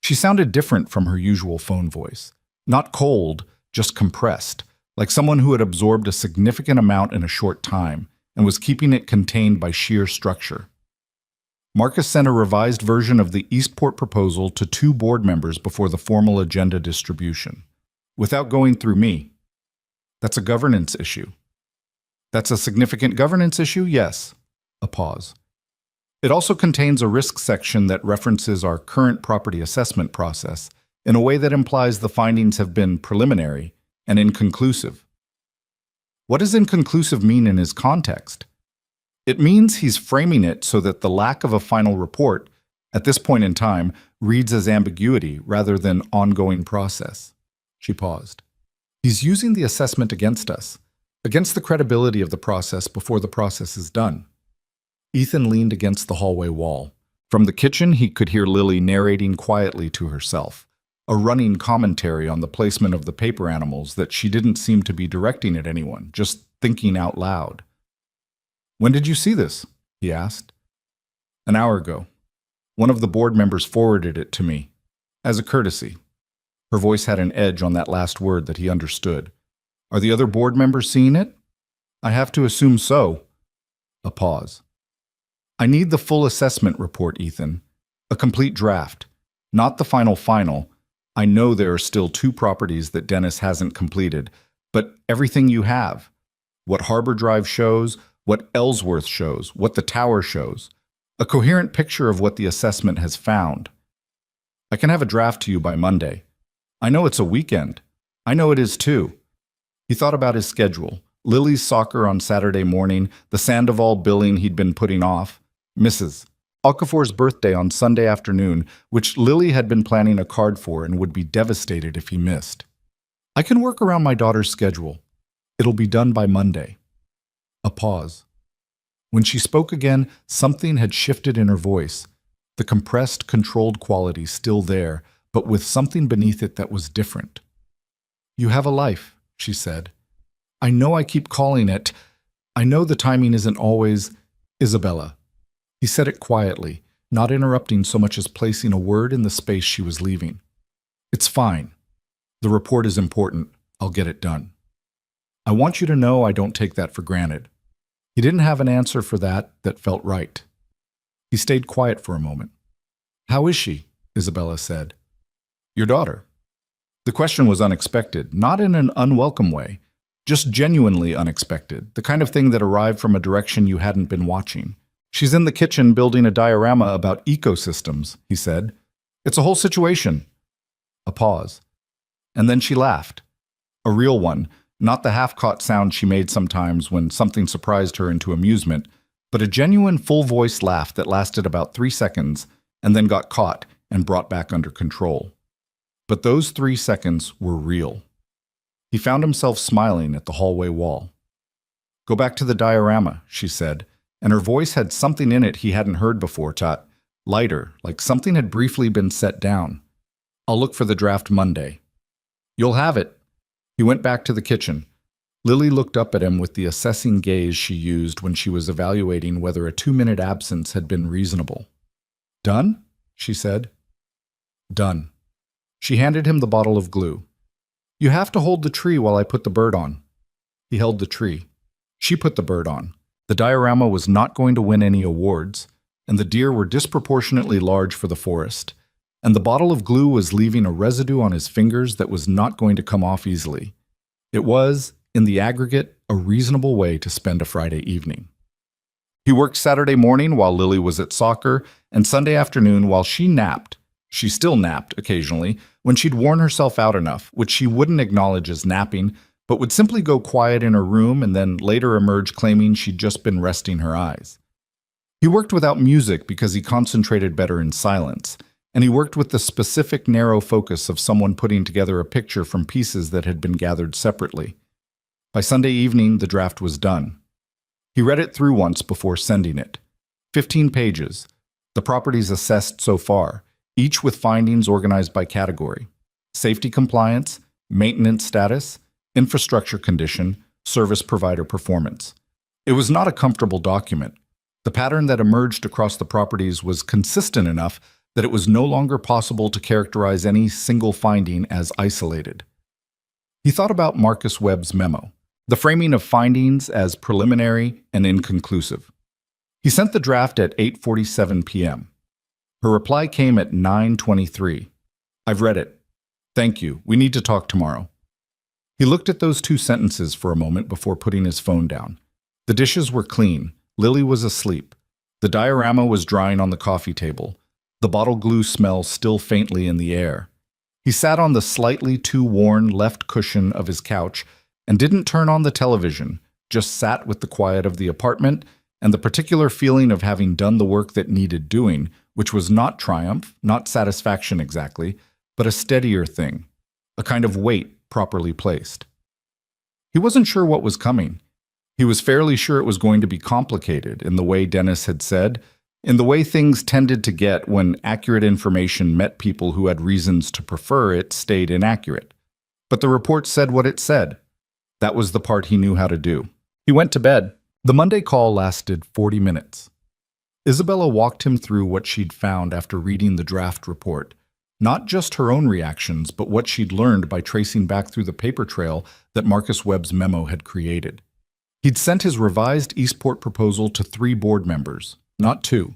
[SPEAKER 1] She sounded different from her usual phone voice. Not cold, just compressed, like someone who had absorbed a significant amount in a short time and was keeping it contained by sheer structure. Marcus sent a revised version of the Eastport proposal to 2 board members before the formal agenda distribution, without going through me. That's a governance issue. That's a significant governance issue? Yes. A pause. It also contains a risk section that references our current property assessment process in a way that implies the findings have been preliminary and inconclusive. What does inconclusive mean in his context? It means he's framing it so that the lack of a final report, at this point in time, reads as ambiguity rather than ongoing process. She paused. He's using the assessment against us, against the credibility of the process before the process is done. Ethan leaned against the hallway wall. From the kitchen, he could hear Lily narrating quietly to herself, a running commentary on the placement of the paper animals that she didn't seem to be directing at anyone, just thinking out loud. "When did you see this?" he asked. "An hour ago. One of the board members forwarded it to me, as a courtesy." Her voice had an edge on that last word that he understood. "Are the other board members seeing it?" "I have to assume so." A pause. "I need the full assessment report, Ethan. A complete draft. Not the final. I know there are still 2 properties that Dennis hasn't completed, but everything you have. What Harbor Drive shows, what Ellsworth shows, what the tower shows. A coherent picture of what the assessment has found. I can have a draft to you by Monday. I know it's a weekend. I know it is too." He thought about his schedule. Lily's soccer on Saturday morning, the Sandoval billing he'd been putting off, Mrs. Okafor's birthday on Sunday afternoon, which Lily had been planning a card for and would be devastated if he missed. "I can work around my daughter's schedule. It'll be done by Monday." A pause. When she spoke again, something had shifted in her voice, the compressed, controlled quality still there, but with something beneath it that was different. "You have a life," she said. "I know I keep calling it. I know the timing isn't always Isabella." He said it quietly, not interrupting so much as placing a word in the space she was leaving. "It's fine. The report is important. I'll get it done. I want you to know I don't take that for granted." He didn't have an answer for that felt right. He stayed quiet for a moment. "How is she?" Isabella said. "Your daughter?" The question was unexpected, not in an unwelcome way, just genuinely unexpected, the kind of thing that arrived from a direction you hadn't been watching. "She's in the kitchen building a diorama about ecosystems," he said. "It's a whole situation." A pause. And then she laughed. A real one, not the half-caught sound she made sometimes when something surprised her into amusement, but a genuine full-voice laugh that lasted about 3 seconds and then got caught and brought back under control. But those 3 seconds were real. He found himself smiling at the hallway wall. "Go back to the diorama," she said, and her voice had something in it he hadn't heard before, lighter, like something had briefly been set down. "I'll look for the draft Monday." "You'll have it." He went back to the kitchen. Lily looked up at him with the assessing gaze she used when she was evaluating whether a 2-minute absence had been reasonable. "Done?" she said. "Done." She handed him the bottle of glue. "You have to hold the tree while I put the bird on." He held the tree. She put the bird on. The diorama was not going to win any awards, and the deer were disproportionately large for the forest, and the bottle of glue was leaving a residue on his fingers that was not going to come off easily. It was, in the aggregate, a reasonable way to spend a Friday evening. He worked Saturday morning while Lily was at soccer, and Sunday afternoon while she napped. She still napped occasionally, when she'd worn herself out enough, which she wouldn't acknowledge as napping, but would simply go quiet in her room and then later emerge claiming she'd just been resting her eyes. He worked without music because he concentrated better in silence, and he worked with the specific narrow focus of someone putting together a picture from pieces that had been gathered separately. By Sunday evening, the draft was done. He read it through once before sending it. 15 pages, the properties assessed so far, each with findings organized by category: safety compliance, maintenance status, infrastructure condition, service provider performance. It was not a comfortable document. The pattern that emerged across the properties was consistent enough, that it was no longer possible to characterize any single finding as isolated. He thought about Marcus Webb's memo, the framing of findings as preliminary and inconclusive. He sent the draft at 8:47 p.m. Her reply came at 9:23. "I've read it. Thank you. We need to talk tomorrow." He looked at those two sentences for a moment before putting his phone down. The dishes were clean. Lily was asleep. The diorama was drying on the coffee table. The bottle glue smell still faintly in the air. He sat on the slightly too worn left cushion of his couch and didn't turn on the television, just sat with the quiet of the apartment and the particular feeling of having done the work that needed doing, which was not triumph, not satisfaction exactly, but a steadier thing, a kind of weight properly placed. He wasn't sure what was coming. He was fairly sure it was going to be complicated in the way Dennis had said, in the way things tended to get when accurate information met people who had reasons to prefer it stayed inaccurate. But the report said what it said. That was the part he knew how to do. He went to bed. The Monday call lasted 40 minutes. Isabella walked him through what she'd found after reading the draft report. Not just her own reactions, but what she'd learned by tracing back through the paper trail that Marcus Webb's memo had created. He'd sent his revised Eastport proposal to 3 board members, not 2.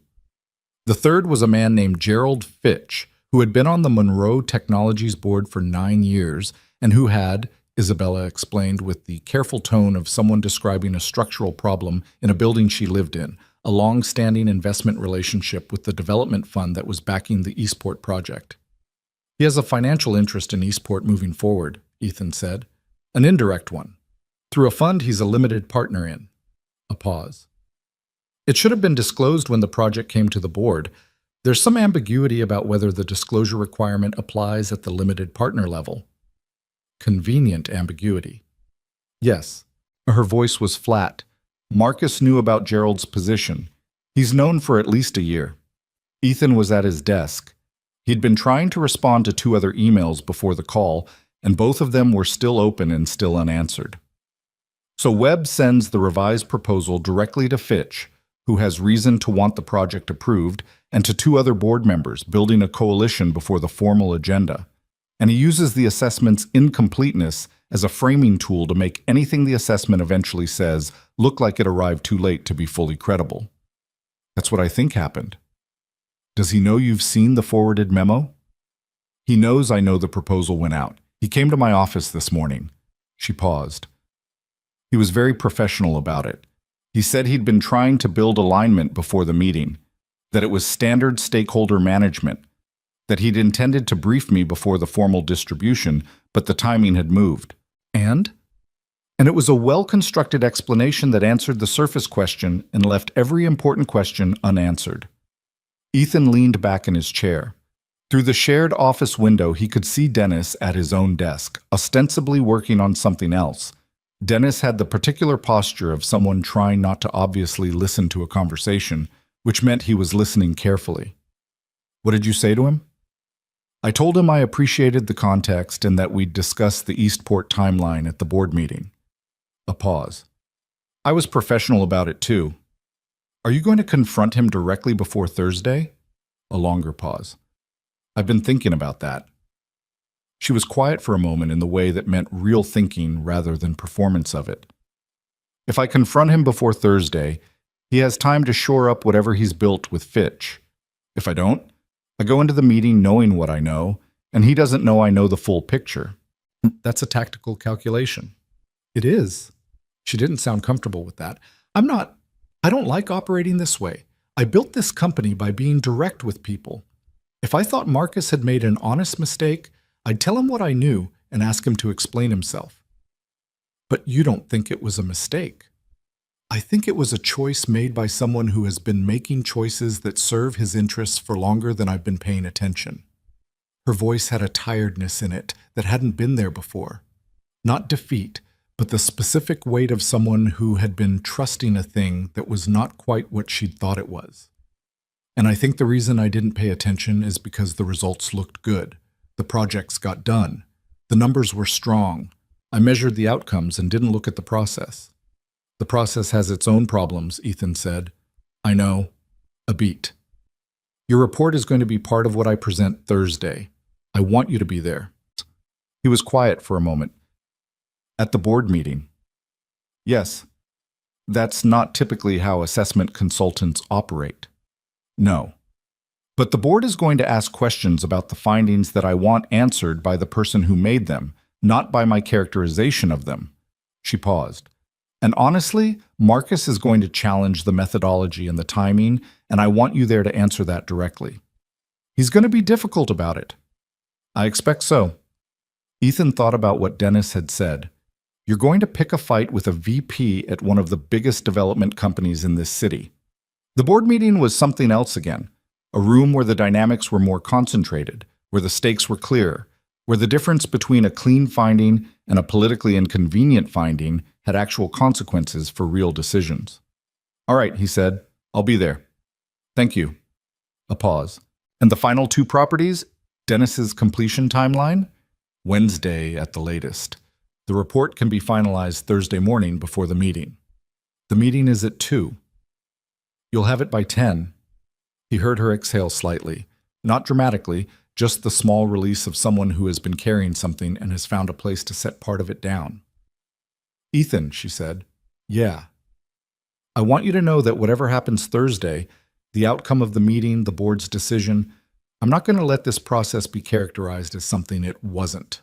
[SPEAKER 1] The third was a man named Gerald Fitch, who had been on the Monroe Technologies board for 9 years and who had, Isabella explained with the careful tone of someone describing a structural problem in a building she lived in, a long-standing investment relationship with the development fund that was backing the Eastport project. "He has a financial interest in Eastport moving forward," Ethan said. "An indirect one. Through a fund he's a limited partner in." A pause. "It should have been disclosed when the project came to the board. There's some ambiguity about whether the disclosure requirement applies at the limited partner level." Convenient ambiguity. "Yes." Her voice was flat. "Marcus knew about Gerald's position. He's known for at least a year." Ethan was at his desk. He'd been trying to respond to 2 other emails before the call, and both of them were still open and still unanswered. So Webb sends the revised proposal directly to Fitch, who has reason to want the project approved, and to 2 other board members, building a coalition before the formal agenda. And he uses the assessment's incompleteness as a framing tool to make anything the assessment eventually says look like it arrived too late to be fully credible. "That's what I think happened." "Does he know you've seen the forwarded memo?" "He knows I know the proposal went out. He came to my office this morning." She paused. "He was very professional about it. He said he'd been trying to build alignment before the meeting, that it was standard stakeholder management, that he'd intended to brief me before the formal distribution, but the timing had moved. And it was a well-constructed explanation that answered the surface question and left every important question unanswered." Ethan leaned back in his chair. Through the shared office window, he could see Dennis at his own desk, ostensibly working on something else. Dennis had the particular posture of someone trying not to obviously listen to a conversation, which meant he was listening carefully. "What did you say to him?" "I told him I appreciated the context and that we'd discuss the Eastport timeline at the board meeting." A pause. "I was professional about it too. Are you going to confront him directly before Thursday?" A longer pause. "I've been thinking about that." She was quiet for a moment in the way that meant real thinking rather than performance of it. "If I confront him before Thursday, he has time to shore up whatever he's built with Fitch. If I don't, I go into the meeting knowing what I know, and he doesn't know I know the full picture." "That's a tactical calculation." "It is." She didn't sound comfortable with that. I don't like operating this way. I built this company by being direct with people. If I thought Marcus had made an honest mistake, I'd tell him what I knew and ask him to explain himself." "But you don't think it was a mistake?" "I think it was a choice made by someone who has been making choices that serve his interests for longer than I've been paying attention." Her voice had a tiredness in it that hadn't been there before. Not defeat, but the specific weight of someone who had been trusting a thing that was not quite what she'd thought it was. "And I think the reason I didn't pay attention is because the results looked good. The projects got done. The numbers were strong. I measured the outcomes and didn't look at the process." "The process has its own problems," Ethan said. "I know. A beat." Your report is going to be part of what I present Thursday. I want you to be there. He was quiet for a moment. At the board meeting. Yes. That's not typically how assessment consultants operate. No. But the board is going to ask questions about the findings that I want answered by the person who made them, not by my characterization of them. She paused. And honestly, Marcus is going to challenge the methodology and the timing, and I want you there to answer that directly. He's going to be difficult about it. I expect so. Ethan thought about what Dennis had said. You're going to pick a fight with a VP at one of the biggest development companies in this city. The board meeting was something else again. A room where the dynamics were more concentrated, where the stakes were clear, where the difference between a clean finding and a politically inconvenient finding had actual consequences for real decisions. All right, he said, I'll be there. Thank you. A pause. And the final 2 properties? Dennis's completion timeline? Wednesday at the latest. The report can be finalized Thursday morning before the meeting. The meeting is at 2. You'll have it by 10. He heard her exhale slightly, not dramatically, just the small release of someone who has been carrying something and has found a place to set part of it down. Ethan, she said, yeah. I want you to know that whatever happens Thursday, the outcome of the meeting, the board's decision, I'm not going to let this process be characterized as something it wasn't.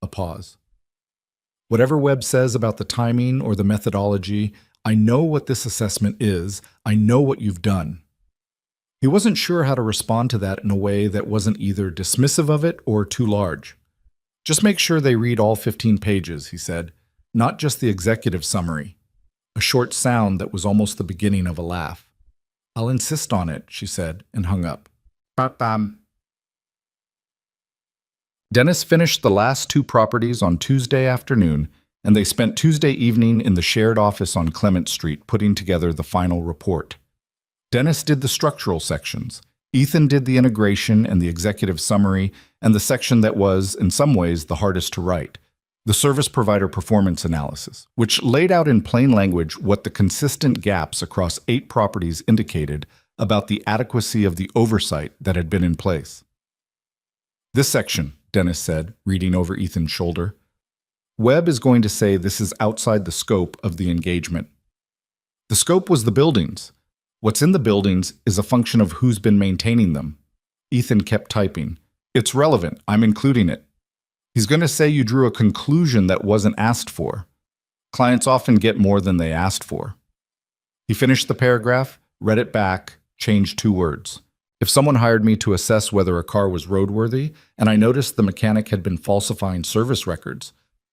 [SPEAKER 1] A pause. Whatever Webb says about the timing or the methodology, I know what this assessment is. I know what you've done. He wasn't sure how to respond to that in a way that wasn't either dismissive of it or too large. Just make sure they read all 15 pages, he said, not just the executive summary. A short sound that was almost the beginning of a laugh. I'll insist on it, she said, and hung up. Dennis finished the last 2 properties on Tuesday afternoon, and they spent Tuesday evening in the shared office on Clement Street putting together the final report. Dennis did the structural sections. Ethan did the integration and the executive summary, and the section that was, in some ways, the hardest to write, the service provider performance analysis, which laid out in plain language what the consistent gaps across 8 properties indicated about the adequacy of the oversight that had been in place. This section, Dennis said, reading over Ethan's shoulder, Webb is going to say this is outside the scope of the engagement. The scope was the buildings. What's in the buildings is a function of who's been maintaining them. Ethan kept typing. It's relevant. I'm including it. He's going to say you drew a conclusion that wasn't asked for. Clients often get more than they asked for. He finished the paragraph, read it back, changed 2 words. If someone hired me to assess whether a car was roadworthy, and I noticed the mechanic had been falsifying service records,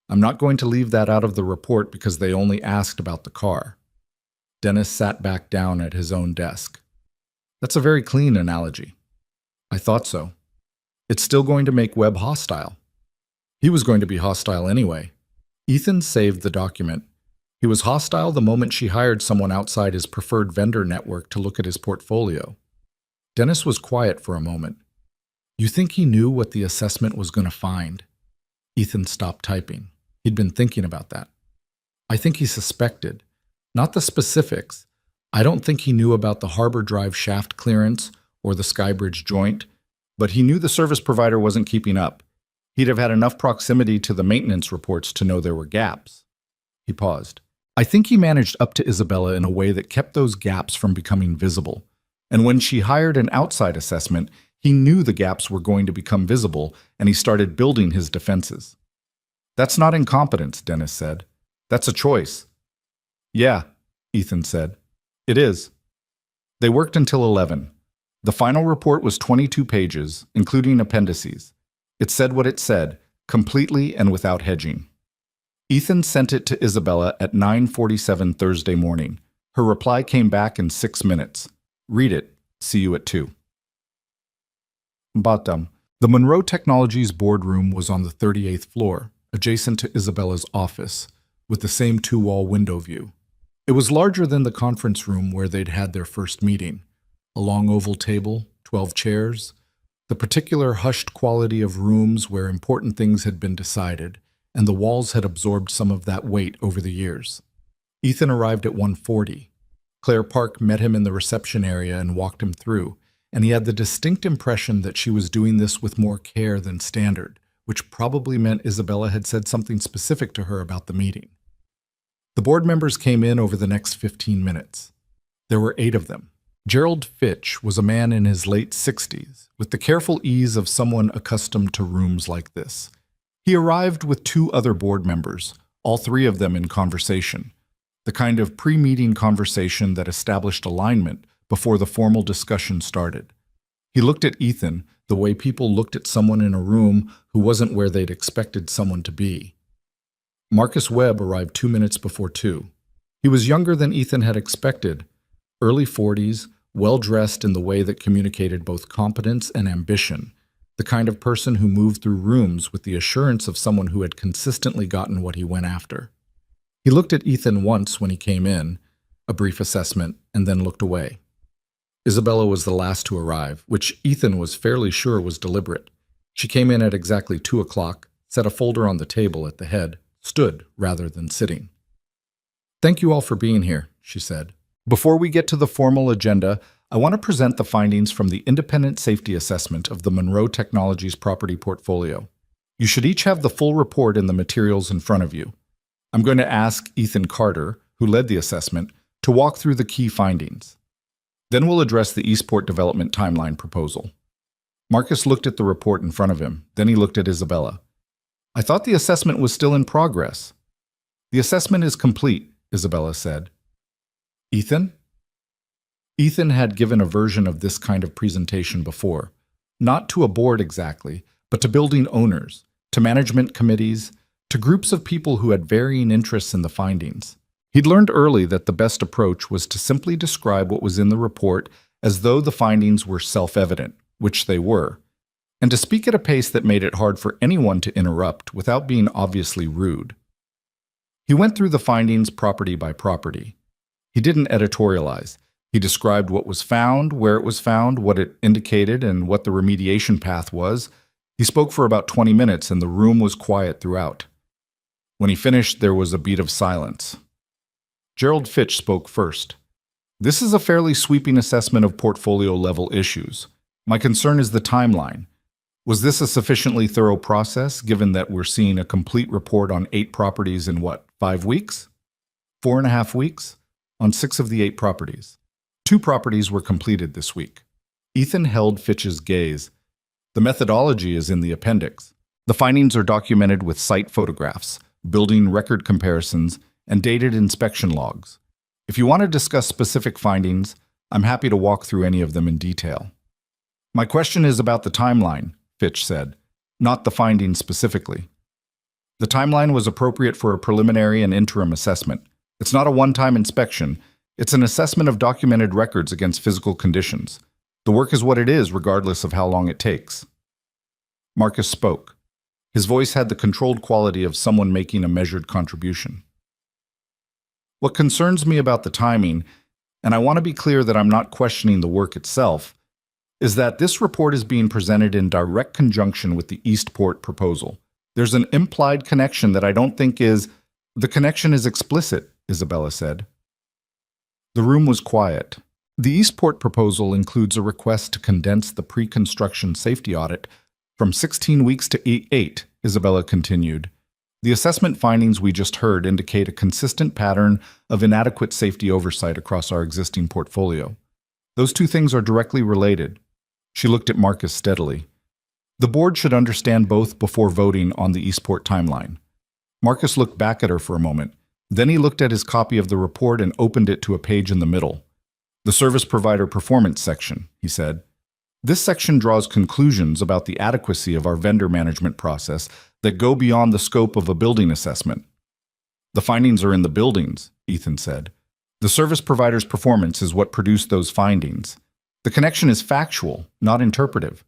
[SPEAKER 1] I'm not going to leave that out of the report because they only asked about the car. Dennis sat back down at his own desk. That's a very clean analogy. I thought so. It's still going to make Webb hostile. He was going to be hostile anyway. Ethan saved the document. He was hostile the moment she hired someone outside his preferred vendor network to look at his portfolio. Dennis was quiet for a moment. You think he knew what the assessment was going to find? Ethan stopped typing. He'd been thinking about that. I think he suspected. Not the specifics. I don't think he knew about the Harbor Drive shaft clearance or the Skybridge joint, but he knew the service provider wasn't keeping up. He'd have had enough proximity to the maintenance reports to know there were gaps. He paused. I think he managed up to Isabella in a way that kept those gaps from becoming visible. And when she hired an outside assessment, he knew the gaps were going to become visible, and he started building his defenses. That's not incompetence, Dennis said. That's a choice. Yeah, Ethan said. It is. They worked until 11. The final report was 22 pages, including appendices. It said what it said, completely and without hedging. Ethan sent it to Isabella at 9:47 Thursday morning. Her reply came back in 6 minutes. Read it. See you at 2. Bottom. The Monroe Technologies boardroom was on the 38th floor, adjacent to Isabella's office, with the same 2-wall window view. It was larger than the conference room where they'd had their first meeting. A long oval table, 12 chairs, the particular hushed quality of rooms where important things had been decided, and the walls had absorbed some of that weight over the years. Ethan arrived at 1:40. Claire Park met him in the reception area and walked him through, and he had the distinct impression that she was doing this with more care than standard, which probably meant Isabella had said something specific to her about the meeting. The board members came in over the next 15 minutes. There were 8 of them. Gerald Fitch was a man in his late 60s, with the careful ease of someone accustomed to rooms like this. He arrived with 2 other board members, all 3 of them in conversation, the kind of pre-meeting conversation that established alignment before the formal discussion started. He looked at Ethan the way people looked at someone in a room who wasn't where they'd expected someone to be. Marcus Webb arrived 2 minutes before 2. He was younger than Ethan had expected, early 40s, well-dressed in the way that communicated both competence and ambition, the kind of person who moved through rooms with the assurance of someone who had consistently gotten what he went after. He looked at Ethan once when he came in, a brief assessment, and then looked away. Isabella was the last to arrive, which Ethan was fairly sure was deliberate. She came in at exactly 2 o'clock, set a folder on the table at the head, stood rather than sitting. "Thank you all for being here," she said. "Before we get to the formal agenda, I want to present the findings from the independent safety assessment of the Monroe Technologies property portfolio. You should each have the full report in the materials in front of you. I'm going to ask Ethan Carter, who led the assessment, to walk through the key findings. Then we'll address the Eastport Development Timeline proposal." Marcus looked at the report in front of him. Then he looked at Isabella. "I thought the assessment was still in progress." "The assessment is complete," Isabella said. "Ethan?" Ethan had given a version of this kind of presentation before, not to a board exactly, but to building owners, to management committees, to groups of people who had varying interests in the findings. He'd learned early that the best approach was to simply describe what was in the report as though the findings were self-evident, which they were, and to speak at a pace that made it hard for anyone to interrupt without being obviously rude. He went through the findings property by property. He didn't editorialize. He described what was found, where it was found, what it indicated, and what the remediation path was. He spoke for about 20 minutes, and the room was quiet throughout. When he finished, there was a beat of silence. Gerald Fitch spoke first. "This is a fairly sweeping assessment of portfolio-level issues. My concern is the timeline. Was this a sufficiently thorough process, given that we're seeing a complete report on 8 properties in 5 weeks? 4.5 weeks? On 6 of the 8 properties. 2 properties were completed this week." Ethan held Fitch's gaze. "The methodology is in the appendix. The findings are documented with site photographs, building record comparisons, and dated inspection logs. If you want to discuss specific findings, I'm happy to walk through any of them in detail." "My question is about the timeline," Fitch said, "not the findings specifically. The timeline was appropriate for a preliminary and interim assessment. It's not a one-time inspection. It's an assessment of documented records against physical conditions. The work is what it is, regardless of how long it takes." Marcus spoke. His voice had the controlled quality of someone making a measured contribution. "What concerns me about the timing, and I want to be clear that I'm not questioning the work itself, is that this report is being presented in direct conjunction with the Eastport proposal. There's an implied connection that I don't think is... The connection is explicit," Isabella said. The room was quiet. The Eastport proposal includes a request to condense the pre-construction safety audit from 16 weeks to 8, Isabella continued. "The assessment findings we just heard indicate a consistent pattern of inadequate safety oversight across our existing portfolio. Those 2 things are directly related." She looked at Marcus steadily. "The board should understand both before voting on the Eastport timeline." Marcus looked back at her for a moment. Then he looked at his copy of the report and opened it to a page in the middle. "The service provider performance section," he said. "This section draws conclusions about the adequacy of our vendor management process that go beyond the scope of a building assessment." "The findings are in the buildings," Ethan said. "The service provider's performance is what produced those findings. The connection is factual, not interpretive.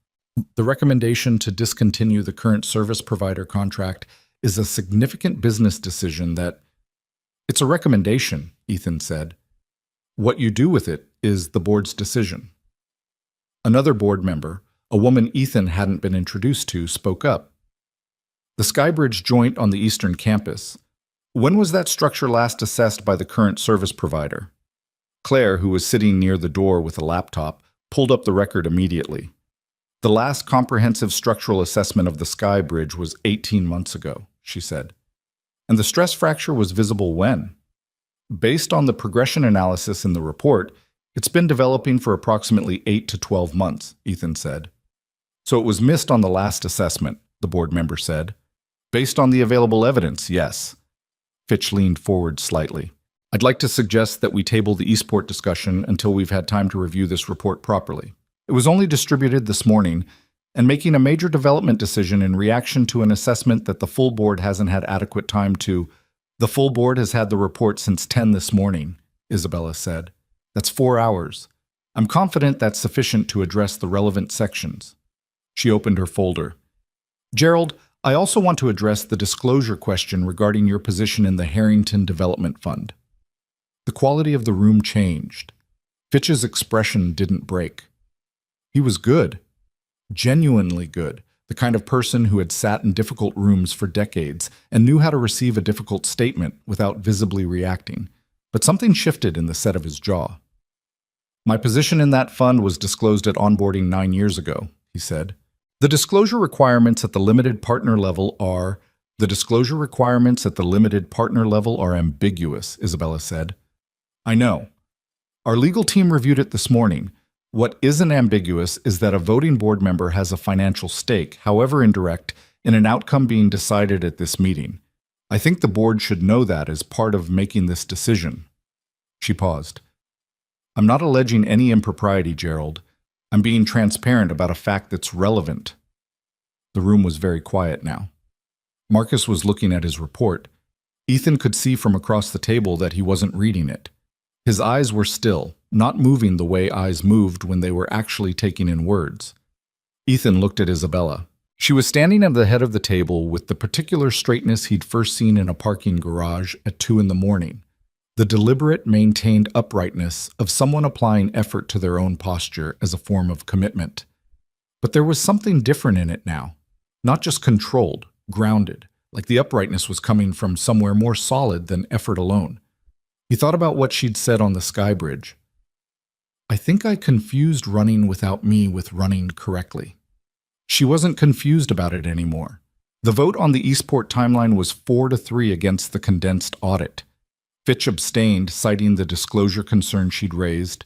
[SPEAKER 1] The recommendation to discontinue the current service provider contract is a significant business decision that..." "It's a recommendation," Ethan said. "What you do with it is the board's decision." Another board member, a woman Ethan hadn't been introduced to, spoke up. "The Skybridge joint on the eastern campus. When was that structure last assessed by the current service provider?" Claire, who was sitting near the door with a laptop, pulled up the record immediately. The last comprehensive structural assessment of the Sky Bridge was 18 months ago, she said. And the stress fracture was visible when? Based on the progression analysis in the report, it's been developing for approximately 8 to 12 months, Ethan said. So it was missed on the last assessment, the board member said. Based on the available evidence, yes. Fitch leaned forward slightly. I'd like to suggest that we table the Eastport discussion until we've had time to review this report properly. It was only distributed this morning, and making a major development decision in reaction to an assessment that the full board hasn't had adequate time to. The full board has had the report since 10 this morning, Isabella said. That's 4 hours. I'm confident that's sufficient to address the relevant sections. She opened her folder. Gerald, I also want to address the disclosure question regarding your position in the Harrington Development Fund. The quality of the room changed. Fitch's expression didn't break. He was good. Genuinely good. The kind of person who had sat in difficult rooms for decades and knew how to receive a difficult statement without visibly reacting. But something shifted in the set of his jaw. My position in that fund was disclosed at onboarding 9 years ago, he said. The disclosure requirements at the limited partner level are ambiguous, Isabella said. I know. Our legal team reviewed it this morning. What isn't ambiguous is that a voting board member has a financial stake, however indirect, in an outcome being decided at this meeting. I think the board should know that as part of making this decision. She paused. I'm not alleging any impropriety, Gerald. I'm being transparent about a fact that's relevant. The room was very quiet now. Marcus was looking at his report. Ethan could see from across the table that he wasn't reading it. His eyes were still, not moving the way eyes moved when they were actually taking in words. Ethan looked at Isabella. She was standing at the head of the table with the particular straightness he'd first seen in a parking garage at 2 a.m. The deliberate, maintained uprightness of someone applying effort to their own posture as a form of commitment. But there was something different in it now. Not just controlled, grounded, like the uprightness was coming from somewhere more solid than effort alone. He thought about what she'd said on the Sky Bridge. I think I confused running without me with running correctly. She wasn't confused about it anymore. The vote on the Eastport timeline was 4-3 against the condensed audit. Fitch abstained, citing the disclosure concern she'd raised,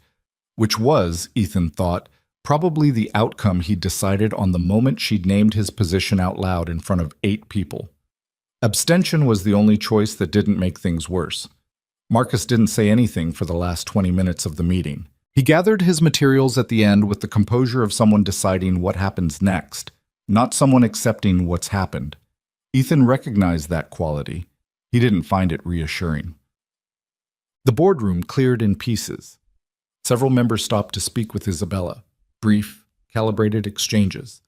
[SPEAKER 1] which was, Ethan thought, probably the outcome he'd decided on the moment she'd named his position out loud in front of 8 people. Abstention was the only choice that didn't make things worse. Marcus didn't say anything for the last 20 minutes of the meeting. He gathered his materials at the end with the composure of someone deciding what happens next, not someone accepting what's happened. Ethan recognized that quality. He didn't find it reassuring. The boardroom cleared in pieces. Several members stopped to speak with Isabella. Brief, calibrated exchanges,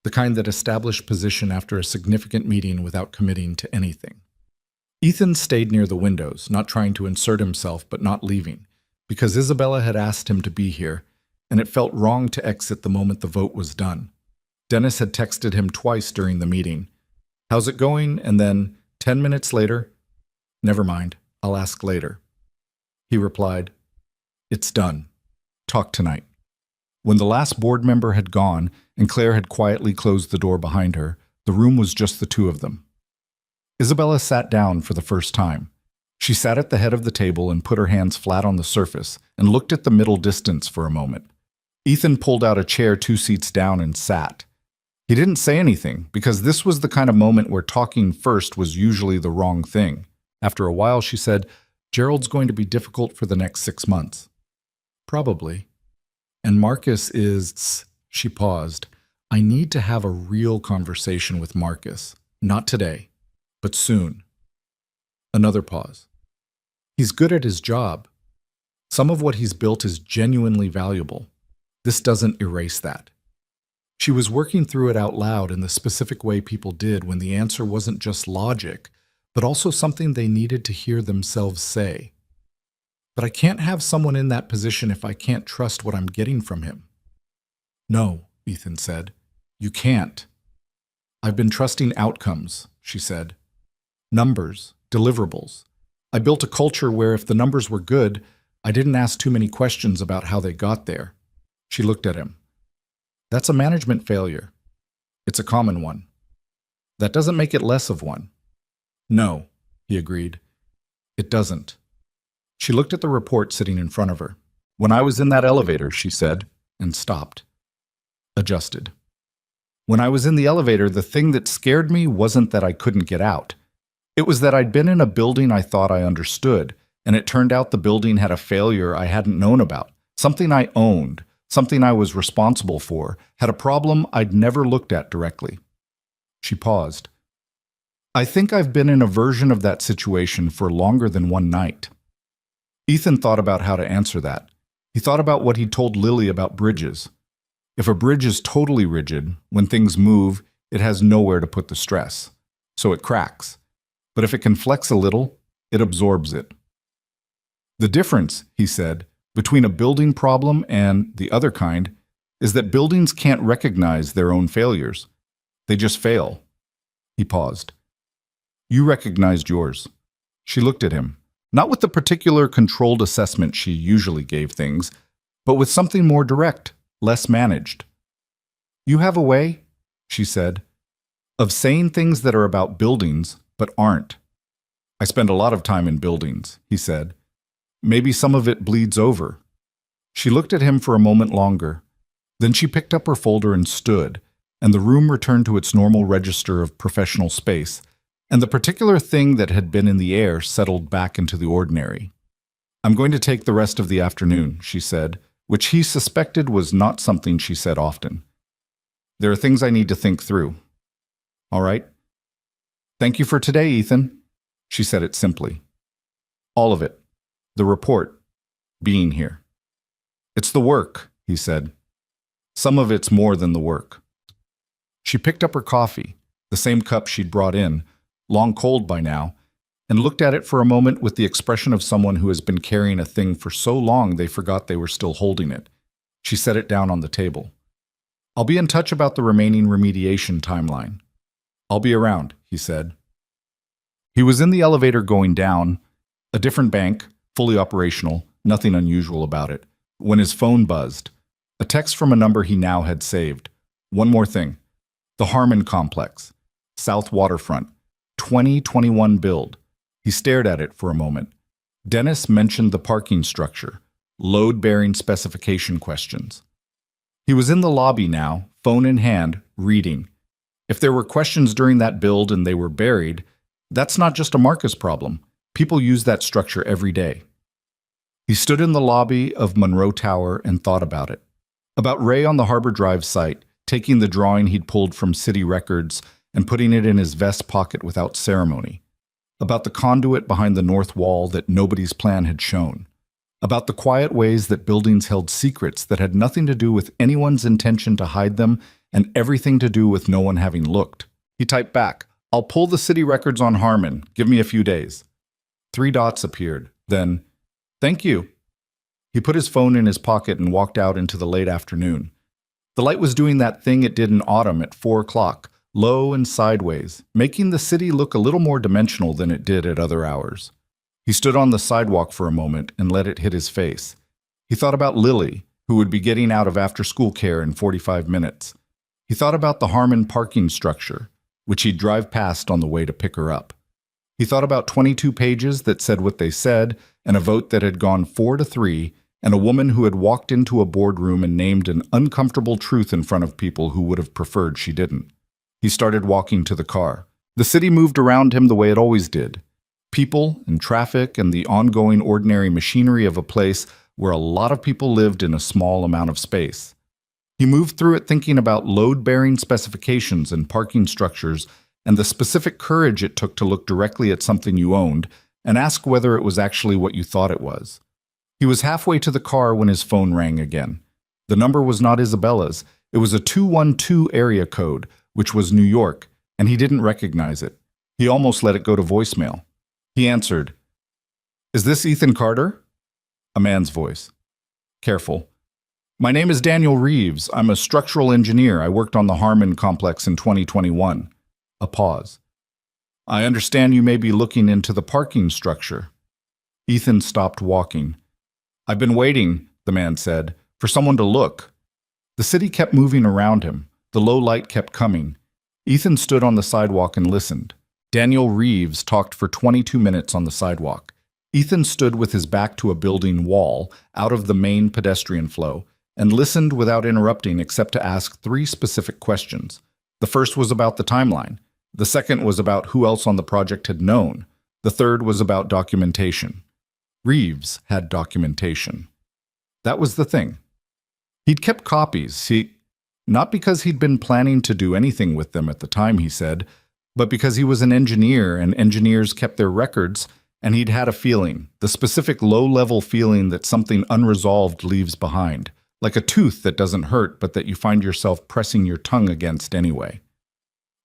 [SPEAKER 1] the kind that establish position after a significant meeting without committing to anything. Ethan stayed near the windows, not trying to insert himself but not leaving, because Isabella had asked him to be here, and it felt wrong to exit the moment the vote was done. Dennis had texted him twice during the meeting. How's it going? And then, 10 minutes later, never mind, I'll ask later. He replied, It's done. Talk tonight. When the last board member had gone and Claire had quietly closed the door behind her, the room was just the two of them. Isabella sat down for the first time. She sat at the head of the table and put her hands flat on the surface and looked at the middle distance for a moment. Ethan pulled out a chair 2 seats down and sat. He didn't say anything because this was the kind of moment where talking first was usually the wrong thing. After a while, she said, Gerald's going to be difficult for the next 6 months. Probably. And Marcus is... She paused. I need to have a real conversation with Marcus. Not today, but soon. Another pause. He's good at his job. Some of what he's built is genuinely valuable. This doesn't erase that. She was working through it out loud in the specific way people did when the answer wasn't just logic, but also something they needed to hear themselves say. But I can't have someone in that position if I can't trust what I'm getting from him. No, Ethan said. You can't. I've been trusting outcomes, she said. Numbers, deliverables. I built a culture where if the numbers were good, I didn't ask too many questions about how they got there. She looked at him. That's a management failure. It's a common one. That doesn't make it less of one. No, he agreed. It doesn't. She looked at the report sitting in front of her. When I was in that elevator, she said, and stopped. Adjusted. When I was in the elevator, the thing that scared me wasn't that I couldn't get out. It was that I'd been in a building I thought I understood, and it turned out the building had a failure I hadn't known about, something I owned, something I was responsible for, had a problem I'd never looked at directly. She paused. I think I've been in a version of that situation for longer than one night. Ethan thought about how to answer that. He thought about what he'd told Lily about bridges. If a bridge is totally rigid, when things move, it has nowhere to put the stress, so it cracks. But if it can flex a little, it absorbs it. The difference, he said, between a building problem and the other kind is that buildings can't recognize their own failures. They just fail. He paused. You recognized yours. She looked at him, not with the particular controlled assessment she usually gave things, but with something more direct, less managed. You have a way, she said, of saying things that are about buildings but aren't. I spend a lot of time in buildings, he said. Maybe some of it bleeds over. She looked at him for a moment longer. Then she picked up her folder and stood, and the room returned to its normal register of professional space, and the particular thing that had been in the air settled back into the ordinary. I'm going to take the rest of the afternoon, she said, which he suspected was not something she said often. There are things I need to think through. All right? Thank you for today, Ethan. She said it simply. All of it. The report. Being here. It's the work, he said. Some of it's more than the work. She picked up her coffee, the same cup she'd brought in, long cold by now, and looked at it for a moment with the expression of someone who has been carrying a thing for so long they forgot they were still holding it. She set it down on the table. I'll be in touch about the remaining remediation timeline. I'll be around, he said. He was in the elevator going down, a different bank, fully operational, nothing unusual about it, when his phone buzzed. A text from a number he now had saved. One more thing. The Harmon Complex. South Waterfront. 2021 build. He stared at it for a moment. Dennis mentioned the parking structure. Load-bearing specification questions. He was in the lobby now, phone in hand, reading. If there were questions during that build and they were buried, that's not just a Marcus problem. People use that structure every day. He stood in the lobby of Monroe Tower and thought about it. About Ray on the Harbor Drive site, taking the drawing he'd pulled from city records and putting it in his vest pocket without ceremony. About the conduit behind the north wall that nobody's plan had shown. About the quiet ways that buildings held secrets that had nothing to do with anyone's intention to hide them and everything to do with no one having looked. He typed back, I'll pull the city records on Harmon. Give me a few days. 3 dots appeared. Then, thank you. He put his phone in his pocket and walked out into the late afternoon. The light was doing that thing it did in autumn at 4 o'clock, low and sideways, making the city look a little more dimensional than it did at other hours. He stood on the sidewalk for a moment and let it hit his face. He thought about Lily, who would be getting out of after-school care in 45 minutes. He thought about the Harmon parking structure, which he'd drive past on the way to pick her up. He thought about 22 pages that said what they said, and a vote that had gone 4-3, and a woman who had walked into a boardroom and named an uncomfortable truth in front of people who would have preferred she didn't. He started walking to the car. The city moved around him the way it always did. People and traffic and the ongoing ordinary machinery of a place where a lot of people lived in a small amount of space. He moved through it thinking about load-bearing specifications and parking structures and the specific courage it took to look directly at something you owned and ask whether it was actually what you thought it was. He was halfway to the car when his phone rang again. The number was not Isabella's. It was a 212 area code, which was New York, and he didn't recognize it. He almost let it go to voicemail. He answered, Is this Ethan Carter? A man's voice. Careful. My name is Daniel Reeves. I'm a structural engineer. I worked on the Harmon Complex in 2021. A pause. I understand you may be looking into the parking structure. Ethan stopped walking. I've been waiting, the man said, for someone to look. The city kept moving around him. The low light kept coming. Ethan stood on the sidewalk and listened. Daniel Reeves talked for 22 minutes on the sidewalk. Ethan stood with his back to a building wall, out of the main pedestrian flow, and listened without interrupting except to ask 3 specific questions. The first was about the timeline. The second was about who else on the project had known. The third was about documentation. Reeves had documentation. That was the thing. He'd kept copies. Not because he'd been planning to do anything with them at the time, he said, but because he was an engineer and engineers kept their records, and he'd had a feeling, the specific low-level feeling that something unresolved leaves behind, like a tooth that doesn't hurt but that you find yourself pressing your tongue against anyway.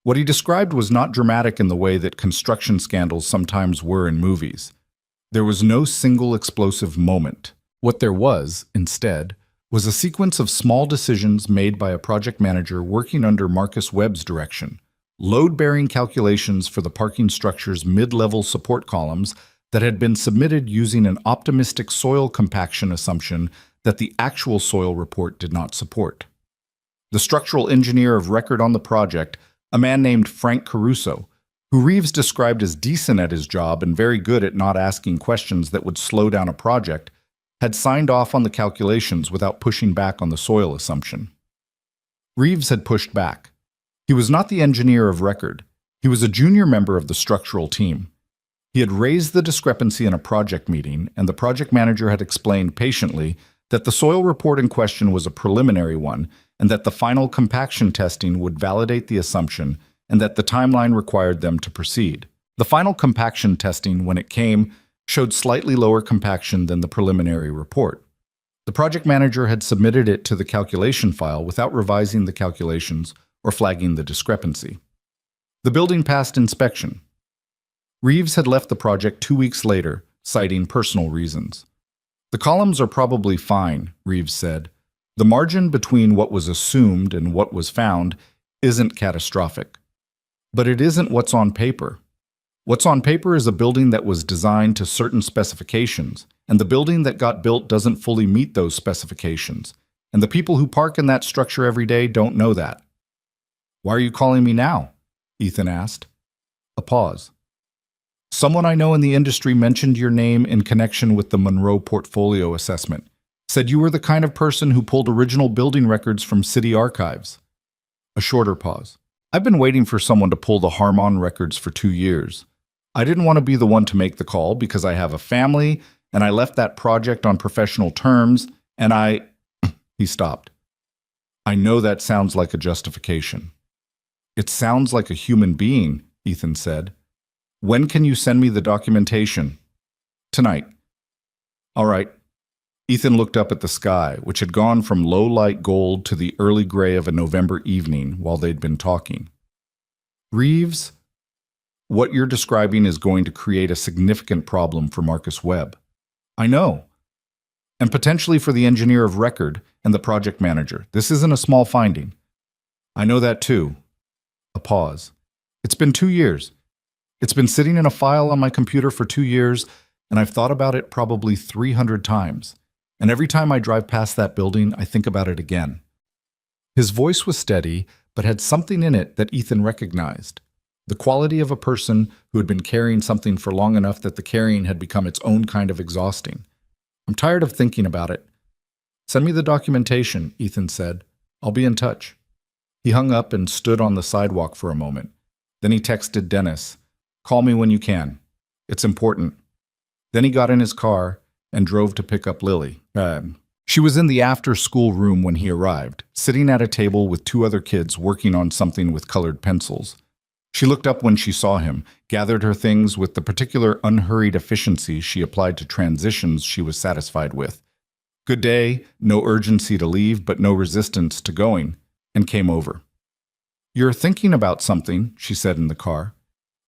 [SPEAKER 1] What he described was not dramatic in the way that construction scandals sometimes were in movies. There was no single explosive moment. What there was, instead, was a sequence of small decisions made by a project manager working under Marcus Webb's direction, load-bearing calculations for the parking structure's mid-level support columns that had been submitted using an optimistic soil compaction assumption that the actual soil report did not support. The structural engineer of record on the project, a man named Frank Caruso, who Reeves described as decent at his job and very good at not asking questions that would slow down a project, had signed off on the calculations without pushing back on the soil assumption. Reeves had pushed back. He was not the engineer of record. He was a junior member of the structural team. He had raised the discrepancy in a project meeting, and the project manager had explained patiently that the soil report in question was a preliminary one, and that the final compaction testing would validate the assumption, and that the timeline required them to proceed. The final compaction testing, when it came, showed slightly lower compaction than the preliminary report. The project manager had submitted it to the calculation file without revising the calculations or flagging the discrepancy. The building passed inspection. Reeves had left the project 2 weeks later, citing personal reasons. "The columns are probably fine," Reeves said. "The margin between what was assumed and what was found isn't catastrophic. But it isn't what's on paper. What's on paper is a building that was designed to certain specifications, and the building that got built doesn't fully meet those specifications, and the people who park in that structure every day don't know that." "Why are you calling me now?" Ethan asked. A pause. "Someone I know in the industry mentioned your name in connection with the Monroe portfolio assessment. Said you were the kind of person who pulled original building records from city archives." A shorter pause. "I've been waiting for someone to pull the Harmon records for 2 years. I didn't want to be the one to make the call because I have a family, and I left that project on professional terms, and I—" He stopped. "I know that sounds like a justification." "It sounds like a human being," Ethan said. "When can you send me the documentation?" "Tonight." "All right." Ethan looked up at the sky, which had gone from low-light gold to the early gray of a November evening while they'd been talking. "Reeves, what you're describing is going to create a significant problem for Marcus Webb." "I know. And potentially for the engineer of record and the project manager. This isn't a small finding." "I know that too." A pause. "It's been 2 years. It's been sitting in a file on my computer for 2 years, and I've thought about it probably 300 times. And every time I drive past that building, I think about it again." His voice was steady, but had something in it that Ethan recognized. The quality of a person who had been carrying something for long enough that the carrying had become its own kind of exhausting. "I'm tired of thinking about it." "Send me the documentation," Ethan said. "I'll be in touch." He hung up and stood on the sidewalk for a moment. Then he texted Dennis, "Call me when you can. It's important." Then he got in his car and drove to pick up Lily. She was in the after-school room when he arrived, sitting at a table with 2 other kids working on something with colored pencils. She looked up when she saw him, gathered her things with the particular unhurried efficiency she applied to transitions she was satisfied with. "Good day," no urgency to leave but no resistance to going, and came over. "You're thinking about something," she said in the car.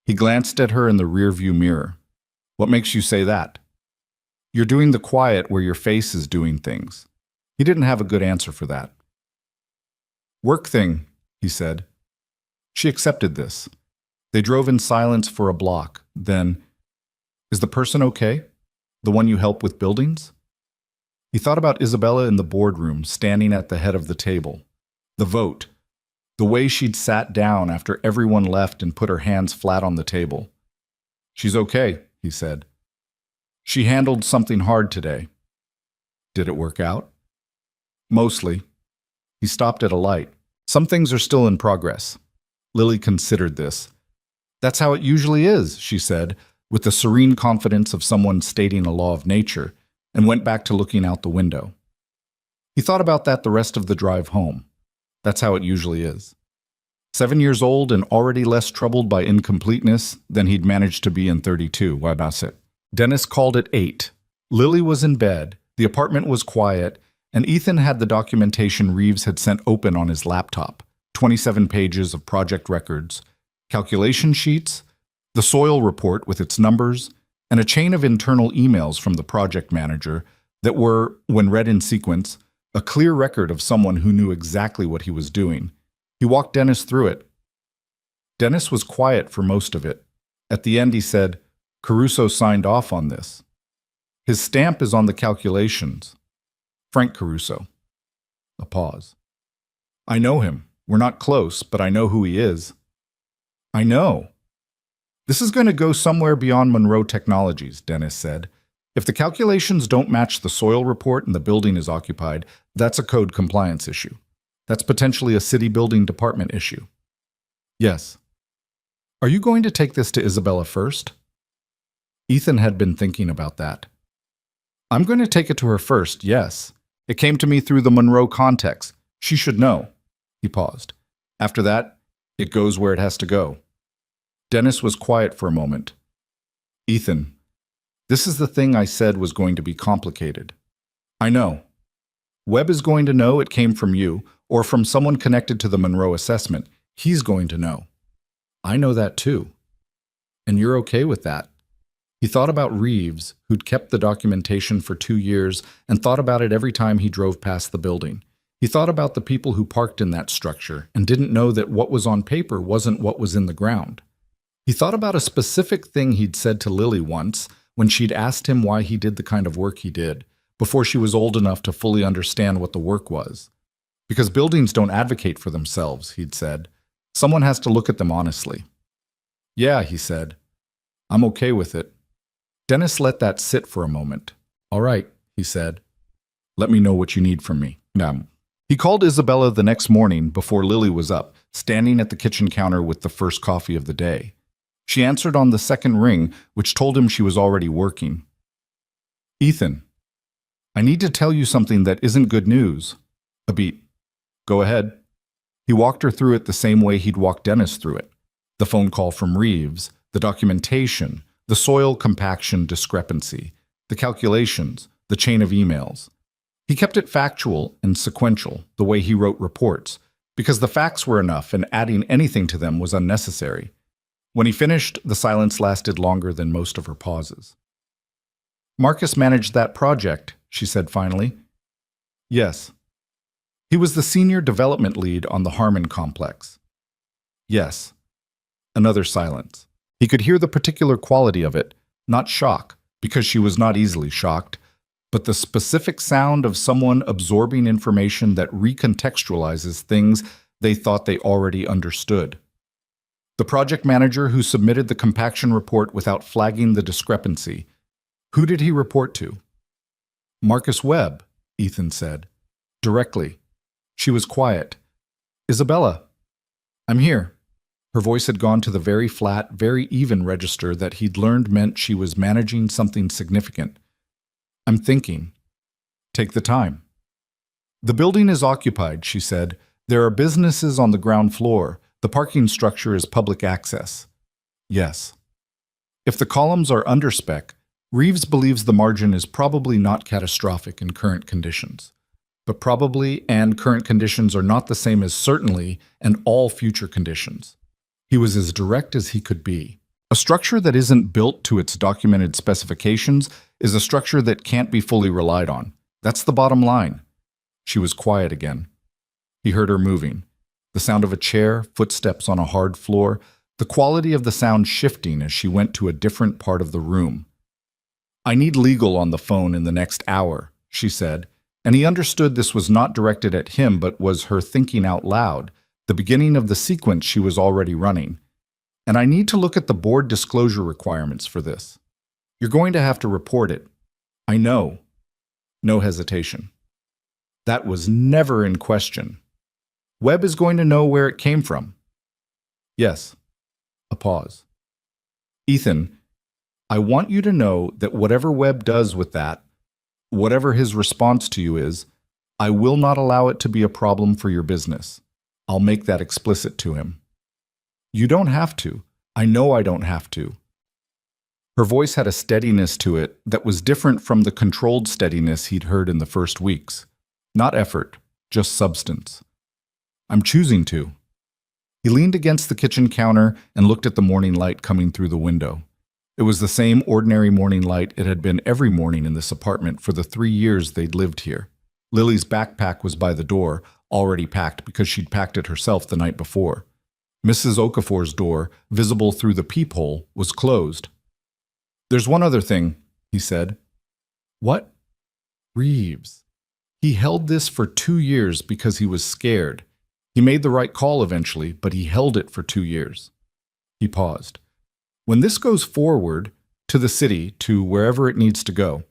[SPEAKER 1] He glanced at her in the rearview mirror. "What makes you say that?" "You're doing the quiet where your face is doing things." He didn't have a good answer for that. "Work thing," he said. She accepted this. They drove in silence for a block. Then, "Is the person okay? The one you help with buildings?" He thought about Isabella in the boardroom, standing at the head of the table. The vote. The way she'd sat down after everyone left and put her hands flat on the table. "She's okay," he said. "She handled something hard today." "Did it work out?" "Mostly." He stopped at a light. "Some things are still in progress." Lily considered this. "That's how it usually is," she said, with the serene confidence of someone stating a law of nature, and went back to looking out the window. He thought about that the rest of the drive home. That's how it usually is. 7 years old and already less troubled by incompleteness than he'd managed to be in 32. Why not it? Dennis called at 8. Lily was in bed, the apartment was quiet, and Ethan had the documentation Reeves had sent open on his laptop, 27 pages of project records, calculation sheets, the soil report with its numbers, and a chain of internal emails from the project manager that were, when read in sequence, a clear record of someone who knew exactly what he was doing. He walked Dennis through it. Dennis was quiet for most of it. At the end he said, "Caruso signed off on this. His stamp is on the calculations. Frank Caruso." A pause. "I know him. We're not close, but I know who he is." "I know." "This is going to go somewhere beyond Monroe Technologies," Dennis said. "If the calculations don't match the soil report and the building is occupied, that's a code compliance issue. That's potentially a city building department issue." "Yes." "Are you going to take this to Isabella first?" Ethan had been thinking about that. "I'm going to take it to her first, yes. It came to me through the Monroe context. She should know." He paused. "After that, it goes where it has to go." Dennis was quiet for a moment. "Ethan, this is the thing I said was going to be complicated. I know. Webb is going to know it came from you, or from someone connected to the Monroe assessment. He's going to know. I know that too. And you're okay with that." He thought about Reeves, who'd kept the documentation for 2 years, and thought about it every time he drove past the building. He thought about the people who parked in that structure and didn't know that what was on paper wasn't what was in the ground. He thought about a specific thing he'd said to Lily once when she'd asked him why he did the kind of work he did, before she was old enough to fully understand what the work was. "Because buildings don't advocate for themselves," he'd said. "Someone has to look at them honestly." "Yeah," he said. "I'm okay with it." Dennis let that sit for a moment. "All right," he said. "Let me know what you need from me." He called Isabella the next morning before Lily was up, standing at the kitchen counter with the first coffee of the day. She answered on the second ring, which told him she was already working. "Ethan, I need to tell you something that isn't good news." A beat. "Go ahead." He walked her through it the same way he'd walked Dennis through it. The phone call from Reeves, the documentation, the soil compaction discrepancy, the calculations, the chain of emails. He kept it factual and sequential, the way he wrote reports, because the facts were enough and adding anything to them was unnecessary. When he finished, the silence lasted longer than most of her pauses. "Marcus managed that project," she said finally. "Yes." "He was the senior development lead on the Harmon complex." "Yes." Another silence. He could hear the particular quality of it, not shock, because she was not easily shocked, but the specific sound of someone absorbing information that recontextualizes things they thought they already understood. The project manager who submitted the compaction report without flagging the discrepancy. Who did he report to? "Marcus Webb," Ethan said. Directly. She was quiet. "Isabella, I'm here." Her voice had gone to the very flat, very even register that he'd learned meant she was managing something significant. "I'm thinking. Take the time." "The building is occupied," she said. "There are businesses on the ground floor. The parking structure is public access." "Yes." "If the columns are under spec, Reeves believes the margin is probably not catastrophic in current conditions. But probably and current conditions are not the same as certainly and all future conditions." He was as direct as he could be. A structure that isn't built to its documented specifications is a structure that can't be fully relied on. That's the bottom line. She was quiet again. He heard her moving. The sound of a chair, footsteps on a hard floor, the quality of the sound shifting as she went to a different part of the room. "I need legal on the phone in the next hour," she said, and he understood this was not directed at him but was her thinking out loud, the beginning of the sequence she was already running. And I need to look at the board disclosure requirements for this. You're going to have to report it. I know. No hesitation. That was never in question. Webb is going to know where it came from. Yes. A pause. Ethan, I want you to know that whatever Webb does with that, whatever his response to you is, I will not allow it to be a problem for your business. I'll make that explicit to him. You don't have to. I know I don't have to. Her voice had a steadiness to it that was different from the controlled steadiness he'd heard in the first weeks. Not effort, just substance. I'm choosing to. He leaned against the kitchen counter and looked at the morning light coming through the window. It was the same ordinary morning light it had been every morning in this apartment for the 3 years they'd lived here. Lily's backpack was by the door, already packed because she'd packed it herself the night before. Mrs. Okafor's door, visible through the peephole, was closed. There's one other thing, he said. What? Reeves. He held this for 2 years because he was scared. He made the right call eventually, but he held it for 2 years. He paused. When this goes forward, to the city, to wherever it needs to go,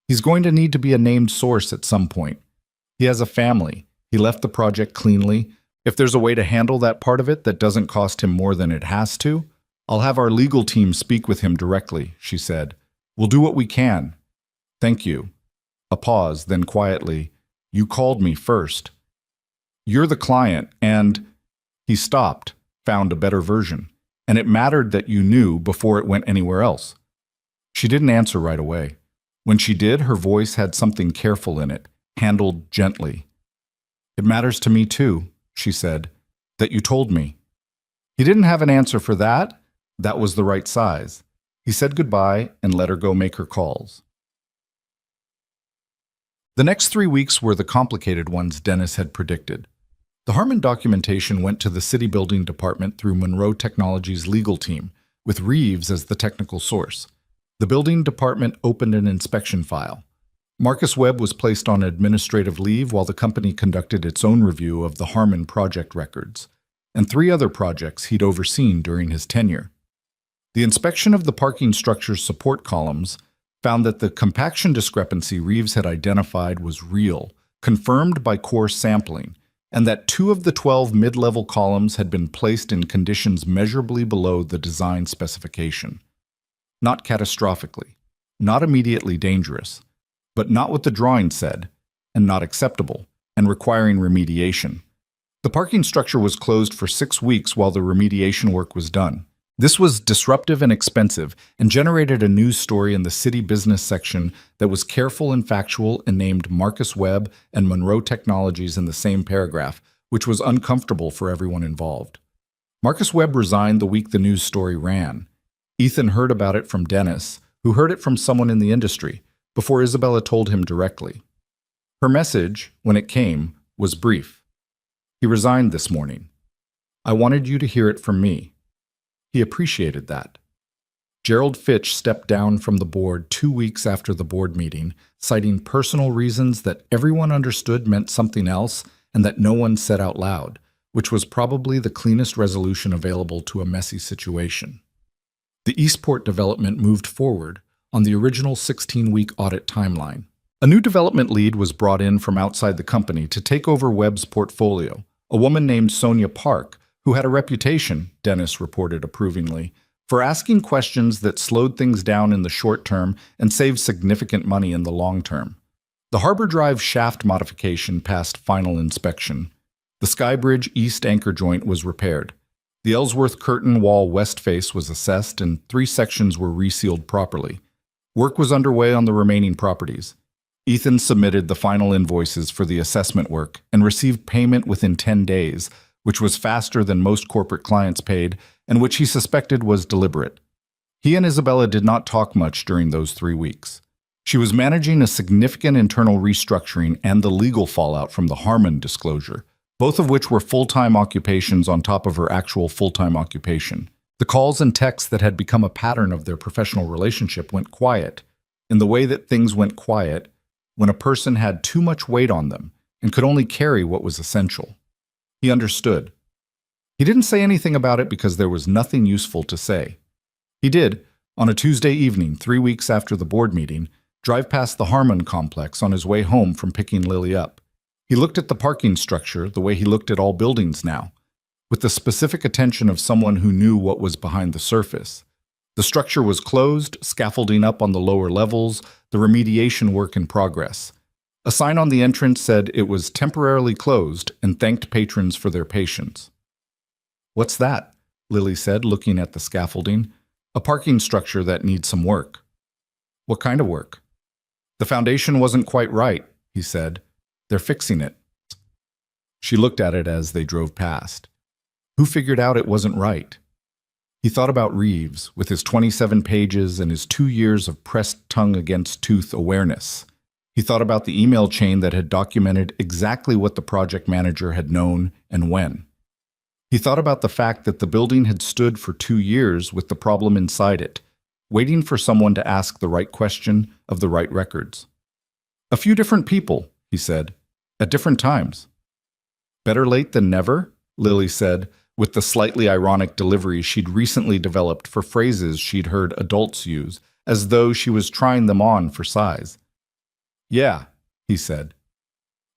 [SPEAKER 1] he's going to need to be a named source at some point. He has a family. He left the project cleanly. If there's a way to handle that part of it that doesn't cost him more than it has to, I'll have our legal team speak with him directly, she said. We'll do what we can. Thank you. A pause, then quietly, you called me first. You're the client, and he stopped, found a better version, and it mattered that you knew before it went anywhere else. She didn't answer right away. When she did, her voice had something careful in it, handled gently. It matters to me too, she said, that you told me. He didn't have an answer for that. That was the right size. He said goodbye and let her go make her calls. The next 3 weeks were the complicated ones Dennis had predicted. The Harmon documentation went to the city building department through Monroe Technologies' legal team, with Reeves as the technical source. The building department opened an inspection file. Marcus Webb was placed on administrative leave while the company conducted its own review of the Harmon project records, and 3 other projects he'd overseen during his tenure. The inspection of the parking structure's support columns found that the compaction discrepancy Reeves had identified was real, confirmed by core sampling, and that 2 of the 12 mid-level columns had been placed in conditions measurably below the design specification. Not catastrophically, not immediately dangerous, but not what the drawing said, and not acceptable, and requiring remediation. The parking structure was closed for 6 weeks while the remediation work was done. This was disruptive and expensive, and generated a news story in the city business section that was careful and factual and named Marcus Webb and Monroe Technologies in the same paragraph, which was uncomfortable for everyone involved. Marcus Webb resigned the week the news story ran. Ethan heard about it from Dennis, who heard it from someone in the industry, before Isabella told him directly. Her message, when it came, was brief. He resigned this morning. I wanted you to hear it from me. He appreciated that. Gerald Fitch stepped down from the board 2 weeks after the board meeting, citing personal reasons that everyone understood meant something else and that no one said out loud, which was probably the cleanest resolution available to a messy situation. The Eastport development moved forward on the original 16-week audit timeline. A new development lead was brought in from outside the company to take over Webb's portfolio, a woman named Sonia Park, who had a reputation, Dennis reported approvingly, for asking questions that slowed things down in the short term and saved significant money in the long term. The Harbor Drive shaft modification passed final inspection. The Skybridge east anchor joint was repaired. The Ellsworth curtain wall west face was assessed and 3 sections were resealed properly. Work was underway on the remaining properties. Ethan submitted the final invoices for the assessment work and received payment within 10 days, which was faster than most corporate clients paid and which he suspected was deliberate. He and Isabella did not talk much during those 3 weeks. She was managing a significant internal restructuring and the legal fallout from the Harmon disclosure, both of which were full-time occupations on top of her actual full-time occupation. The calls and texts that had become a pattern of their professional relationship went quiet. In the way that things went quiet, when a person had too much weight on them and could only carry what was essential. He understood. He didn't say anything about it because there was nothing useful to say. He did, on a Tuesday evening, 3 weeks after the board meeting, drive past the Harmon complex on his way home from picking Lily up. He looked at the parking structure the way he looked at all buildings now, with the specific attention of someone who knew what was behind the surface. The structure was closed, scaffolding up on the lower levels, the remediation work in progress. A sign on the entrance said it was temporarily closed and thanked patrons for their patience. "What's that?" Lily said, looking at the scaffolding. "A parking structure that needs some work." "What kind of work?" "The foundation wasn't quite right," he said. "They're fixing it." She looked at it as they drove past. Who figured out it wasn't right? He thought about Reeves, with his 27 pages and his 2 years of pressed tongue-against-tooth awareness. He thought about the email chain that had documented exactly what the project manager had known and when. He thought about the fact that the building had stood for 2 years with the problem inside it, waiting for someone to ask the right question of the right records. "A few different people," he said, "at different times." "Better late than never," Lily said, with the slightly ironic delivery she'd recently developed for phrases she'd heard adults use, as though she was trying them on for size. "Yeah," he said.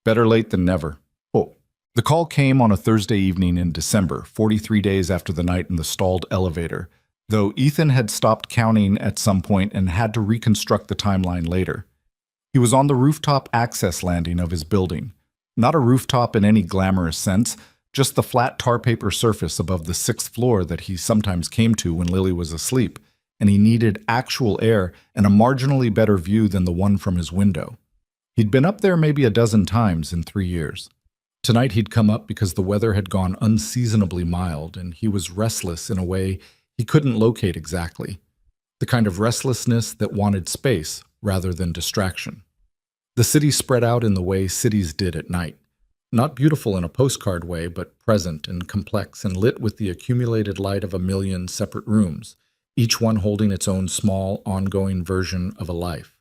[SPEAKER 1] "Better late than never." Oh. The call came on a Thursday evening in December, 43 days after the night in the stalled elevator, though Ethan had stopped counting at some point and had to reconstruct the timeline later. He was on the rooftop access landing of his building. Not a rooftop in any glamorous sense, just the flat tar paper surface above the 6th floor that he sometimes came to when Lily was asleep, and he needed actual air and a marginally better view than the one from his window. He'd been up there maybe a dozen times in 3 years. Tonight he'd come up because the weather had gone unseasonably mild, and he was restless in a way he couldn't locate exactly, the kind of restlessness that wanted space rather than distraction. The city spread out in the way cities did at night. Not beautiful in a postcard way, but present and complex and lit with the accumulated light of a million separate rooms, each one holding its own small, ongoing version of a life.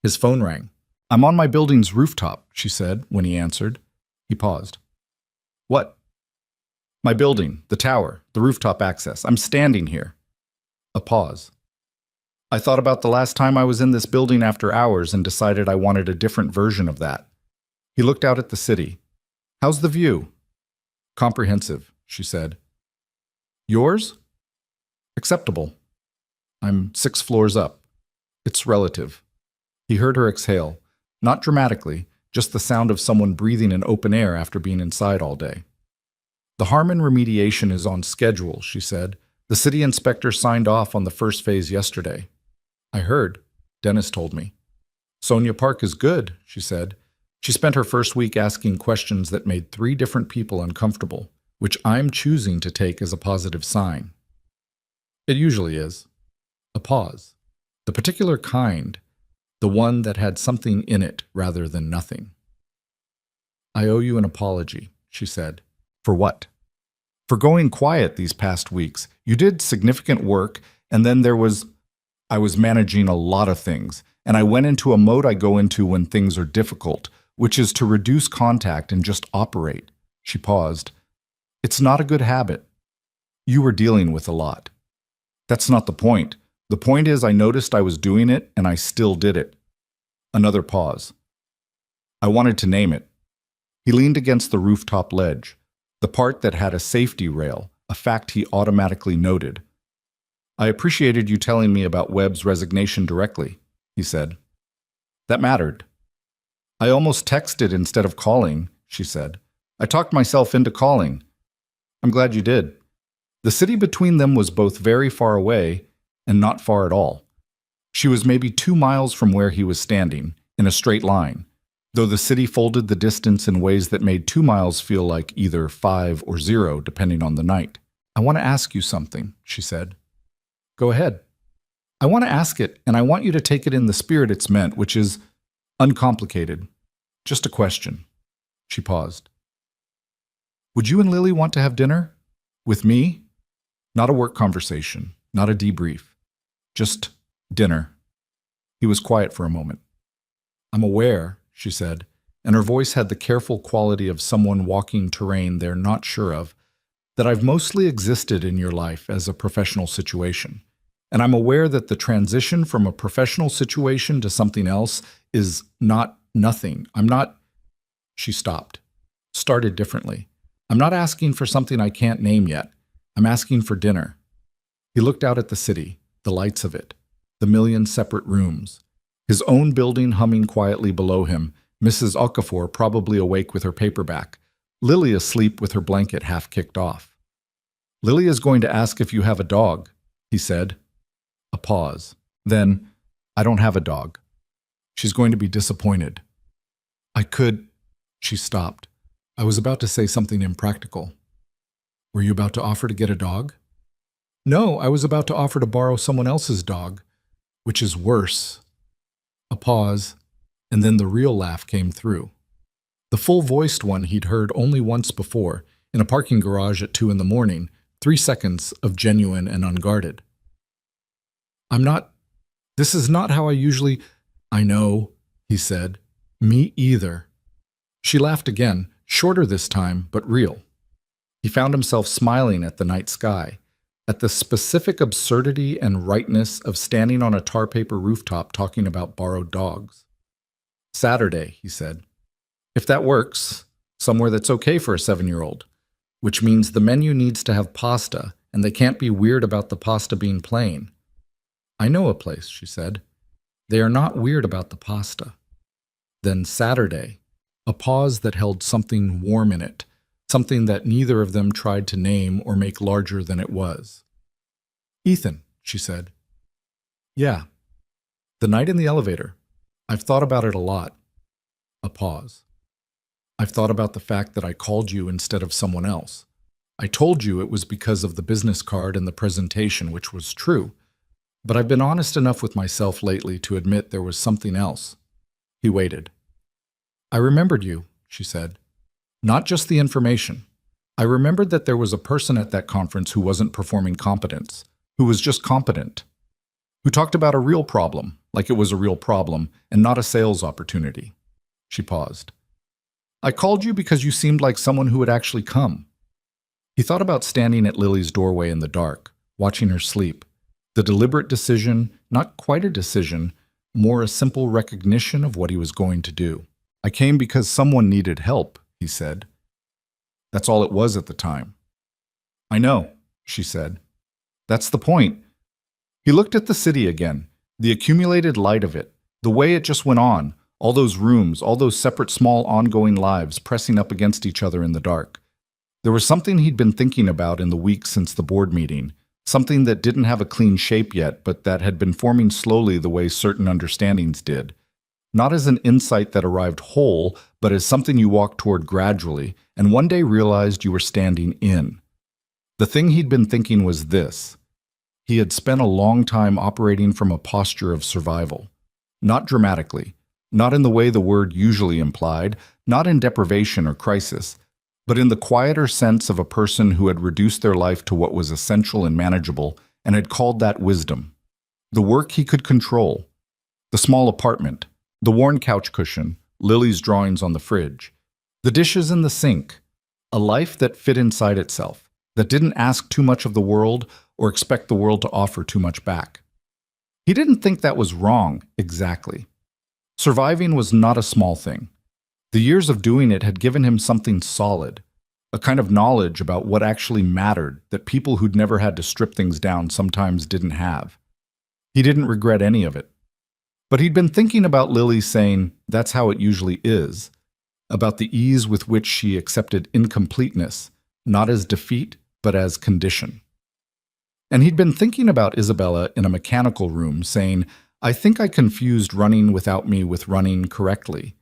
[SPEAKER 1] His phone rang. "I'm on my building's rooftop," she said when he answered. He paused. "What?" "My building, the tower, the rooftop access. I'm standing here." A pause. "I thought about the last time I was in this building after hours and decided I wanted a different version of that." He looked out at the city. "How's the view?" "Comprehensive," she said. "Yours?" "Acceptable. I'm 6 floors up. It's relative." He heard her exhale, not dramatically, just the sound of someone breathing in open air after being inside all day. "The Harmon remediation is on schedule," she said. "The city inspector signed off on the first phase yesterday." "I heard," Dennis told me. "Sonia Park is good," she said. She spent her first week asking questions that made 3 different people uncomfortable, which I'm choosing to take as a positive sign. It usually is. A pause. The particular kind, the one that had something in it rather than nothing. "I owe you an apology," she said. "For what?" "For going quiet these past weeks. You did significant work, and then I was managing a lot of things, and I went into a mode I go into when things are difficult, which is to reduce contact and just operate." She paused. "It's not a good habit. You were dealing with a lot." "That's not the point. The point is I noticed I was doing it, and I still did it." Another pause. "I wanted to name it." He leaned against the rooftop ledge, the part that had a safety rail, a fact he automatically noted. "I appreciated you telling me about Webb's resignation directly," he said. "That mattered." "I almost texted instead of calling," she said. "I talked myself into calling." "I'm glad you did." The city between them was both very far away and not far at all. She was maybe 2 miles from where he was standing, in a straight line, though the city folded the distance in ways that made 2 miles feel like either 5 or 0, depending on the night. "I want to ask you something," she said. "Go ahead." "I want to ask it, and I want you to take it in the spirit it's meant, which is uncomplicated. Just a question." She paused. "Would you and Lily want to have dinner? With me? Not a work conversation, not a debrief. Just dinner." He was quiet for a moment. I'm aware, she said, and her voice had the careful quality of someone walking terrain they're not sure of, that I've mostly existed in your life as a professional situation. And I'm aware that the transition from a professional situation to something else is not nothing. She stopped, started differently. I'm not asking for something I can't name yet. I'm asking for dinner. He looked out at the city, the lights of it, the million separate rooms, his own building humming quietly below him, Mrs. Okafor probably awake with her paperback, Lily asleep with her blanket half kicked off. Lily is going to ask if you have a dog, he said. A pause. Then, I don't have a dog. She's going to be disappointed. She stopped. I was about to say something impractical. Were you about to offer to get a dog? No, I was about to offer to borrow someone else's dog, which is worse. A pause, and then the real laugh came through. The full-voiced one he'd heard only once before, in a parking garage at 2 a.m, 3 seconds of genuine and unguarded. This is not how I usually— I know, he said. Me either. She laughed again, shorter this time, but real. He found himself smiling at the night sky, at the specific absurdity and rightness of standing on a tar paper rooftop talking about borrowed dogs. Saturday, he said. If that works, somewhere that's okay for a 7-year-old, which means the menu needs to have pasta, and they can't be weird about the pasta being plain. I know a place, she said. They are not weird about the pasta. Then Saturday, a pause that held something warm in it, something that neither of them tried to name or make larger than it was. Ethan, she said. Yeah. The night in the elevator. I've thought about it a lot. A pause. I've thought about the fact that I called you instead of someone else. I told you it was because of the business card and the presentation, which was true. But I've been honest enough with myself lately to admit there was something else. He waited. I remembered you, she said. Not just the information. I remembered that there was a person at that conference who wasn't performing competence, who was just competent, who talked about a real problem, like it was a real problem, and not a sales opportunity. She paused. I called you because you seemed like someone who would actually come. He thought about standing at Lily's doorway in the dark, watching her sleep. The deliberate decision, not quite a decision, more a simple recognition of what he was going to do. I came because someone needed help, he said. That's all it was at the time. I know, she said. That's the point. He looked at the city again, the accumulated light of it, the way it just went on, all those rooms, all those separate small ongoing lives pressing up against each other in the dark. There was something he'd been thinking about in the weeks since the board meeting, something that didn't have a clean shape yet, but that had been forming slowly the way certain understandings did. Not as an insight that arrived whole, but as something you walked toward gradually, and one day realized you were standing in. The thing he'd been thinking was this. He had spent a long time operating from a posture of survival. Not dramatically, not in the way the word usually implied, not in deprivation or crisis, but in the quieter sense of a person who had reduced their life to what was essential and manageable and had called that wisdom. The work he could control, the small apartment, the worn couch cushion, Lily's drawings on the fridge, the dishes in the sink, a life that fit inside itself, that didn't ask too much of the world or expect the world to offer too much back. He didn't think that was wrong, exactly. Surviving was not a small thing. The years of doing it had given him something solid, a kind of knowledge about what actually mattered that people who'd never had to strip things down sometimes didn't have. He didn't regret any of it. But he'd been thinking about Lily saying, that's how it usually is, about the ease with which she accepted incompleteness, not as defeat, but as condition. And he'd been thinking about Isabella in a mechanical room saying, I think I confused running without me with running correctly.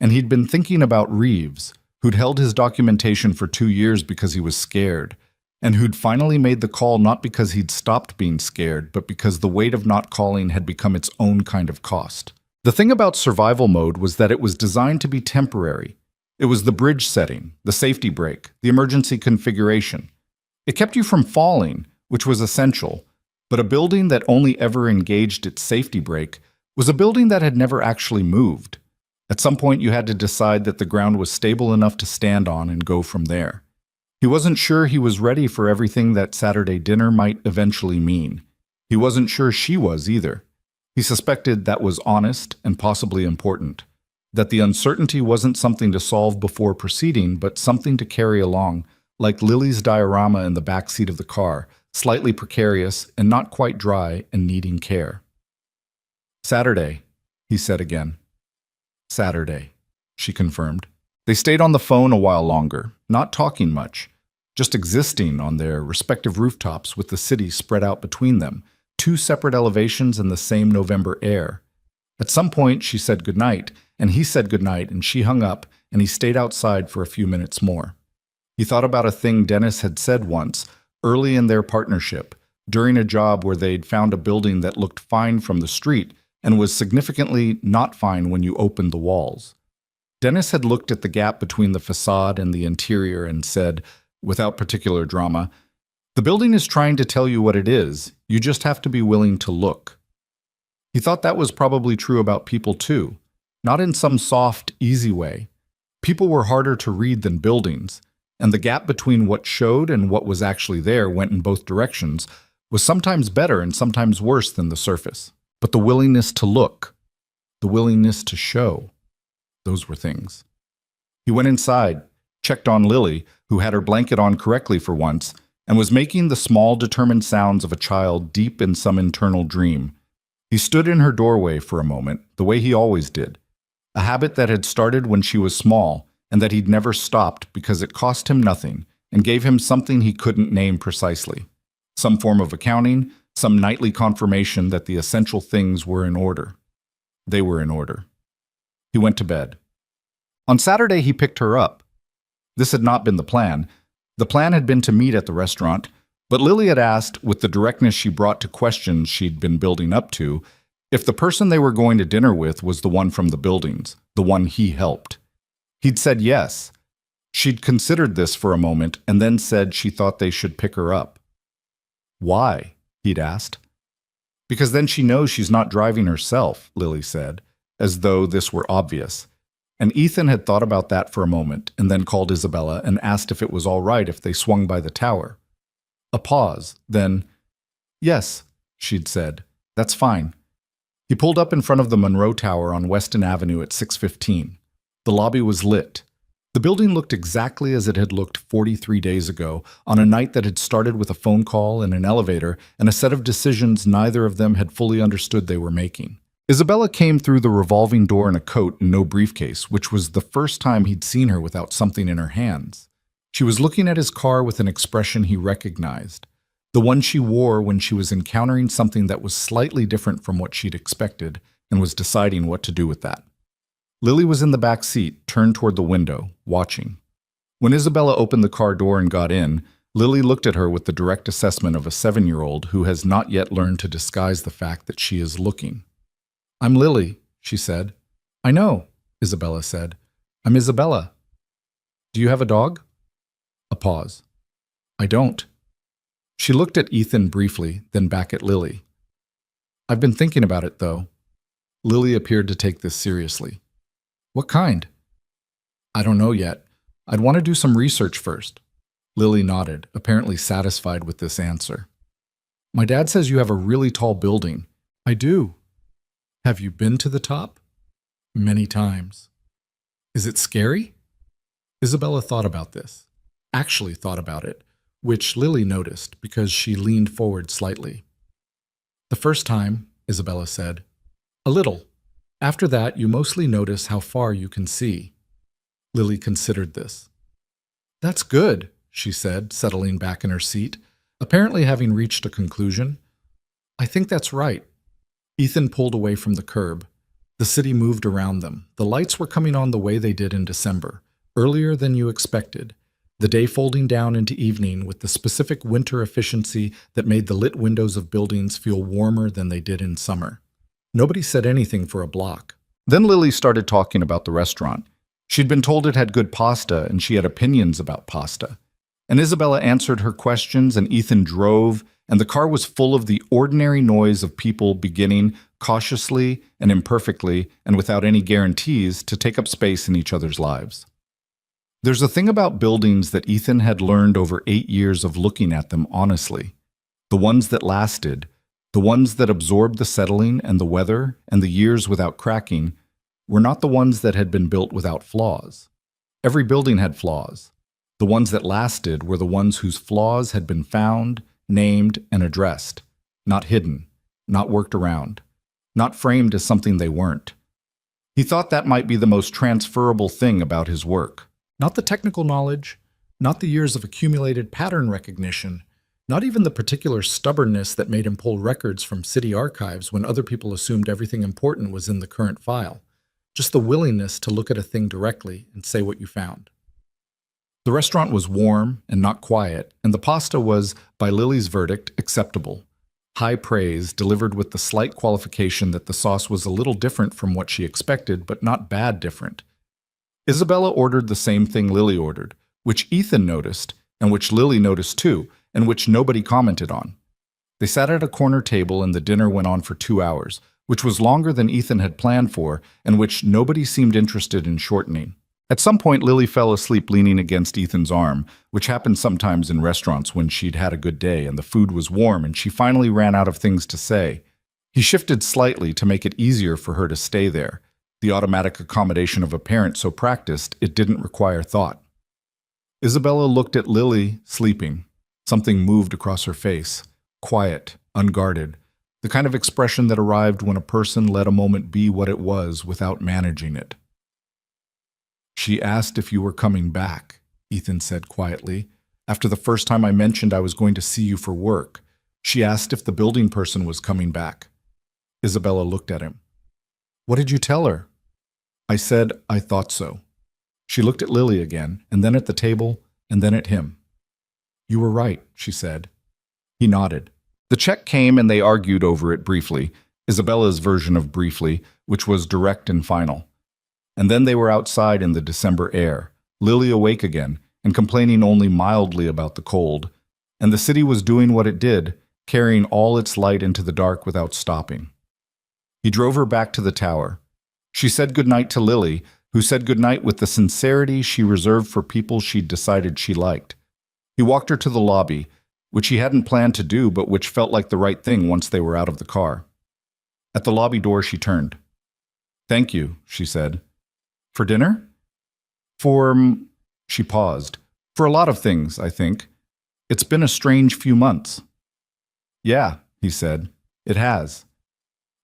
[SPEAKER 1] And he'd been thinking about Reeves, who'd held his documentation for 2 years because he was scared, and who'd finally made the call not because he'd stopped being scared, but because the weight of not calling had become its own kind of cost. The thing about survival mode was that it was designed to be temporary. It was the bridge setting, the safety brake, the emergency configuration. It kept you from falling, which was essential, but a building that only ever engaged its safety brake was a building that had never actually moved. At some point, you had to decide that the ground was stable enough to stand on and go from there. He wasn't sure he was ready for everything that Saturday dinner might eventually mean. He wasn't sure she was either. He suspected that was honest and possibly important, that the uncertainty wasn't something to solve before proceeding, but something to carry along, like Lily's diorama in the back seat of the car, slightly precarious and not quite dry and needing care. Saturday, he said again. Saturday, she confirmed. They stayed on the phone a while longer, not talking much, just existing on their respective rooftops with the city spread out between them, two separate elevations in the same November air. At some point, she said goodnight, and he said goodnight, and she hung up, and he stayed outside for a few minutes more. He thought about a thing Dennis had said once, early in their partnership, during a job where they'd found a building that looked fine from the street and was significantly not fine when you opened the walls. Dennis had looked at the gap between the facade and the interior and said, without particular drama, "The building is trying to tell you what it is, you just have to be willing to look." He thought that was probably true about people too, not in some soft, easy way. People were harder to read than buildings, and the gap between what showed and what was actually there went in both directions, was sometimes better and sometimes worse than the surface. But the willingness to look, the willingness to show, those were things. He went inside, checked on Lily, who had her blanket on correctly for once, and was making the small, determined sounds of a child deep in some internal dream. He stood in her doorway for a moment, the way he always did, a habit that had started when she was small and that he'd never stopped because it cost him nothing and gave him something he couldn't name precisely. Some form of accounting, some nightly confirmation that the essential things were in order. They were in order. He went to bed. On Saturday, he picked her up. This had not been the plan. The plan had been to meet at the restaurant, but Lily had asked, with the directness she brought to questions she'd been building up to, if the person they were going to dinner with was the one from the buildings, the one he helped. He'd said yes. She'd considered this for a moment and then said she thought they should pick her up. Why? He'd asked. Because then she knows she's not driving herself, Lily said, as though this were obvious. And Ethan had thought about that for a moment and then called Isabella and asked if it was all right if they swung by the tower. A pause, then, "Yes," she'd said, "that's fine." He pulled up in front of the Monroe Tower on Weston Avenue at 6:15. The lobby was lit. The building looked exactly as it had looked 43 days ago, on a night that had started with a phone call and an elevator and a set of decisions neither of them had fully understood they were making. Isabella came through the revolving door in a coat and no briefcase, which was the first time he'd seen her without something in her hands. She was looking at his car with an expression he recognized, the one she wore when she was encountering something that was slightly different from what she'd expected and was deciding what to do with that. Lily was in the back seat, turned toward the window, watching. When Isabella opened the car door and got in, Lily looked at her with the direct assessment of a 7-year-old who has not yet learned to disguise the fact that she is looking. "I'm Lily," she said. "I know," Isabella said. "I'm Isabella." "Do you have a dog?" A pause. "I don't." She looked at Ethan briefly, then back at Lily. "I've been thinking about it, though." Lily appeared to take this seriously. "What kind?" "I don't know yet. I'd want to do some research first." Lily nodded, apparently satisfied with this answer. "My dad says you have a really tall building." "I do." "Have you been to the top?" "Many times." "Is it scary?" Isabella thought about this, actually thought about it, which Lily noticed because she leaned forward slightly. "The first time," Isabella said, "a little. After that, you mostly notice how far you can see." Lily considered this. "That's good," she said, settling back in her seat, apparently having reached a conclusion. "I think that's right." Ethan pulled away from the curb. The city moved around them. The lights were coming on the way they did in December, earlier than you expected, the day folding down into evening with the specific winter efficiency that made the lit windows of buildings feel warmer than they did in summer. Nobody said anything for a block. Then Lily started talking about the restaurant. She'd been told it had good pasta, and she had opinions about pasta. And Isabella answered her questions, and Ethan drove, and the car was full of the ordinary noise of people beginning cautiously and imperfectly and without any guarantees to take up space in each other's lives. There's a thing about buildings that Ethan had learned over 8 years of looking at them honestly. The ones that lasted, the ones that absorbed the settling and the weather and the years without cracking, were not the ones that had been built without flaws. Every building had flaws. The ones that lasted were the ones whose flaws had been found, named, and addressed, not hidden, not worked around, not framed as something they weren't. He thought that might be the most transferable thing about his work. Not the technical knowledge, not the years of accumulated pattern recognition, not even the particular stubbornness that made him pull records from city archives when other people assumed everything important was in the current file. Just the willingness to look at a thing directly and say what you found. The restaurant was warm and not quiet, and the pasta was, by Lily's verdict, acceptable. High praise, delivered with the slight qualification that the sauce was a little different from what she expected, but not bad different. Isabella ordered the same thing Lily ordered, which Ethan noticed, and which Lily noticed too, and which nobody commented on. They sat at a corner table and the dinner went on for 2 hours, which was longer than Ethan had planned for, and which nobody seemed interested in shortening. At some point, Lily fell asleep leaning against Ethan's arm, which happened sometimes in restaurants when she'd had a good day and the food was warm and she finally ran out of things to say. He shifted slightly to make it easier for her to stay there, the automatic accommodation of a parent so practiced it didn't require thought. Isabella looked at Lily, sleeping. Something moved across her face, quiet, unguarded, the kind of expression that arrived when a person let a moment be what it was without managing it. "She asked if you were coming back," Ethan said quietly. "After the first time I mentioned I was going to see you for work, she asked if the building person was coming back." Isabella looked at him. "What did you tell her?" "I said I thought so." She looked at Lily again, and then at the table, and then at him. "You were right," she said. He nodded. The check came and they argued over it briefly, Isabella's version of briefly, which was direct and final. And then they were outside in the December air, Lily awake again and complaining only mildly about the cold, and the city was doing what it did, carrying all its light into the dark without stopping. He drove her back to the tower. She said goodnight to Lily, who said goodnight with the sincerity she reserved for people she'd decided she liked. He walked her to the lobby, which he hadn't planned to do but which felt like the right thing once they were out of the car. At the lobby door she turned. "Thank you," she said. "For dinner?" She paused. "For a lot of things, I think. It's been a strange few months." "Yeah," he said. "It has."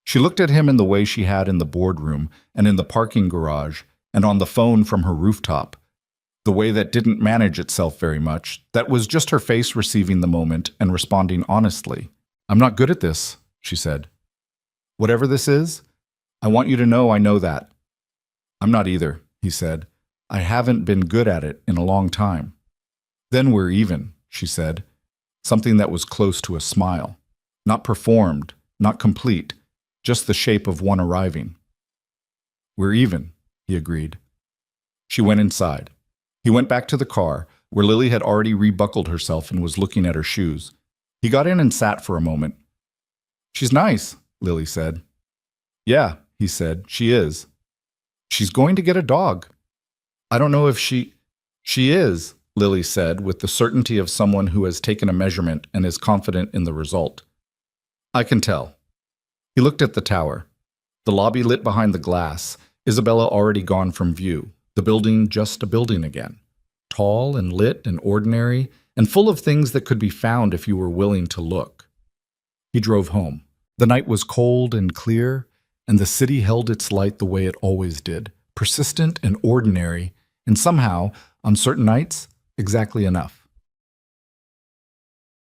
[SPEAKER 1] She looked at him in the way she had in the boardroom and in the parking garage and on the phone from her rooftop, the way that didn't manage itself very much, that was just her face receiving the moment and responding honestly. "I'm not good at this," she said. "Whatever this is, I want you to know I know that." "I'm not either," he said. "I haven't been good at it in a long time." "Then we're even," she said, something that was close to a smile. Not performed, not complete, just the shape of one arriving. "We're even," he agreed. She went inside. He went back to the car, where Lily had already rebuckled herself and was looking at her shoes. He got in and sat for a moment. "She's nice," Lily said. "Yeah," he said, "she is." "She's going to get a dog." "I don't know if she is," Lily said, with the certainty of someone who has taken a measurement and is confident in the result. "I can tell." He looked at the tower. The lobby lit behind the glass, Isabella already gone from view, the building just a building again, tall and lit and ordinary, and full of things that could be found if you were willing to look. He drove home. The night was cold and clear, and the city held its light the way it always did, persistent and ordinary, and somehow, on certain nights, exactly enough.